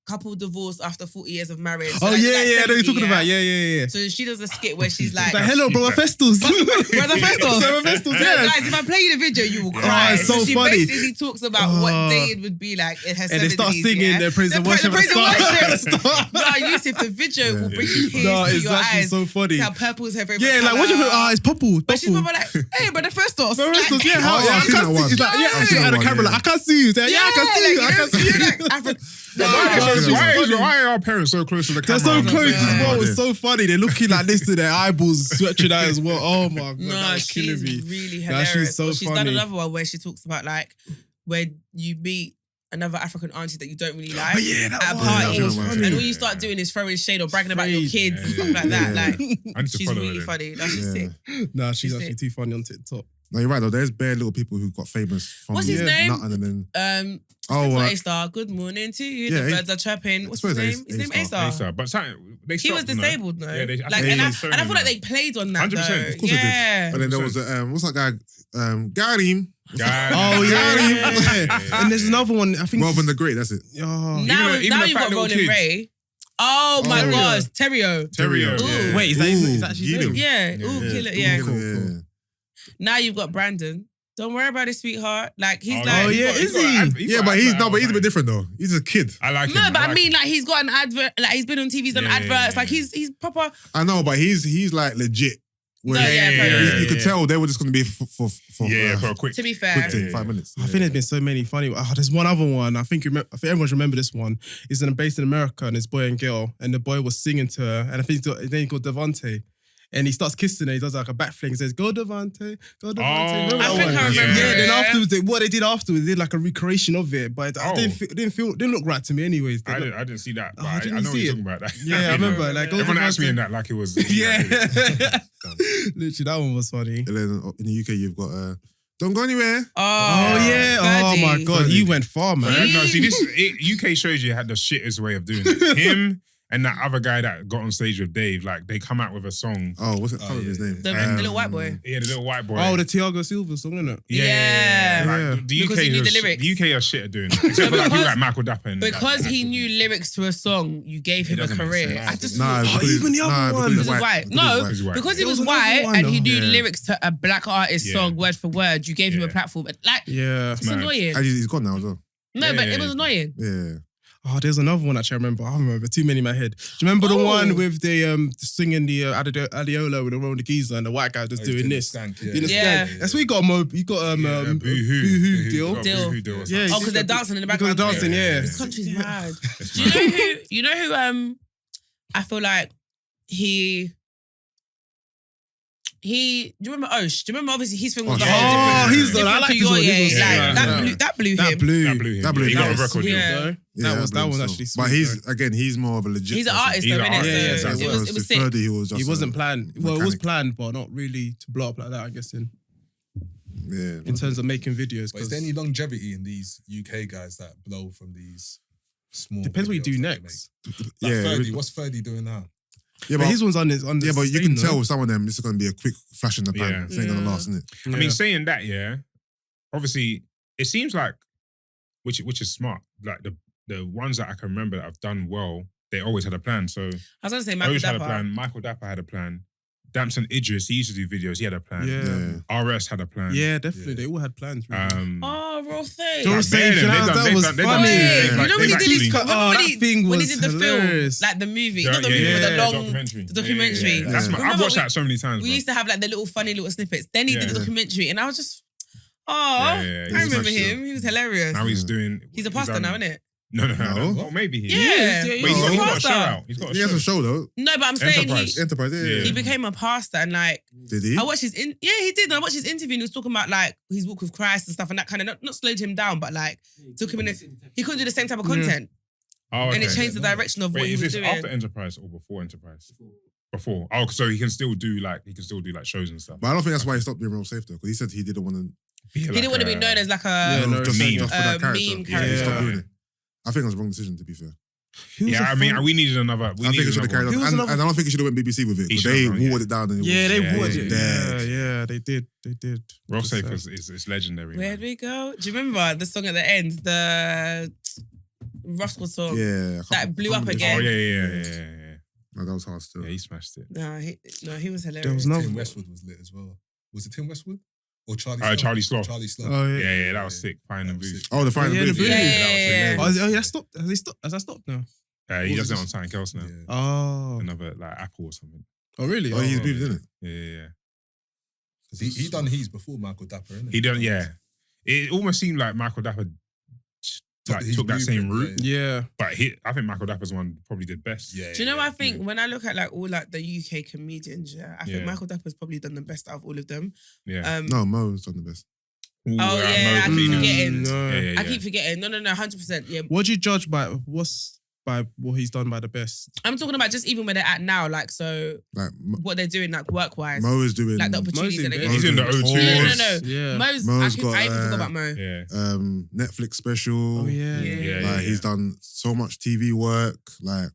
couple divorced after 40 years of marriage. So Oh like, yeah, like yeah. They're 70, talking about yeah. yeah. So she does a skit where she's like, Like, hello, brother Festus. Brother Festus. Brother Festus, So yeah. guys, if I play you the video, you will cry. it's so she funny. basically talks about what dating would be like in her 70s. And they start singing yeah? their praise and worship. Praise and worship. Start. No, Yusuf, the video will bring you tears No, to it's your actually eyes. so funny. How purple's her favorite Yeah, like colour. what you think? Ah, it's purple. But she's purple. probably like, hey, brother Festus. Brother Festus, yeah, how? Oh, Yeah, I I've seen can't that see. one. She's like, yeah, I've seen at that the one, camera, yeah. like, I can't see you. Yeah, I can see you. I can see you. Like, Afro- Why are our parents so close to the They're camera? so close Yeah. as well. It's so funny. They're looking like this to their eyeballs stretching out as well. Oh my god, No, that was killing she's me. really Nah, hilarious. she's so She's done funny. another one where she talks about like where you meet another African auntie that you don't really like Oh, yeah, that at a one. party, Yeah, that was and funny. all you start doing is throwing shade or bragging about your Crazy. kids and stuff like Yeah. that. Like I need to she's follow really her. funny. That's Yeah. sick. Nah, she's She's actually sick. too funny on TikTok. No, you're right though. There's bare little people who got famous from What's his name? nothing and then Oh, oh, A-Star. Good morning to you. yeah, The birds are chirping. What's I his suppose name? His name A-Star. A-Star. But they He was stopped, you know. disabled though. Yeah, Like, think and they I stopped feel like now. they played on that 100%, though. of course they did. Yeah. and then there was what's that guy? Got him. Oh yeah. And there's another one. I think. Robin the Great. That's it. Oh. Now, even now the you've fat got little Rolling kids. Ray. Oh my Terrio. gosh, Terrio. Terrio. Ooh. Yeah. Wait, is that actually his name? Yeah. Ooh, kill it. Yeah. Cool. Now you've got Brandon. Don't worry about it, sweetheart. Like he's Oh, like, yeah, is he? Yeah, but he's a bit different though. He's a kid. I like him. No, but I like mean, him. like he's got an advert. Like he's been on TV, done Yeah, yeah, adverts. yeah, Like he's proper. I know, but he's like legit. Where yeah, you could tell they were just going to be for for a quick. To be fair, quick thing, 5 minutes. I think there's been so many funny. There's one other one. I think everyone's remember this one. It's based in America, and it's boy and girl, and the boy was singing to her, and I think his name called Devante. And he starts kissing her. He does like a back fling. He says, "Go Devante, go Devante." I think one? I remember. Yeah. Then afterwards, what they did afterwards, they did like a recreation of it, but I didn't look right to me, anyways. I didn't see that. But Oh, I didn't know what see you're it? talking about. That. Yeah, I remember. Like, Everyone asked me in that like it was. Yeah, literally, that one was funny. And then in the UK, you've got "Don't Go Anywhere." Oh yeah! Oh my god, you went far, man. No, see, UK shows you had the shittest way of doing it. Him and that other guy that got on stage with Dave, like they come out with a song. Oh, what's it? I can't remember his name. The little white boy. Yeah, the little white boy. Oh, the Thiago Silva song, isn't it? Yeah. Like, the Because he knew the lyrics. The UK are shit at doing it. Except for like people like Michael Dapper. And Because he knew lyrics to a song, you gave him a doesn't make career. sense. I just Nah, thought, because even the other one. because Because he's he's white. No, He's white. because he There was was another white one, and he though. knew Yeah. lyrics to a black artist Yeah. song word for word, you gave him a Yeah. platform. Like, Yeah. it's mad. annoying. And he's gone now as well. No, Yeah, but yeah, it was yeah. annoying. Yeah. Oh, there's another one actually I remember. I don't remember too many in my head. Do you remember the one with the singing the Adiola with the Roman Geezer and the white guy just doing this? Skank, Doing the Yeah. skank. That's where you got you got Boo-hoo deal. Deal. Deal. Yeah, Oh, because they're dancing in the background. Because they're dancing, yeah. This country's Yeah. mad. Do you know who I feel like do you remember Osh? Do you remember obviously his thing was Oh, the whole yeah. different, he's the- I different like to his your one, his yeah, one's like, sick. that blew him. That blew. That blew. He got a record deal. Yeah. That was so. actually sweet. But he's more of a legit. He's an person. artist He's though, an innit? artist, So yeah. it was sick. Ferdy, he was just He wasn't a planned. Well, it was mechanic. planned, but not really to blow up like that, I guess, in Yeah. terms of making videos. But is there any longevity in these UK guys that blow from these small? Depends what you do videos that they next. make? Like Yeah. Ferdy, what's Ferdy doing now? Yeah, But but, his one's on his yeah, but you can tell with some of them, this is going to be a quick flash in the pan. Yeah. It's ain't going to last, isn't it? I mean, saying that, yeah, obviously, it seems like, which is smart. Like the ones that I can remember that have done well, they always had a plan. So I was gonna say Michael Osh had a Dapper. plan. Michael Dapper had a plan. Damson Idris, he used to do videos. He had a plan. Yeah. RS had a plan. Yeah, definitely. They all had plans. Really. Oh, real thing. Don't like, say they've that, done- that they've was done- they've funny. done- Wait, like, you know when he they've did his actually- remember Oh, when that he thing when he was did the hilarious. film, like the movie, Yeah, not the movie, yeah, but the yeah, long documentary. the documentary. Yeah. That's Yeah. I've Remember watched we- that so many times. We bro. used to have like the little funny little snippets. Then he did the Yeah. documentary, and I was just, oh, Yeah, I remember smashed it. him. He was hilarious. Now he's doing. He's a pastor done- now, isn't it? No. No. Well, maybe he. Yeah. But He's he's a got a pastor. show out. He's got a He has show. a show though. No, but I'm saying Enterprise. Enterprise, yeah. he became a pastor, and like Did he? I watched his he did. And I watched his interview, and he was talking about like his walk with Christ and stuff, and that kind of not slowed him down, but like took him in. He couldn't do the same type of content, Oh, and it okay. changed the direction of what Wait, he is was this doing. after Enterprise or before Enterprise? Before. Oh, so he can still do like shows and stuff. But I don't think that's why he stopped being real safe though, because he said he didn't want to. He didn't want to be known as like a Yeah, no, just meme. just for that character. meme Yeah, he stopped character. doing it. I think it was the wrong decision to be fair. Yeah, I mean, we needed another. I think he should have carried on, Who was and another- I don't think he should have went BBC with it. He 'Cause should've they done, yeah. watered it down. And it Yeah, was, they it would. was dead. Yeah, they did. Roll Safe Just, is legendary. Where'd man. we go? Do you remember the song at the end, the Roscoe song? Yeah, I That can't- blew I up can't again. Oh remember. yeah. No, that was hard still. Yeah, he smashed it. No, he was hilarious. There was no. Tim Westwood was lit as well. Was it Tim Westwood or Charlie? Charlie Sloth. Charlie Sloth. Oh Yeah, yeah. that was sick. Fine and That was booth. sick. Oh, the final Yeah, booth. the booth. Yeah. Oh, that stopped. Has he stopped? Has that stopped now? He does it on something else now. Yeah. Oh. Another like Apple or something. Oh really? Oh, he's moved, didn't it? Yeah. 'Cause he done his before Michael Dapper, innit? He done. Yeah. It almost seemed like Michael Dapper took that same route, Yeah. but I think Michael Dapper's one probably did best. Yeah. Do you know what I think? yeah. When I look at like all like the UK comedians, I think Yeah. Michael Dapper's probably done the best out of all of them. Yeah. No, Mo's done the best. Ooh, Oh, yeah, I Mo keep Clean. forgetting. No. Yeah. I keep forgetting. No, 100%. Yeah, What do you judge by? By what he's done by the best? I'm talking about just even where they're at now, like so Like what they're doing, like work wise, Mo is doing. like the opportunities Mo's that they're in getting. He's in the Mo's O2. doing No. Yeah. Mo's Mo's I got, even forgot about Mo. Yeah. Netflix special. Oh yeah. Yeah. Like he's done so much TV work. Like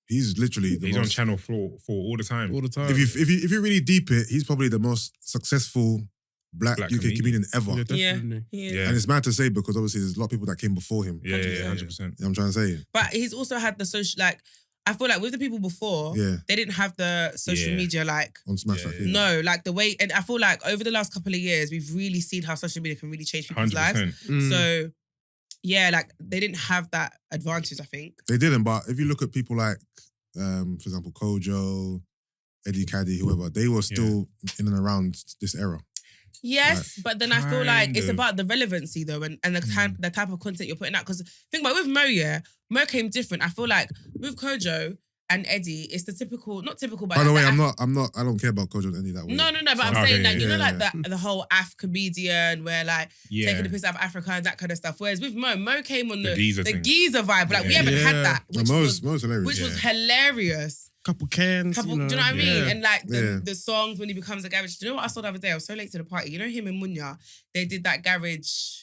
he's literally the He's on most. Channel 4 all the time. All the time. If you really deep it, he's probably the most successful black Black UK comedian ever. Yeah, Yeah. definitely. Yeah. And it's mad to say because obviously there's a lot of people that came before him. Yeah, 100%. 100%. You know what I'm trying to say? But he's also had the social, like I feel like with the people before, Yeah. they didn't have the social Yeah. media like. On Smash Yeah, Like, yeah. No, like the way, and I feel like over the last couple of years, we've really seen how social media can really change people's 100%. lives. So, yeah, like they didn't have that advantage, I think. They didn't, but if you look at people like, for example, Kojo, Eddie Caddy, whoever, they were still in and around this era. Yes, but then I feel like it's Kind of. about the relevancy though, and the type of content you're putting out. Because think about it, with Mo, Mo came different. I feel like with Kojo and Eddie, it's the typical, not typical, but By the like way, I don't care about Kojo and Eddie that way. No, but I'm Okay, saying like, you know, yeah. like the whole Af comedian where like taking the piss out of Africa and that kind of stuff. Whereas with Mo came on the geezer thing. geezer vibe. Like we haven't had that, which Mo's was hilarious. which was hilarious. Couple cans. Do you know what I mean? Yeah. And like the songs when he becomes a garage. Do you know what I saw the other day? I was so late to the party. You know him and Munya, they did that garage.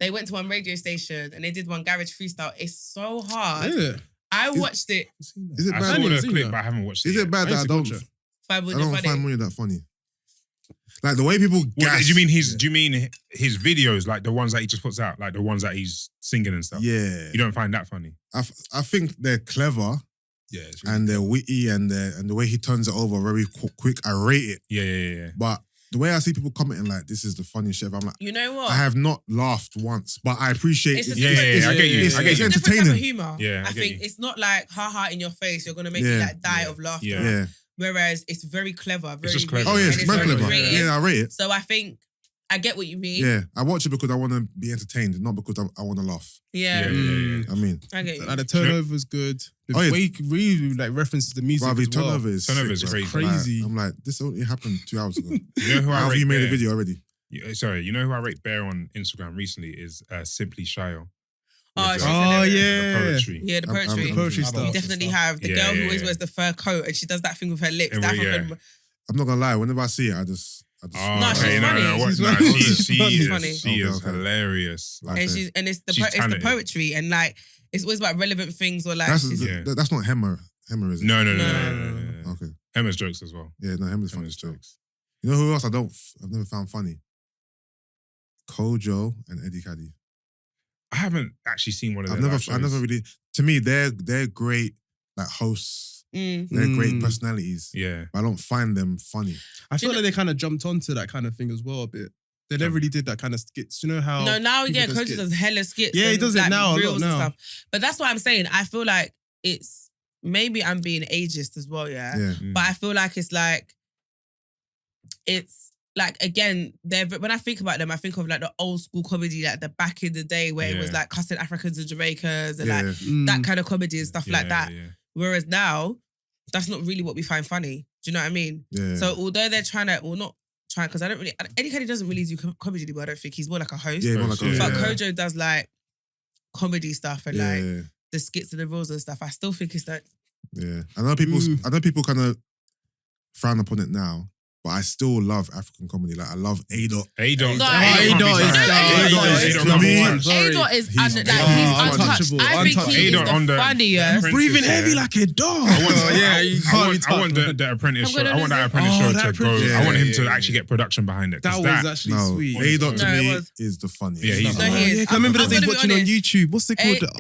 They went to one radio station and they did one garage freestyle. It's so hard. Yeah. I watched it. Is it I bad? saw the seen clip, that. but I haven't watched it. Is it bad that I don't Funny. find Money that funny? Like the way people What, gas. do you mean his videos, like the ones that he just puts out, like the ones that he's singing and stuff? Yeah. You don't find that funny? I think they're clever Yeah, it's really and they're witty and the way he turns it over very quick. I rate it. Yeah. But the way I see people commenting like this is the funniest shit, I'm like, You know what? I have not laughed once, but I appreciate It's it. a Yeah, different- I get you. It's, I get it's you. It's a different type of entertaining. humor. Yeah, I I get think you. it's not like haha in your face. You're gonna make Yeah. you like die of laughter. Yeah. Yeah. Whereas it's very clever. Very just clever. Oh yeah, and it's mad very clever. creative. Yeah, I rate it. So I think I get what you mean. Yeah, I watch it because I want to be entertained, not because I want to laugh. Yeah. I mean, I get you. And the turnover's good. The Oh, yeah. way he really like references the music bruv, as his well. turnover is Turnover is sick, bruv. crazy. Like, I'm like, this only happened 2 hours ago. You know who I How have rate you made a there? video already? Sorry, you know who I rate Bear on Instagram recently is Simply Shio. Oh, she's Oh, hilarious. yeah. The poetry. Yeah, the I'm- poetry. I'm- Poetry I don't stuff. You watch definitely stuff. have the Yeah, girl who yeah, always yeah. wears the fur coat and she does that thing with her lips. And That yeah. African. I'm not gonna lie. Whenever I see it, I just Oh, No, she's okay, funny. no, She's no, funny. she She's funny. is Okay. hilarious. Like, And Okay. it's the She's it's the talented. poetry and like it's always about relevant things or like that's she's- Yeah. that's not Hemmer, is it? no. Okay. Emma's jokes as well. Yeah, no, Hemmer's funny Emma's still. jokes. You know who else I've never found funny? Kojo and Eddie Caddy. I haven't actually seen one of I've their never live shows. really. To me, they're great like hosts. Mm. They're great Mm. personalities. Yeah. But I don't find them funny. I feel you like they kind of jumped onto that kind of thing as well a bit. They never really did that kind of skits. You know how? No, now people yeah, do Coach skits? does hella skits. Yeah, he and, does it like, now, a lot reels and now. stuff. But that's what I'm saying. I feel like it's maybe I'm being ageist as well, yeah. Yeah. Mm. But I feel like it's like again, when I think about them, I think of like the old school comedy, like the back in the day where it was Yeah. like cussing Africans and Jamaicans and Yeah. like Mm. that kind of comedy and stuff like that. Yeah. Whereas now, that's not really what we find funny. Do you know what I mean? Yeah. So although they're trying to, well, not trying, because I don't really, Eddie Caddy doesn't really do comedy anymore. I don't think he's more like a host. yeah, more like Yeah. But yeah. Kojo does like comedy stuff and Yeah, like yeah, the skits and the rules and stuff. I still think it's like, yeah. I know people kind of frown upon it now, but I still love African comedy. Like I love A-Dot. A-Dot. No, A-Dot is A-Dot number is- one. Sorry. A-Dot is He's he's untouchable. untouched. I think he is A-Dot on the the funniest. Apprentice, Breathing yeah. heavy like a dog. I want, I I want the Apprentice I'm show. gonna I want that listen. Apprentice Oh, show that to go. Apprentice- I want him yeah, to yeah, actually get production behind it. That 'cause was actually No, sweet. A-Dot to No, it me was. is the funniest. Yeah, he's No, he is. I remember I'm those days gonna be watching on honest. YouTube. What's it called? A-Dot, I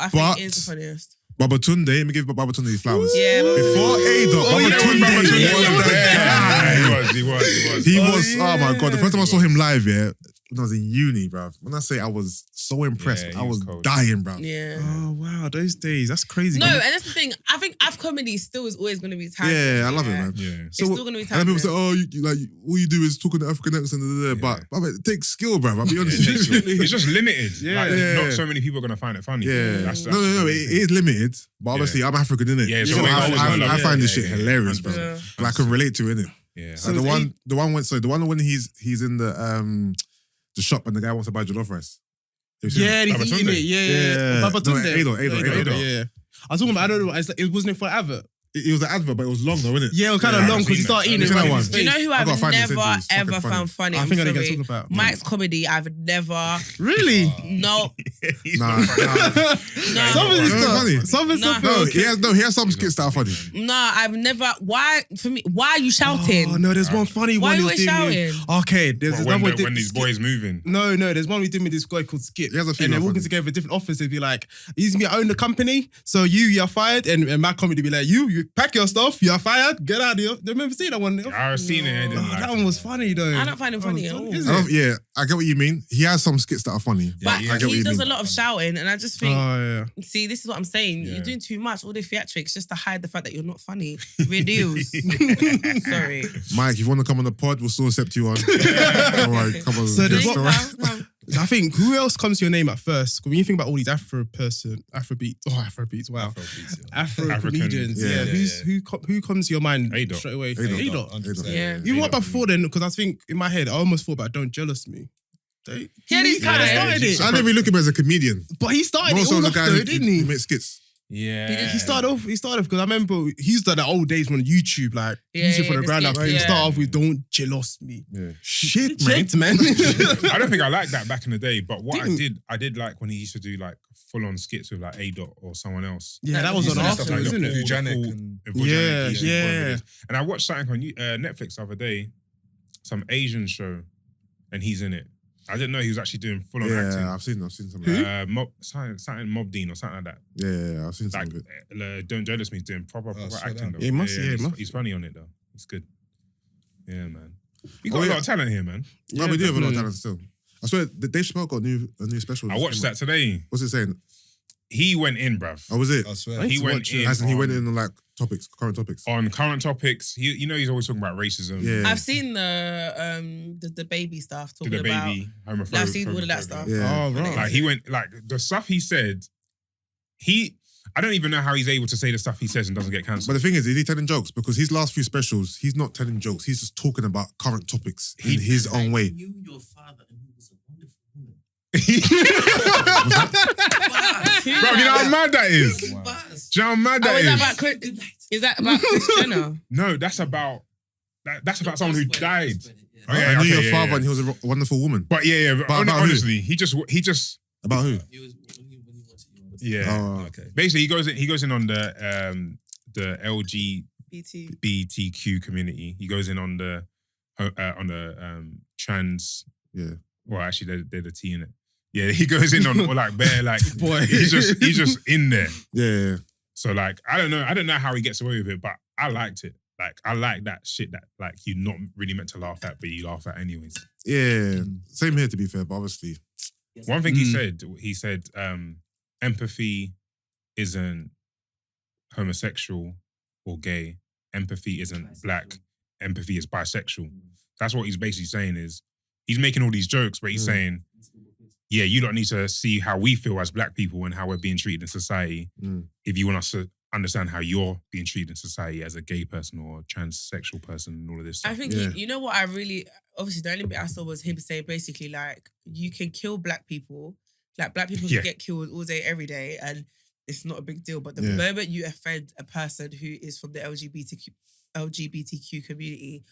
But- think is the funniest. Babatunde, let me give Babatunde his flowers. Yeah. Before A-Dot, Oh, yeah, Babatunde yeah, was the guy. He was. He was, oh my God. The yeah. first time I saw him live, yeah, when I was in uni, bruv. When I say I was so impressed, Yeah, he I was was cold. dying, bruv. Yeah. Oh wow, those days. That's crazy. No, and that's the thing. I think Af comedy still is always going to be timeless. Yeah, I love it, man. Yeah. It's still going to be And then people timeless. say, oh, you like, all you do is talk in the African accent, but it takes skill, bruv. I'll be honest It's with you. just limited. Yeah. Like, Yeah. not so many people are gonna find it funny. Yeah. That's No. It is limited, but obviously I'm African, innit? Yeah, So so I find this shit yeah, hilarious, yeah. bro. Yeah. Like, I can relate to it, innit? Yeah. So Like it's the one when he's in the shop and the guy wants to buy jollof rice. yeah, he's Babatunde. eating it. Yeah. Yeah. Babatunde. No, A-Dot. Yeah. I was talking about. I don't know. It wasn't for advert. It was an advert, but it was long though, wasn't it? Yeah, it was kind of Yeah, long I've because he seen started that. eating I've it seen right that in one. his Do you know face. who I I've gotta find this never, interview. It's fucking ever funny. found funny? I I'm think I know what sorry. you're talking about. Mike's comedy, I've never. Really? No. He's Nah, not funny. No. Some of his It's stuff. funny. Some of his Nah. stuff. He has some skits that are funny. Nah, I've never. Why? For me, why are you shouting? Oh no, there's one funny Why one. you he was always doing with- shouting? Okay, there's Well, another one. when these boys moving. No, there's one we did with this guy called Skip. He has a and female they're walking funny. together in different offices. Be like, he's me, I own the company, so you're fired. And my comedy be like, you're pack your stuff. You're fired. Get out of here. Remember seeing that one? I've seen it. I didn't like That it. one was funny though. I don't find him funny at all. Is I it? don't- yeah, I get what you mean. He has some skits that are funny. But I get what he you does mean. a lot of shouting, and I just think, Oh yeah. see, this is what I'm saying. Yeah. You're doing too much, all the theatrics, just to hide the fact that you're not funny. Reduce. Sorry. Mike, if you want to come on the pod, we'll still accept you on. All right, come on. So there's Yes, what- all right. No. I think who else comes to your name at first? When you think about all these Afrobeats, wow, Afro comedians, yeah. Who comes to your mind A-Dot. straight away? A-Dot. A-Dot. Yeah. Even what before then? Because I think in my head, I almost thought about Don't Jealous Me. Yeah, he's He kinda- started it. I never really look at him as a comedian. But he started Most it all of the off guys though, who didn't he? make skits. Yeah. He started off because I remember he's done the old days when YouTube, like Yeah, YouTube from yeah, the ground up. skits, He yeah. start off with Don't Jealous Me. Yeah. Shit, man. Shit, man. I don't think I liked that back in the day, but what Didn't- I did like when he used to do like full-on skits with like A-Dot or someone else. Yeah, that was on Stuff afterwards, Like isn't it? Vujanic and- Yeah, Vujanic, yeah. And I watched something on Netflix the other day, some Asian show, and he's in it. I didn't know he was actually doing full-on acting. Yeah, I've seen some. Something Mob Dean or something like that. Yeah, I've seen some Like, of it. Don't Jealous Me is doing proper swear acting down. though. Yeah, he must- yeah, he he's, must. he's funny on it though. He's good. Yeah, man. You got Oh, a yeah. lot of talent here, man. No, we do have a lot of definitely. talent still. I swear, Dave Chappelle got a new special. I watched that today. What's it saying? He went in, bruv. Oh, was it? I swear. I need He to went watch it. in. As in he on- went in on like current topics. on current topics. You know he's always talking about racism. Yeah. I've seen the baby stuff To talking the about. baby, homophobic. I've seen all of that homophobic. stuff. Yeah. Oh, right. Like he went like the stuff he said. I don't even know how he's able to say the stuff he says and doesn't get But cancelled. the thing is he telling jokes? Because his last few specials, he's not telling jokes. He's just talking about current topics in his own I way. knew your father and he was a wonderful woman. Bro, you know how mad that is. Wow. Buzz. Do you know how mad Oh, that is that is? about Chris? Good night. Is that about Chris Jenner? No, that's about someone who died. Oh, I yeah, knew okay, your yeah, father yeah. and he was a wonderful woman. But yeah. But about who? Honestly, he just About who? He was when he watched it. yeah. Oh, Okay. Basically, he goes in on the BT. LGBTQ community. He goes in on the trans. yeah. Well, actually, they're the T in it. Yeah, he goes in on or like bare like Boy. he's just in there. Yeah. So like I don't know how he gets away with it, but I liked it. Like I like that shit that like you're not really meant to laugh at, but you laugh at anyways. Yeah. Same here, to be fair, but obviously. One thing he said, empathy isn't homosexual or gay. Empathy isn't black. Empathy is bisexual. That's what he's basically saying is he's making all these jokes, but he's saying, yeah, you don't need to see how we feel as black people and how we're being treated in society. Mm. If you want us to understand how you're being treated in society as a gay person or a transsexual person and all of this stuff. I think Yeah. you know what I really obviously the only bit I saw was him saying basically like you can kill black people, like black people Yeah. can get killed all day every day and it's not a big deal. But the Yeah. moment you offend a person who is from the LGBTQ community,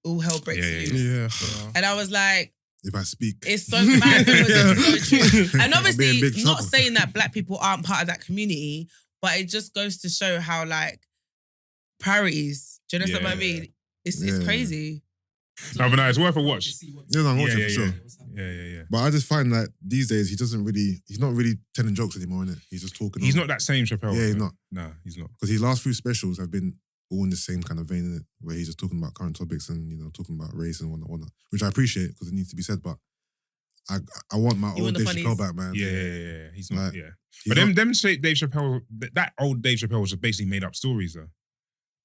all hell breaks loose. Yeah. And I was like, If I speak. it's so mad because it's so true. And I'll be in obviously, big not trouble. saying that black people aren't part of that community, but it just goes to show how like priorities. Do you understand what I Yeah. mean? It's Yeah. crazy. No, but no, it's worth a watch. Yeah, no, I'm watching Yeah, for sure. Yeah. But I just find that these days he's not really telling jokes anymore, innit? He's just talking. He's not that same Chappelle. Yeah, he's though. not. No, he's not. Because his last few specials have been all in the same kind of vein, innit? Where he's just talking about current topics and, talking about race and whatnot. Which I appreciate because it needs to be said, but I want my You old want the Dave Chappelle funnies? back, man. Yeah. He's not. Like, Yeah. He's But not- them Dave Chappelle, that old Dave Chappelle was just basically made up stories though.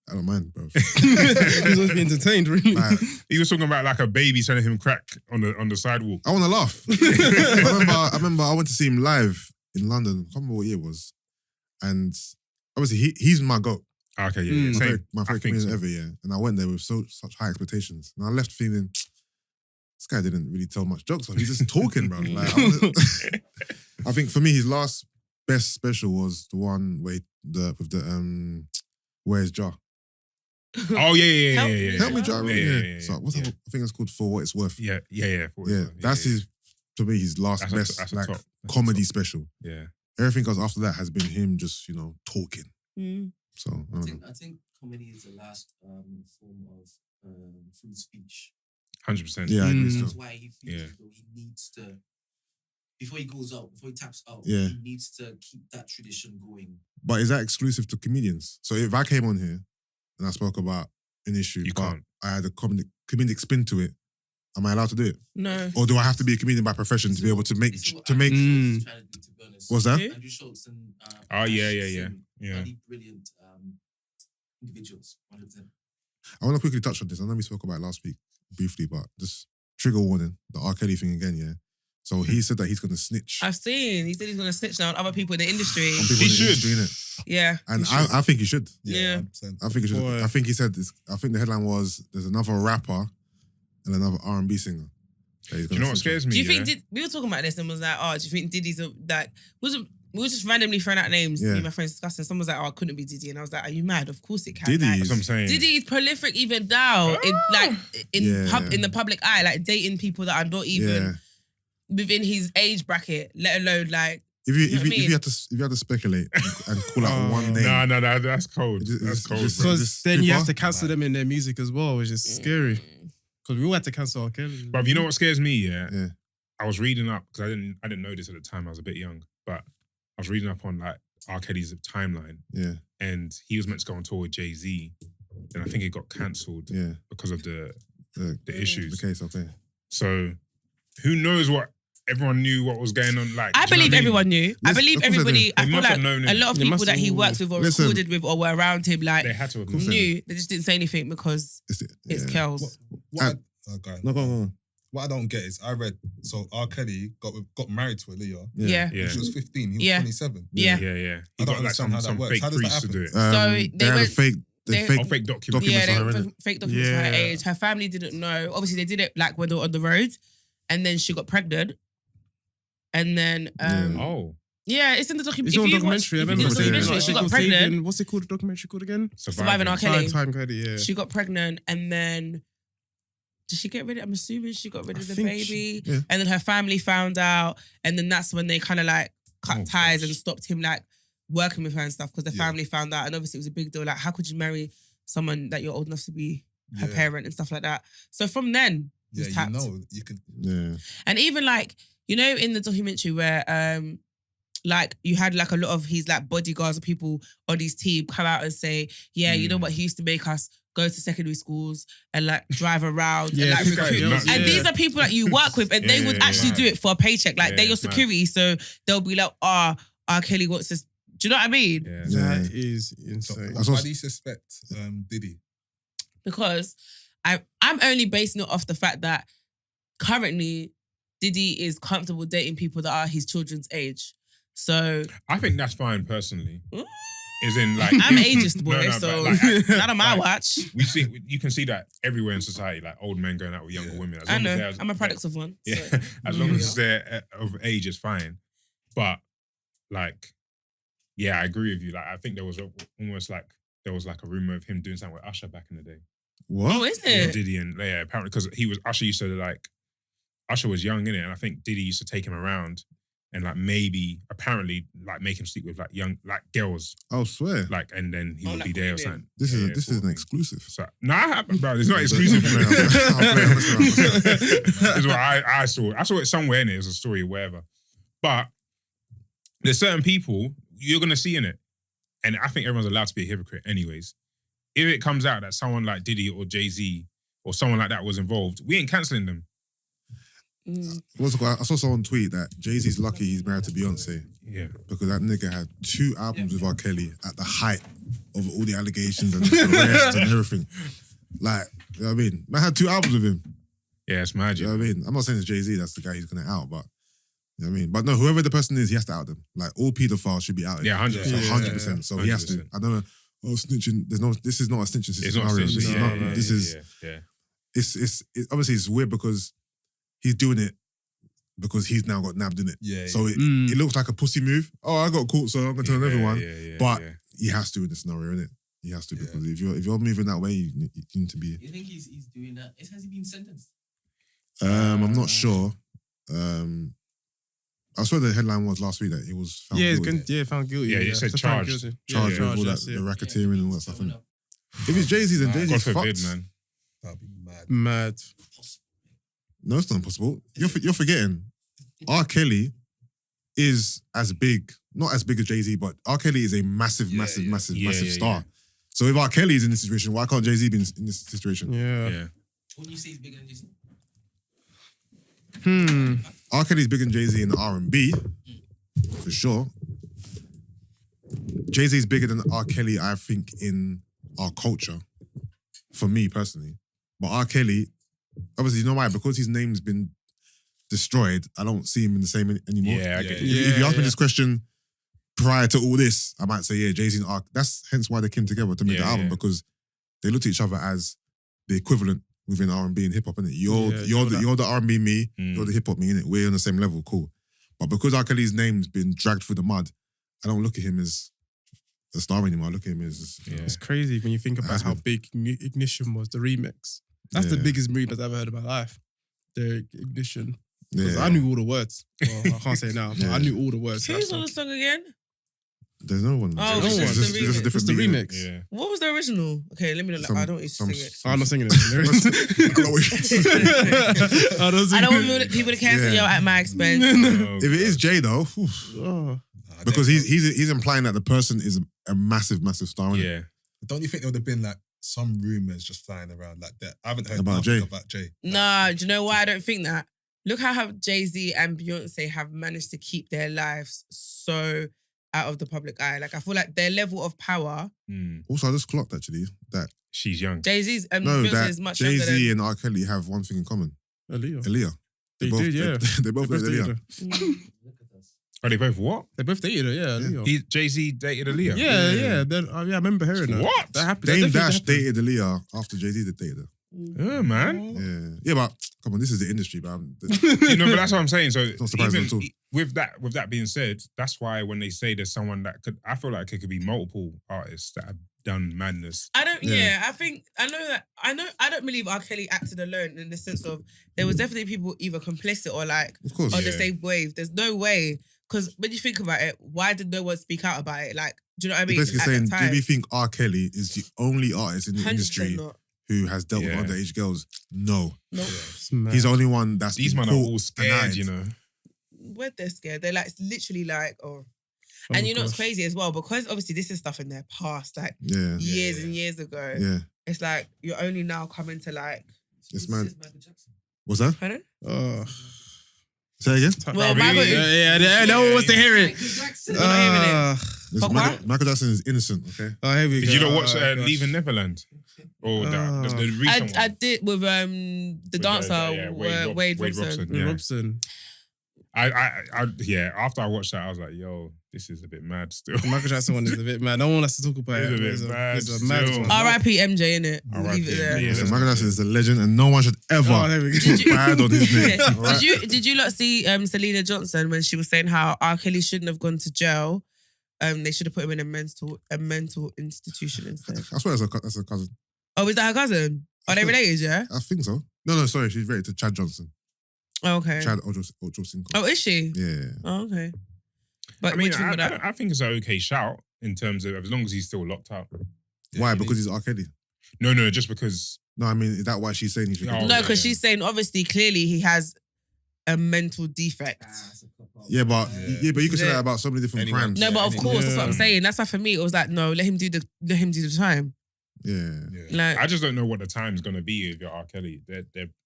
I don't mind, bro. He's always been entertained, really. Like, He was talking about like a baby selling him crack on the sidewalk. I want to laugh. I remember I went to see him live in London. I can't remember what year it was. And obviously he's my goat. Okay, yeah. Mm. Same. My I favorite think comedian so. ever, yeah. And I went there with such high expectations. And I left feeling, this guy didn't really tell much jokes. He's just talking, bro. Like, I think for me, his last best special was the one where Where's Jar? Oh yeah. Help me, Jar. Yeah. So what's that? I think it's called For What It's Worth. Yeah. Yeah, that's his, to me, his last best that's a like top. That's a comedy top. special. Yeah. Everything else after that has been him just, talking. Mm. So, I don't know. I think comedy is the last form of free speech. 100%. Yeah, I agree Mm. still. That's why he feels Yeah. as though he needs to before he goes out, before he taps out, Yeah. he needs to keep that tradition going. But is that exclusive to comedians? So if I came on here and I spoke about an issue, You but can't. I had a comedic spin to it, am I allowed to do it? No. Or do I have to be a comedian by profession to be able to make This is what to make? Andrew Schultz is trying to do, to be honest. What's that? Who? Andrew Schultz and Oh, yeah, Ash yeah, yeah. Sim, Yeah. bloody brilliant individuals. 100%. I want to quickly touch on this. I know we spoke about it last week briefly, but just trigger warning: the R. Kelly thing again. Yeah. So he said that he's going to snitch I've seen. He said he's going to snitch now on other people in the industry. on people He in the should. industry, innit? Yeah. And I think he should. Yeah. 100%. I think he should. Boy. I think he said this. I think the headline was there's another rapper and another R&B singer. that he's Do you know gonna what snitch on. scares me? Do you yeah? think we were talking about this and was like, oh, do you think Diddy's we were just randomly throwing out names, me Yeah. and my friends discussing. Someone was like, oh, it couldn't be Diddy. And I was like, are you mad? Of course it can. Diddy Like, is- That's what I'm saying. Diddy is prolific even now, in Yeah. the public eye, like dating people that are not even within his age bracket, let alone like. If You know what I if mean? you had to speculate and call out one name, No, that's cold. It's- That's it's cold, just- bro. it's Because then too you far? have to cancel them in their music as well, which is scary. Because we all had to cancel our Kelly. But you know what scares me? Yeah, Yeah. I was reading up because I didn't know this at the time. I was a bit young, but I was reading up on like R. Kelly's timeline, yeah, and he was meant to go on tour with Jay-Z, and I think it got cancelled yeah, because of the the issues. The case, okay. So who knows what everyone knew what was going on? Like, I do you know believe what mean? everyone knew. I Listen, believe of course they everybody. do. I They feel must have like known a it. lot of They people must that he have- works with or Listen. recorded with or were around him, like They had to have Course known. they knew. They just didn't say anything because it's Kels. Okay. No, go on. What I don't get is I read R. Kelly got married to Aaliyah. Yeah. Yeah. She was 15. He was Yeah. 27. Yeah. Yeah. I He don't got like understand how that some works. fake How does that priest to do it. happen? So They they had a went- fake. they- fake Oh, fake documents. documents Yeah, on they her, were innit? fake documents for her Yeah. age. Her family didn't know. Obviously, they did it like when they were on the road, and then she got pregnant, and then Oh, yeah, it's in the documentary. It's on documentary. I remember the seeing it. documentary, Like, she got was pregnant. saving- what's it called? The documentary called again? Surviving R. Kelly. Time Kelly, yeah. She got pregnant, and then did she get rid of? I'm assuming she got rid I of the think baby, yeah. and then her family found out, and then that's when they kind of like cut Oh, ties gosh. and stopped him like working with her and stuff because the Yeah. family found out, and obviously it was a big deal. Like, how could you marry someone that you're old enough to be her Yeah. parent and stuff like that? So from then, he Yeah, was tapped. you can. Yeah, And even like, you know, in the documentary where like you had like a lot of his like bodyguards or people on his team come out and say, yeah, you know what, he used to make us go to secondary schools and like drive around and Yeah, like this guy recruit. knows, And yeah. these are people that you work with and they Yeah, would yeah, actually yeah. do it for a paycheck. Like Yeah, they're your it's mad. security. So they'll be like, R. Kelly wants this. Do you know what I mean? yeah. Yeah. That is So, insane. I saw- why do you suspect Diddy? Because I'm only basing it off the fact that currently Diddy is comfortable dating people that are his children's age. So I think that's fine personally. Ooh. Is in like I'm an ageist boy, No, no, so but, like, not on my like, watch. you can see that everywhere in society, like old men going out with younger Yeah. women. As I long as know. they're- I'm a product of one. Yeah, So. as long Yeah. as they're of age, it's fine. But like, yeah, I agree with you. Like, I think there was almost like a rumor of him doing something with Usher back in the day. what? Oh, is Yeah, it? Diddy and yeah, apparently because Usher used to like Usher was young in it, and I think Diddy used to take him around and like maybe apparently like make him sleep with like young like girls, I swear. like, and then he Oh, would like be there or women. something. This Yeah, is an exclusive. So, nah, bro, it's not exclusive. I'm playing. This is what I saw. I saw it somewhere in it. It was a story or whatever. But there's certain people you're gonna see in it, and I think everyone's allowed to be a hypocrite, anyways. If it comes out that someone like Diddy or Jay-Z or someone like that was involved, we ain't cancelling them. What's it called? I saw someone tweet that Jay-Z's lucky he's married to Beyonce Yeah. because that nigga had 2 albums with R. Kelly at the height of all the allegations and the arrests and everything. Like, you know what I mean? Man had 2 albums with him. Yeah, it's Do magic. you know what I mean? I'm not saying it's Jay-Z, that's the guy he's gonna out, but you know what I mean? But no, whoever the person is, he has to out them. Like, all pedophiles should be outed. Yeah, 100%. So Yeah, 100%. So he has to. 100%. I don't know. Oh, snitching. This is not a snitching It's not scenario. essentially. This is Yeah, not. yeah, This yeah, is. yeah. It's obviously it's weird because he's doing it because he's now got nabbed in it. Yeah. So it looks like a pussy move. Oh, I got caught, so I'm gonna tell everyone. Yeah, But yeah. he has to in the scenario, innit? He has to Yeah. because if you're moving that way, you need to be. You think he's doing that? Has he been sentenced? I'm not sure. I saw the headline was last week that he was found guilty. found guilty. Yeah, it said So found charged. guilty. Charged Yeah, with all that, that's the it. racketeering and all that stuff. Coming innit? up. If it's Jay-Z, then Nah, Jay-Z's God fucked. forbid, man. That'd be mad. Mad. No, it's not impossible. You're forgetting. R. Kelly is as big, not as big as Jay-Z, but R. Kelly is a massive star. Yeah. So if R. Kelly is in this situation, why can't Jay-Z be in this situation? Yeah. When you say he's bigger than Jay-Z? R. Kelly's bigger than Jay-Z in the R&B, for sure. Jay-Z's bigger than R. Kelly, I think, in our culture, for me personally. But R. Kelly, obviously, you know why? Because his name's been destroyed, I don't see him in the same anymore. Yeah, I get If you ask me this question prior to all this, I might say, yeah, Jay-Z and R. That's hence why they came together to make the album, because they looked at each other as the equivalent within R&B and hip-hop, innit? You're the R&B me, you're the hip-hop me, innit? We're on the same level, cool. But because R. Kelly's name's been dragged through the mud, I don't look at him as a star anymore. I look at him as... It's crazy when you think about how big Ignition was, the remix. That's the biggest remix I've ever heard in my life. The Ignition. Because I knew all the words. Well, I can't say it now, but I knew all the words. Who's on the song again? There's no one. Oh, it's just a different What's the beat, remix? Yeah. What was the original? Okay, let me know. I don't used to sing it. I'm not singing it. I don't want people to cancel you at my expense. If it is Jay though, because he's implying that the person is a massive star. Yeah. Don't you think there would have been like some rumors just flying around like that? I haven't heard About nothing Jay. about Jay. Nah, do you know why I don't think that? Look how Jay-Z and Beyonce have managed to keep their lives so out of the public eye. Like, I feel like their level of power. Also, I just clocked actually that She's young. Jay-Z's and no, Beyonce that is much younger Jay-Z than... and R. Kelly have one thing in common. Aaliyah. They both They dated dated Aaliyah. her. Look at us. Are they both what? They both dated her, Aaliyah. Jay-Z dated Aaliyah? Yeah. Then, I remember hearing that. What? That happened. Dame That definitely Dash happened. dated Aaliyah after Jay-Z dated her. Yeah, man. Yeah, but come on, this is the industry, but You know, but that's what I'm saying. So not surprising even at all. with that being said, that's why when they say there's someone that could, I feel like it could be multiple artists that have done madness. I don't. I don't believe R. Kelly acted alone in the sense of there was definitely people either complicit or like of course. on the same wave. There's no way, because when you think about it, why did no one speak out about it? Like, do you know what I mean? You're basically At saying, the time, do we think R. Kelly is the only artist in the 100% industry not. who has dealt with underage girls? No. No, He's the only one that's These been men are caught all and scared, eyed. you know. where they're scared. They're like literally like, and you know what's crazy as well, because obviously this is stuff in their past, like years and years ago. Yeah. It's like you're only now coming to like. It's mad. What's that? Pardon? Say again? Well, Michael, no one wants to hear it. We're not hearing it. Michael Jackson is innocent, okay? Oh, here we go. Did you not watch gosh. Leaving Neverland? Or the recent I one? did with the dancer Wade Robson. Yeah. Robson. After I watched that, I was like, yo, this is a bit mad still. The Michael Jackson one is a bit mad. No one wants to talk about it. It's a bit mad It's a mad still. one. R.I.P. MJ, innit? R.I.P. Leave it there. Yeah, Listen, Michael Jackson is a legend and no one should ever Oh, there we go. talk bad on his name. Alright? Did you lot see Selena Johnson when she was saying how R. Kelly shouldn't have gone to jail? They should have put him in a mental institution instead. I swear that's a cousin. Oh, is that her cousin? Are they related, yeah? I think so. No, sorry, she's related to Chad Johnson. Oh, okay. Chad Ojocinco. Oh, is she? Yeah. Oh, okay. But I mean, what do you think about that? I think it's an okay shout in terms of as long as he's still locked up. Why? Because he's R. Kelly. No, just because. No, I mean, is that why she's saying he should? Oh, No, because she's saying obviously, clearly he has a mental defect. Yeah, but you can say that about so many different Anyone. crimes. No, but of course, that's what I'm Yeah. saying. That's why for me, it was like, no, let him do the time. Yeah. Like, I just don't know what the time's gonna be if you're R. Kelly.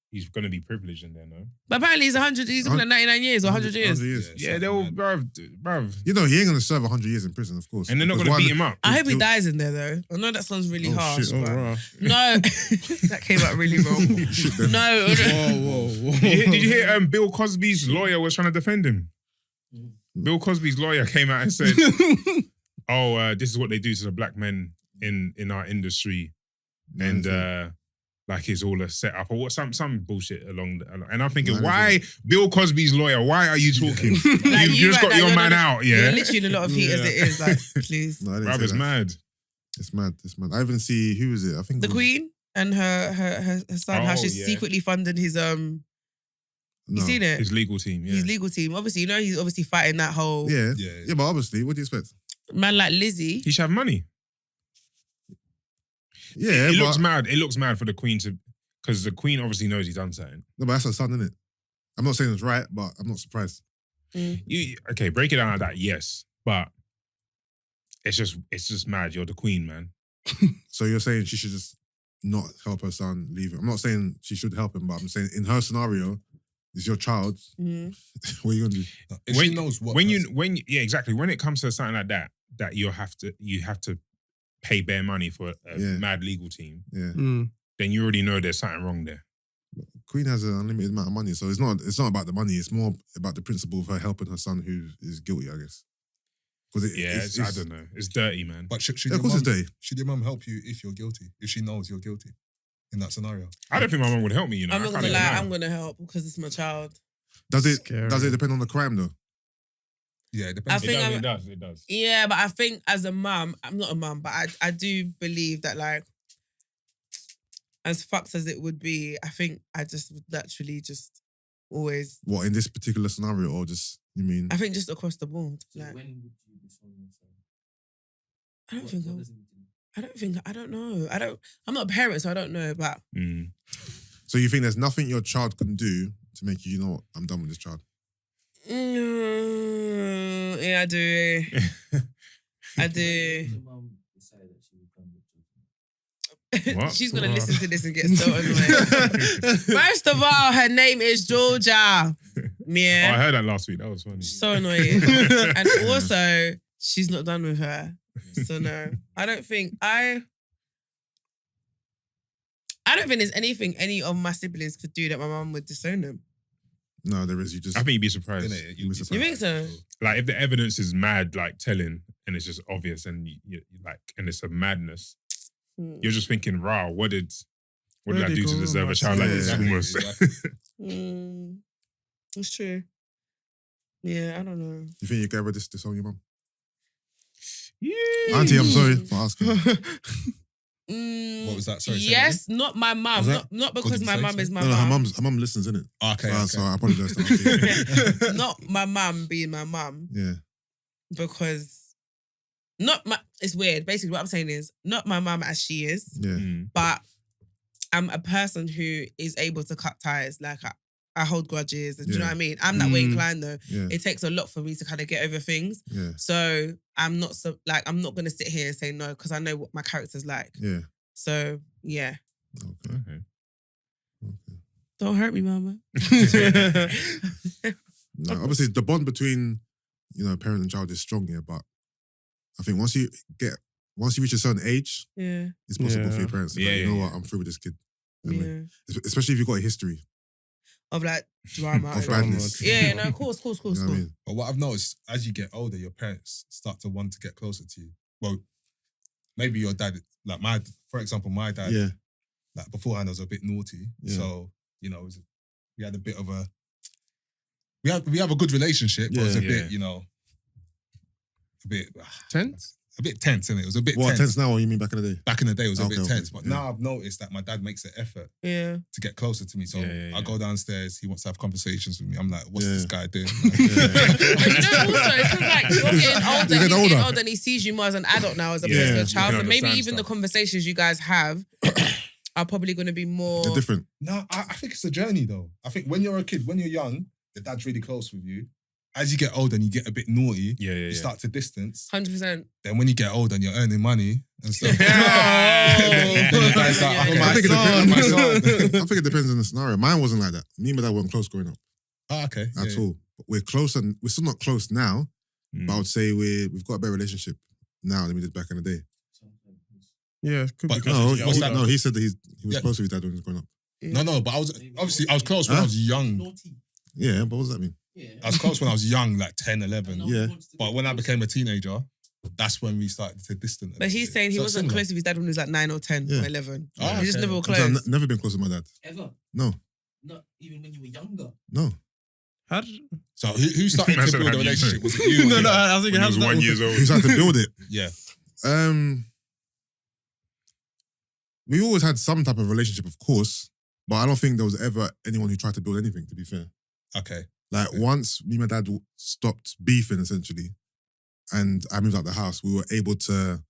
He's gonna be privileged in there, no? but apparently he's 100. He's looking at 99 years or 100 years. 100 years. Yeah, they'll, bruv. You know, he ain't gonna serve 100 years in prison, of course. And they're not Because gonna beat one- him up. I hope he dies in there though. I know that sounds really Oh, harsh. shit. Oh, but- wow. No, that came out really wrong. Shit, then. No, Whoa. Did you hear Bill Cosby's lawyer was trying to defend him? Bill Cosby's lawyer came out and said, this is what they do to the black men in our industry. And like it's all a setup or what, some bullshit along and I'm thinking, why Bill Cosby's lawyer? Why are you talking? Like, you just right got now, your you're man not- out, You're yeah. literally in a lot of heat as it is. Like, please. No, I didn't Bruv, say it's that. mad. It's mad. I even see, who is it? I think The it was- Queen and her son, how Oh, she's yeah. secretly funded his No. You seen it? His legal team, yeah. His legal team. Obviously, you know he's obviously fighting that whole Yeah. Yeah. Yeah, but obviously, what do you expect? man like Lizzie. He should have money. Yeah, It but, looks mad. It looks mad for the Queen to, because the Queen obviously knows he's done something. no, but that's her son, isn't it? I'm not saying it's right, but I'm not surprised. Okay, break it down like that, yes. But it's just mad. You're the queen, man. So you're saying she should just not help her son leave him? I'm not saying she should help him, but I'm saying in her scenario, it's your child. What are you gonna do? If When- she knows what Yeah, exactly. When it comes to something like that you have to pay bare money for a mad legal team, Yeah. then you already know there's something wrong there. Queen has an unlimited amount of money, so it's not about the money. It's more about the principle of her helping her son who is guilty, I guess. Because I don't know. It's dirty, man. But should of your course mum, it's dirty. should your mum help you if you're guilty? If she knows you're guilty in that scenario? I don't think my mum would help me. You know, I'm not I gonna can't lie, even lie. I'm gonna help because it's my child. Does it Scary. depend on the crime though? Yeah, it depends. I think It does. It does. Yeah, but I think as a mum, I'm not a mum, but I do believe that, like, as fucked as it would be, I think I just would naturally just always, What, in this particular scenario, or just you mean? I think just across the board. So Like, when would you disown your son? I don't What think, does it mean to you? I don't know. I'm not a parent, so I don't know, but Mm. So you think there's nothing your child can do to make you know what, I'm done with this child? yeah, I do. I do. Your mum decided that she would come with you. What? She's gonna listen to this and get so annoyed. First of all, her name is Georgia. Oh, Yeah. I heard that last week. That was funny. So annoying. And also, she's not done with her. So no. I don't think there's anything any of my siblings could do that my mum would disown them. No, there is. You just. I think you'd be surprised. Innit? You was You think so? Like if the evidence is mad, like telling, and it's just obvious, and you like, and it's a madness, you're just thinking, "Wow, what did Where'd I they do to go deserve a with child my like son? this?" Exactly, Almost. exactly. It's true. Yeah, I don't know. You think you can ever disown your mum? Yeah. Auntie, I'm sorry for asking. What was that? Sorry, say Yes, not my mum. Was that- Not What because did my you say, mum sorry? is my No, her mum. mum listens, innit? Okay, So okay. I apologize to Auntie. Not my mum being my mum Yeah. because it's weird. Basically, what I'm saying is not my mum as she is, Yeah. Mm. but I'm a person who is able to cut ties. Like I hold grudges, and do you know Yeah. what I mean? I'm that way Mm. inclined though. Yeah. It takes a lot for me to kind of get over things. Yeah. So I'm not I'm not gonna sit here and say no because I know what my character's like. Yeah. So yeah, Okay. Okay. Okay. don't hurt me, mama. No, obviously the bond between, parent and child is strong here, but I think once you reach a certain age, Yeah, it's possible Yeah. for your parents to Yeah, go, you yeah, know yeah. what, I'm through with this kid. I yeah. mean, especially if you've got a history Of like drama. of Drama. badness. Yeah, no, of course. You know what I mean? But what I've noticed, as you get older, your parents start to want to get closer to you. Well, maybe your dad, like for example, my dad, Yeah. like beforehand was a bit naughty. Yeah. So, we had a bit of a, we have a good relationship, but it was a Yeah. bit, Tense? a bit tense, innit? It was a bit What, tense. tense now or you mean back in the day? Back in the day, it was a Okay, bit okay, tense. But yeah. now I've noticed that my dad makes an effort Yeah. to get closer to me. So Yeah, yeah, I go downstairs, he wants to have conversations with me. I'm like, what's Yeah. this guy doing? But you know, also, it's 'cause, like you're getting older, You're he's getting getting older. older, and he sees you more as an adult now as opposed Yeah, to a you child. can So maybe understand even the stuff. conversations you guys have are probably going to be more. They're different. No, I think it's a journey though. I think when you're a kid, when you're young, the dad's really close with you. As you get older and you get a bit naughty, Yeah, you start to distance. 100%. Then when you get older and you're earning money and stuff, Oh. then the guy's like, Yeah, oh, yeah. my I think it son, my depends. son. I think it depends on the scenario. Mine wasn't like that. Me and my dad weren't close growing up Oh, okay. at yeah. all. But we're close, and we're still not close now. Mm. But I would say we've got a better relationship now than we did back in the day. Yeah, could But be. No, what's that? no, he said that he was Yeah. close with his dad when he was growing up. No, but I was close when I was young. Naughty. Yeah, but what does that mean? Yeah. I was close when I was young, like 10, 11. Yeah. But when I became a teenager, that's when we started to distance. But he's saying he So wasn't similar. close with his dad when he was like 9 or 10 Yeah. or 11. Oh, He just okay. never were I'm saying close. I've never been close with my dad. Ever? No, Not even when you were younger. no. How did... So who started That's to what build a happened. relationship? Was it you? or No, him? no, I was thinking, When he how was does that 1 work? year old. Who's had to build it? Yeah. We always had some type of relationship, of course, but I don't think there was ever anyone who tried to build anything, to be fair. Okay. Like once me and my dad stopped beefing essentially, and I moved out the house, we were able to,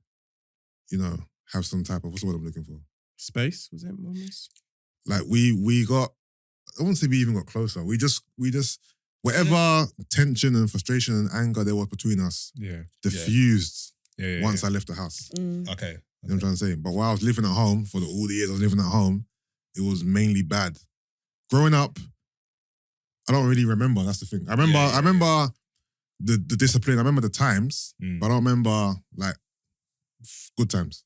have some type of, what's the word I'm looking for? Space, was it, almost? Like we got, I won't say we even got closer. We just whatever tension and frustration and anger there was between us diffused once I left the house. Okay. You know what I'm trying to say? But while I was living at home, for all the years I was living at home, it was mainly bad. Growing up, I don't really remember. That's the thing. I remember the discipline. I remember the times, but I don't remember like good times.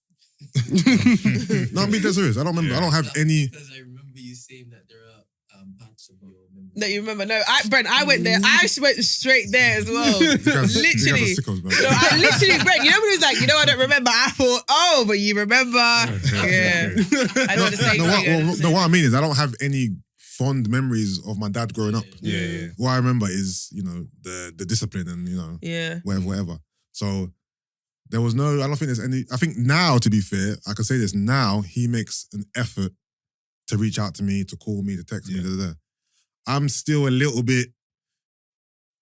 No, I'm being dead serious. I don't remember. I don't have any. Because I remember you saying that there are parts of your memory. No, you remember? No, Brent, I went there. I went straight there as well. Literally. No, I literally, Brent, you know when he was like, I don't remember? I thought, oh, but you remember. Yeah. I know the same thing. What I mean is I don't have any fond memories of my dad growing up. Yeah. What I remember is, the discipline and, whatever. So there was I don't think there's any, I think now, to be fair, I can say this now, he makes an effort to reach out to me, to call me, to text me, I'm still a little bit,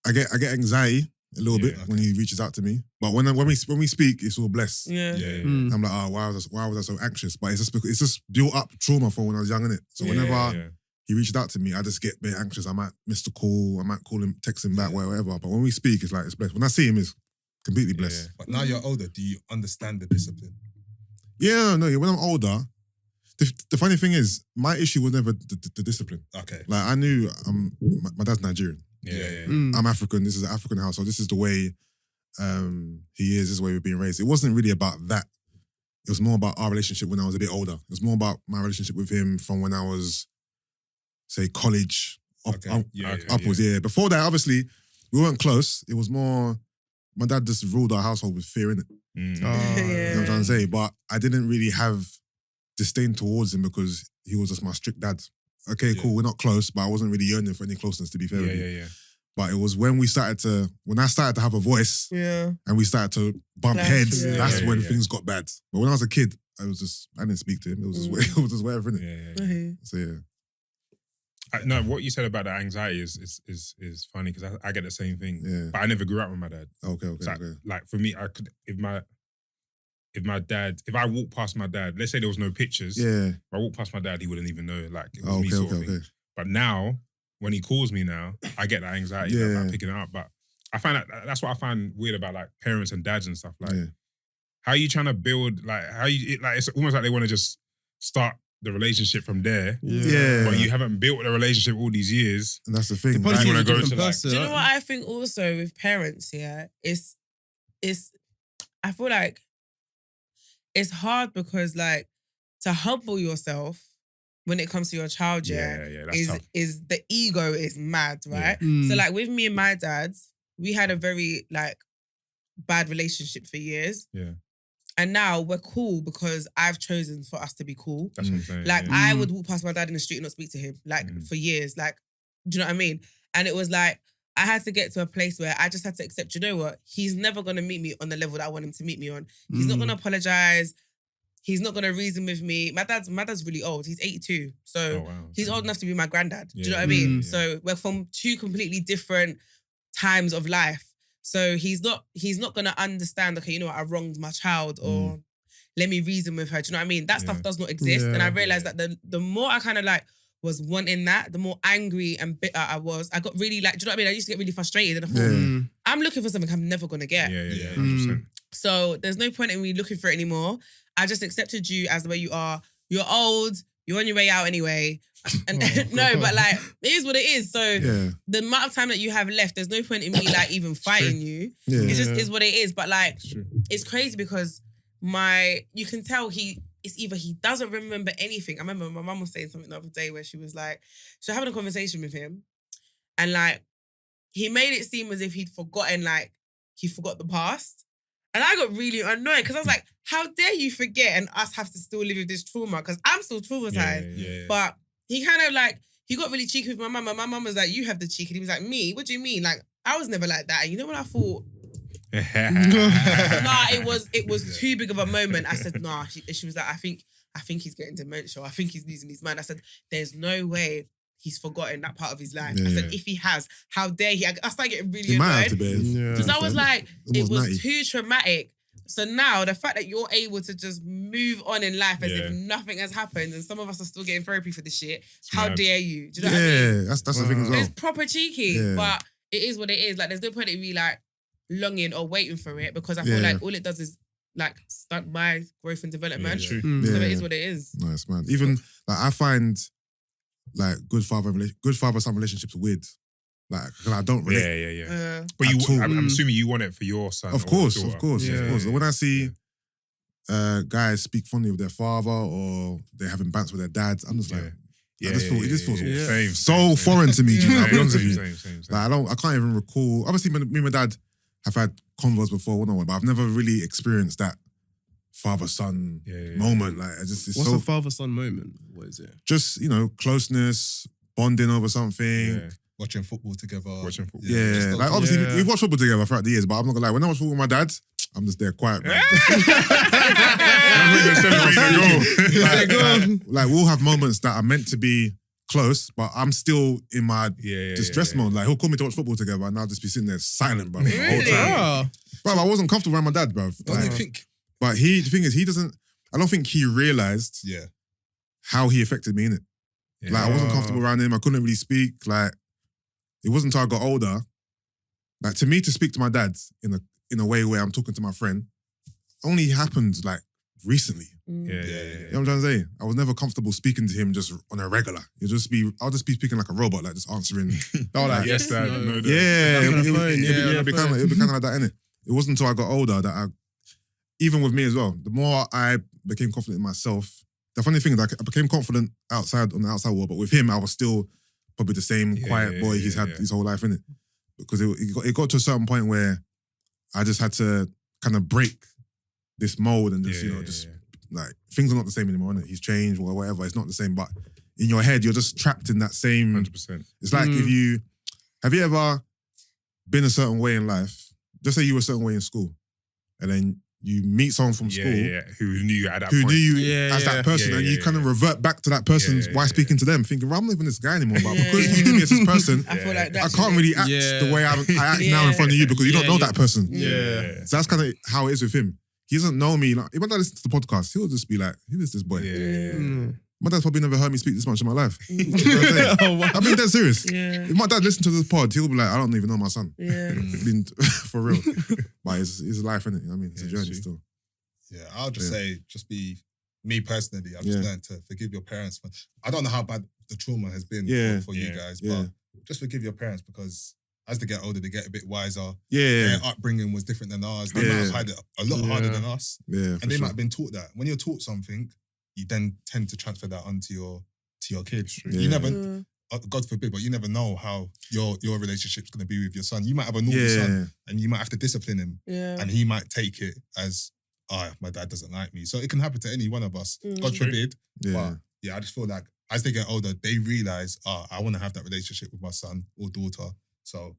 I get anxiety a little bit when he reaches out to me. But when we speak, it's all blessed. Yeah. I'm like, oh, why was I so anxious? But it's just built up trauma from when I was young, innit? So whenever he reached out to me, I just get a bit anxious. I might miss the call, I might call him, text him back, whatever. But when we speak, it's like, it's blessed. When I see him, it's completely blessed. But now you're older, do you understand the discipline? Yeah, no, when I'm older, the funny thing is, my issue was never the discipline. Okay. Like, I knew my dad's Nigerian. Yeah. I'm African. This is an African household. This is the way he is. This is the way we're being raised. It wasn't really about that. It was more about our relationship when I was a bit older. It was more about my relationship with him from when I was, say, college upwards. Yeah. Before that, obviously, we weren't close. It was more, my dad just ruled our household with fear, innit? You know what I'm trying to say? But I didn't really have disdain towards him because he was just my strict dad. Okay, cool, we're not close, but I wasn't really yearning for any closeness, to be fair with you. But it was when I started to have a voice and we started to bump heads, that's when things got bad. But when I was a kid, I didn't speak to him. It was just whatever, innit? So no, what you said about the anxiety is funny because I get the same thing. Yeah. But I never grew up with my dad. Okay. Like for me, I could if I walked past my dad, let's say there was no pictures. Yeah. If I walked past my dad, he wouldn't even know. Like it was me sort of thing. But now, when he calls me now, I get that anxiety about picking it up. But I find that's what I find weird about like parents and dads and stuff. Like, how are you trying to build? Like, it's almost like they want to just start the relationship from there. Yeah. But you haven't built a relationship all these years. And that's the thing. Like, you want to go to person, do you know what I think also with parents? Yeah, it's I feel like it's hard because like to humble yourself when it comes to your child, that's tough. is the ego is mad, right? So like with me and my dad, we had a very like bad relationship for years. Yeah. And now we're cool because I've chosen for us to be cool. That's what I'm saying. Like I would walk past my dad in the street and not speak to him like for years. Like, do you know what I mean? And it was like, I had to get to a place where I just had to accept, you know what? He's never going to meet me on the level that I want him to meet me on. He's not going to apologize. He's not going to reason with me. My dad's really old. He's 82. So he's old enough to be my granddad. Do you know what I mean? So we're from two completely different times of life. So he's not going to understand, okay, you know what, I wronged my child or let me reason with her. Do you know what I mean? That stuff does not exist. And I realized that the more I kind of like was wanting that, the more angry and bitter I was. I got really like, do you know what I mean? I used to get really frustrated and I thought, I'm looking for something I'm never going to get. Yeah, 100%. So there's no point in me looking for it anymore. I just accepted you as the way you are. You're old. You're on your way out anyway. And no, but like, it is what it is. So the amount of time that you have left, there's no point in me like even fighting you. It just is what it is. But like, it's crazy because you can tell it's either he doesn't remember anything. I remember my mum was saying something the other day where she was having a conversation with him and like, he made it seem as if he forgot the past. And I got really annoyed because I was like, how dare you forget and us have to still live with this trauma? Because I'm still traumatized. But he kind of like, he got really cheeky with my mum. And my mum was like, you have the cheek. And he was like, me? What do you mean? Like, I was never like that. And you know what I thought? It was too big of a moment. I said, nah. She was like, I think he's getting dementia. I think he's losing his mind. I said, there's no way he's forgotten that part of his life. I said, if he has, how dare he? I started getting really annoyed. Because I was like, it was too traumatic. So now the fact that you're able to just move on in life as Yeah. if nothing has happened, and some of us are still getting therapy for this shit. It's How mad. dare you? Do you know what I mean? that's the thing as well. It's proper cheeky, Yeah. but it is what it is. Like, there's no point in me like longing or waiting for it because I feel Yeah. like all it does is like stunt my growth and development. Yeah, true. So Yeah. it is what it is. Nice, man. Even like I find like good father-son relationships weird. Like, because I don't relate. Yeah. But At all. I'm assuming you want it for your son. Of or course, daughter. of course, Yeah. of course. When I see guys speak fondly of their father or they're having bants with their dads, I'm just like, it just feels Same, so same. foreign to me. Do you know? I'll be honest with you. Same. Like I can't even recall. Obviously, me and my dad have had convos before, but I've never really experienced that father-son moment. Like, it's What's so a father-son moment? What is it? just closeness, bonding over something. Yeah. Watching football together. Watching football. Yeah, just like not- obviously Yeah. we've watched football together throughout the years, but I'm not gonna lie. When I watch football with my dad, I'm just there quiet, man. Like we'll have moments that are meant to be close, but I'm still in my distress mode. Like he'll call me to watch football together, and I'll just be sitting there silent, bro, the whole Really? time. Bro, I wasn't comfortable around my dad, bro. Don't you think? But the thing is, he doesn't. I don't think he realized Yeah. how he affected me in it. Like I wasn't comfortable around him. I couldn't really speak. Like it wasn't until I got older. Like to me, to speak to my dad in a way where I'm talking to my friend, only happened like recently. Yeah. You know what I'm trying to say? I was never comfortable speaking to him just on a regular. I'll just be speaking like a robot, like just answering. Oh, like, Yes, Dad. no. No, Dad. Yeah, On the phone, it'd be kind of like that, innit? It wasn't until I got older that even with me as well, the more I became confident in myself, the funny thing is I became confident on the outside world, but with him, I was still probably the same quiet boy he's had his whole life, innit? Because it got to a certain point where I just had to kind of break this mold and just, like, things are not the same anymore, innit? He's changed or whatever, it's not the same, but in your head, you're just trapped in that same... 100%. It's like have you ever been a certain way in life? Just say you were a certain way in school, and then you meet someone from school who knew you at that who point. knew you as that person, and you kind of revert back to that person while speaking to them, thinking, well, I'm not even this guy anymore, but because you knew me as this person, I feel like I can't really act the way I act now in front of you because you don't know that person. Yeah. So that's kind of how it is with him. He doesn't know me. Like, if my dad listens to the podcast, he'll just be like, who is this boy? My dad's probably never heard me speak this much in my life. You know what I'm saying? Oh, wow. I'm being dead serious. Yeah. If my dad listened to this pod, he'll be like, I don't even know my son. Yeah. Been for real. But it's a life, innit? You know what I mean? It's a journey true. still. Yeah, I'll just say, just be me personally. I've just learned to forgive your parents. I don't know how bad the trauma has been for you guys, but just forgive your parents because as they get older, they get a bit wiser. Yeah. Their upbringing was different than ours. They might have had it a lot harder than us. Yeah. And they might have been taught that. When you're taught something, you then tend to transfer that onto your kids. Yeah. You never, God forbid, but you never know how your relationship's going to be with your son. You might have a naughty son and you might have to discipline him. Yeah. And he might take it as, my dad doesn't like me. So it can happen to any one of us. God forbid. But yeah, I just feel like as they get older, they realize, I want to have that relationship with my son or daughter. So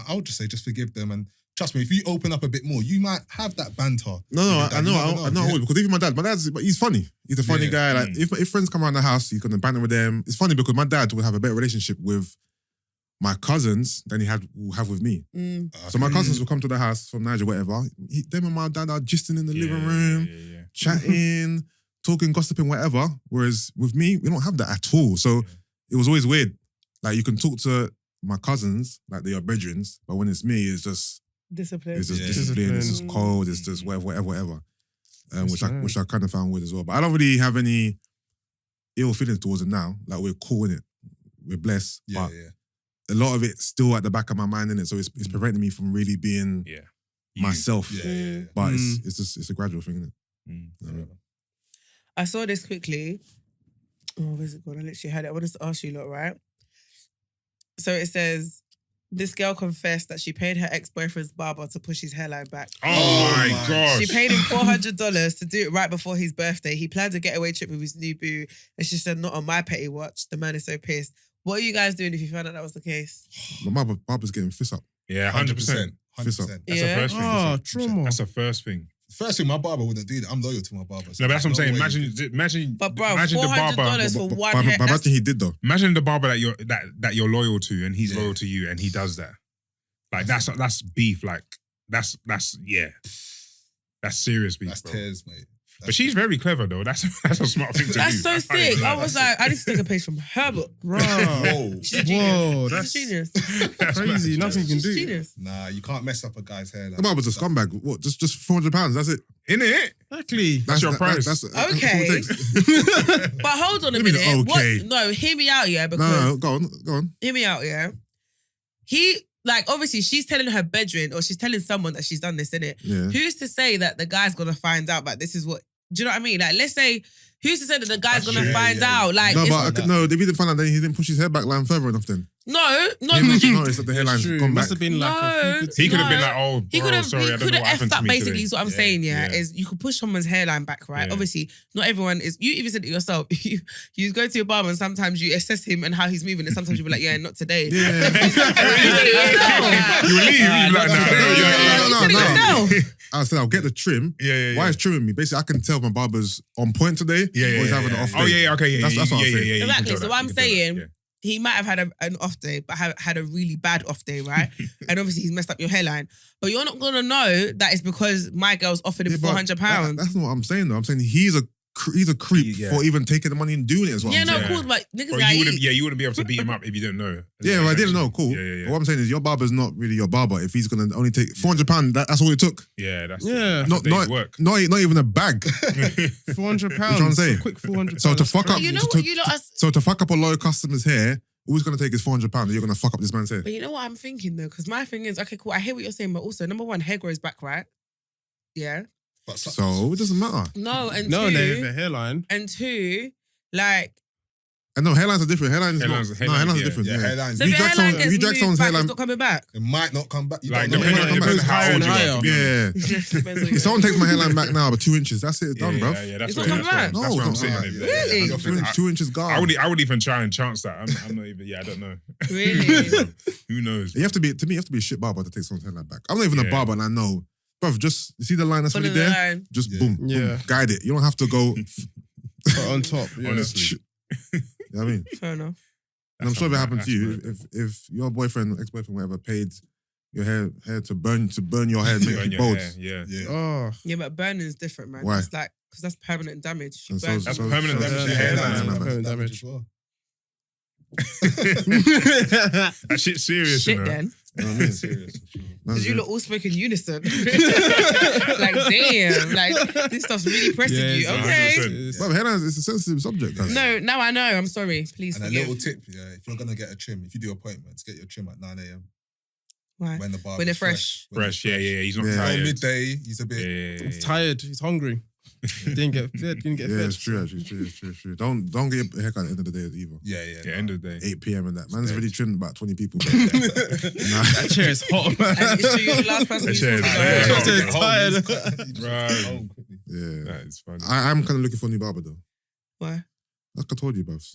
I would just say, just forgive them. And trust me, if you open up a bit more, you might have that banter. No, I know. Because even my dad, he's funny. He's a funny guy. Like if friends come around the house, he's gonna banter with them. It's funny because my dad will have a better relationship with my cousins than he will have with me. So my cousins will come to the house from Niger, whatever. Them and my dad are gisting in the living room, chatting, talking, gossiping, whatever. Whereas with me, we don't have that at all. So it was always weird. Like you can talk to my cousins like they are brethren, but when it's me, it's just Discipline. It's just discipline. It's just cold. It's just whatever. Which I kind of found weird as well. But I don't really have any ill feelings towards it now. Like we're cool in it. We're blessed. But a lot of it's still at the back of my mind in it. So it's preventing me from really being myself. But it's a gradual thing, isn't it? I saw this quickly. Oh, where's it gone? I literally had it. I wanted to ask you lot, right? So it says, this girl confessed that she paid her ex-boyfriend's barber to push his hairline back. Oh my gosh. She paid him $400 to do it right before his birthday. He planned a getaway trip with his new boo. And she said, not on my petty watch. The man is so pissed. What are you guys doing if you found out that was the case? My barber's getting fist up. Yeah, 100%. 100%. That's the first thing. Trauma. That's the first thing. First thing, my barber wouldn't do that. I'm loyal to my barber. No, but that's what I'm saying. way Imagine, But bro, imagine the barber. $400 for one But hair. imagine he did though. Imagine the barber that you're loyal to, and he's loyal to you, and he does that. Like that's beef. Like that's That's serious beef, That's bro. tears, mate. But she's very clever though. That's a smart thing to do. That's so sick. I was like, I need to take a page from her book. Whoa. She's a genius. Whoa, She's that's a genius. crazy. Nothing you can She's a do. genius. Nah, you can't mess up a guy's hair. The man was a scumbag. What? Just £400. That's it. In it. Exactly. That's your price. That's Okay. all it takes. But hold on a What do you minute. mean, okay? No, hear me out, yeah. Because No, go on. hear me out, yeah. He, like, obviously, she's telling her bedroom or she's telling someone that she's done this, innit? Yeah. Who's to say that the guy's gonna find out? Like, this is what. Do you know what I mean? Like, let's say, who's to say that the guy's That's gonna true. find Yeah, out? Like, No, it's but not- no, if he didn't find out, then he didn't push his hair back line further enough. Then no, he must have noticed that the hairline's True. gone back. Must have been like a few good He could have been No. like, oh, He bro, could have, sorry, I he don't could know have what happened effed to up. me Basically, today. is what I'm Yeah, saying. Yeah, yeah. is you could push someone's hairline back, right? Yeah. Obviously, not everyone is. You even said it yourself. You go to your barber and sometimes you assess him and how he's moving, and sometimes you be like, yeah, not today. Yeah. You said it yourself. You leave. You like, nah, You said it yourself. I said I'll get the trim. Yeah. Why is trimming me? Basically, I can tell my barber's on point today. Yeah, or he's having an off day. Oh, yeah, okay, yeah. That's what I'm saying. Yeah, you can Exactly. tell So that, what I'm you can tell that, saying, yeah. he might have had an off day, but had a really bad off day, right? And obviously he's messed up your hairline. But you're not gonna know that it's because my girl's offered him Yeah, but £400. That's not what I'm saying though. I'm saying he's a creep Yeah. for even taking the money and doing it as well. Yeah, no, saying. cool, but niggas Bro, like, you wouldn't be able to beat him up if you didn't know. Yeah, well, I didn't know. Cool. Yeah. But what I'm saying is your barber's not really your barber if he's gonna only take £400. That's all it took. Yeah, that's Yeah. that's Not a day's work. not even a bag. £400. what I'm saying? A quick £400. So to fuck up, you know to- what? You know, so to fuck up a loyal customer's hair, all it's gonna take is £400. You're gonna fuck up this man's hair. but you know what I'm thinking though? Because my thing is, okay, cool, I hear what you're saying, but also, number one, hair grows back, right? Yeah. But So it doesn't matter. No, and No, two, they have a hairline. and two, like, And no, hairlines are different. Hairlines Hairlines, are yeah. different. yeah, Yeah. hairlines. so You if your drag hairline someone- if gets you drag moved someone's back, hairline- it's not coming back. It might not come back. You Like, don't know. depending on It goes how higher old and you are. higher. Yeah. Depends on If someone takes my hairline back now by 2 inches, that's it. It's done, bruv. Yeah, that's It's what not coming back. No, That's what I'm it's not saying. coming back. Really? I- 2 inches gone. I would even try and chance that. I'm not even. Yeah, I don't know. Really? Who knows? You have to be a shit barber to take someone's hairline back. I'm not even a Yeah. barber, and I know, bruv. Just you see the line that's Follow already the there. line. Just Yeah. boom, boom, Yeah. guide it. You don't have to go. But on top. Yeah. Honestly. You know what I mean? Fair enough. And I'm sure if it happened to you, That's if your boyfriend, ex-boyfriend, whatever, paid your hair to burn your hair and make Burn it your bald. hair, yeah. Yeah. Oh. Yeah, but burning is different, man. Why? It's like, because that's permanent damage. And Burn- That's permanent damage to Yeah, hairline. yeah, man. permanent damage. as well. That shit's serious. Shit you know? then. You know what I mean? Serious. Because you lot all spoke in unison. Like, damn. Like, this stuff's really pressing Yeah, you. it's Okay. 100%. But hairline is a sensitive subject. Cuz. No, now I know. I'm sorry. Please And a forgive. little tip, yeah, if you're gonna get a trim, if you do appointments, get your trim at 9 a.m. Why? when the barber's When they're fresh. Fresh, yeah. He's not Yeah. Oh, tired. midday, he's a Yeah, bit. yeah, He's yeah. tired. He's hungry. Didn't get fed. Didn't get Yeah, fed. it's true. Actually, it's true. Don't get your haircut at the end of the day either. Yeah. Yeah, end of the day. 8 p.m. and that man's already trimmed about 20 people. Nah. That chair is hot, man. And it's true, you're the last person who's That supposed to chair go is home. tired. Right. Yeah, That is funny. I'm kind of looking for a new barber though. Why? Like I told you, bruv.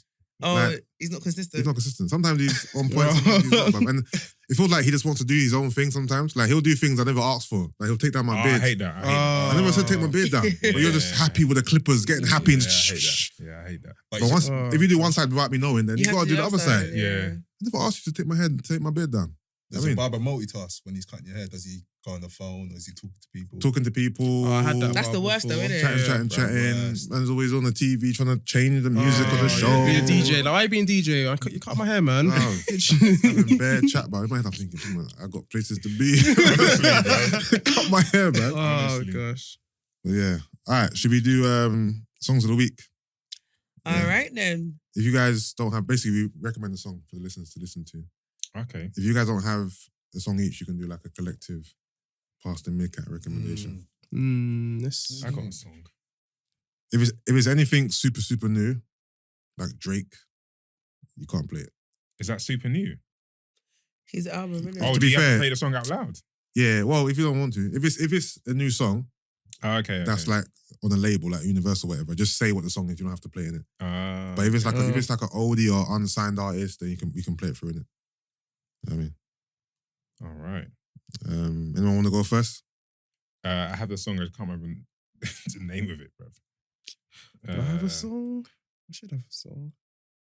Oh, Like, he's not consistent. He's not consistent. Sometimes he's on point. Sometimes he's not, bruv. And it feels like he just wants to do his own thing sometimes. Like he'll do things I never asked for. Like he'll take down my Oh, I beard. hate that. I never said take my beard down. But you're just happy with the clippers, getting happy and I hate that. Yeah, I hate that. But once, if you do one side without me knowing, then you have gotta do the other side. Yeah. I never asked you to take my beard down. Does I mean- a barber multitask when he's cutting your hair? Does he go on the phone or is he talking to people? Talking to people. Oh, I had that That's the worst though, before. isn't it? Chatting. worst. Man's always on the TV trying to change the music of the show. Be a DJ. Like, why you being DJ? You cut my hair, man. No, having bare chat, but in my head I'm thinking, "Man, I got places to be. Cut my hair, man. Oh, Honestly. gosh. But yeah. All right. Should we do songs of the week? All right then. If you guys don't have, basically, we recommend a song for the listeners to listen to. Okay. If you guys don't have a song each, you can do like a collective past and Meerkat recommendation. This. I got a song. If it's anything super, super new, like Drake, you can't play it. Is that super new? His album, isn't it? Oh, To do be you have fair- to play the song out loud? Yeah, well, if you don't want to. If it's a new song, Oh, okay. that's like on a label, like Universal, whatever, just say what the song is, you don't have to play in it. But if it's like if it's like an oldie or unsigned artist, then we can play it through in it. You know what I mean? All right. Anyone want to go first? I have the song, I can't remember the name of it, bro. Do I have a song? I should have a song.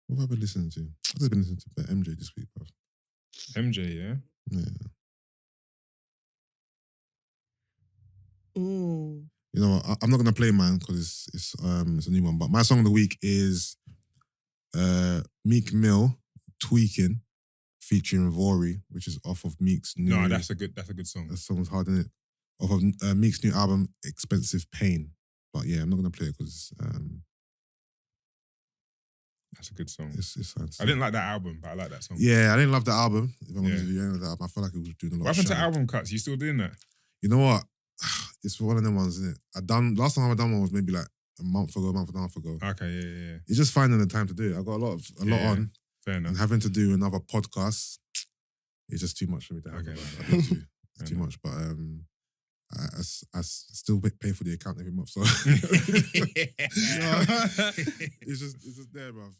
What have I been listening to? I've just been listening to MJ this week, bro. MJ, yeah? Yeah. Mm. You know, I'm not gonna play mine because it's a new one. But my song of the week is Meek Mill, Tweaking, featuring Vory, which is off of Meek's new. No, that's a good song. That song's hard, isn't it? Off of Meek's new album, Expensive Pain. But yeah, I'm not gonna play it because That's a good song. it's I didn't like that album, but I like that song. Yeah, I didn't love the album. If I'm Yeah. honest with you, I didn't love the album. I feel like it was doing a lot. What happened of to shine. album cuts? You still doing that? You know what? It's one of them ones, isn't it? Last time I done one was maybe like a month and a half ago. Okay, yeah. It's just finding the time to do it. I got a lot on, Fair enough. and having to do another podcast, it's just too much for me to have. Okay. It's too much, but I still pay for the account every month, so it's just there, bruv.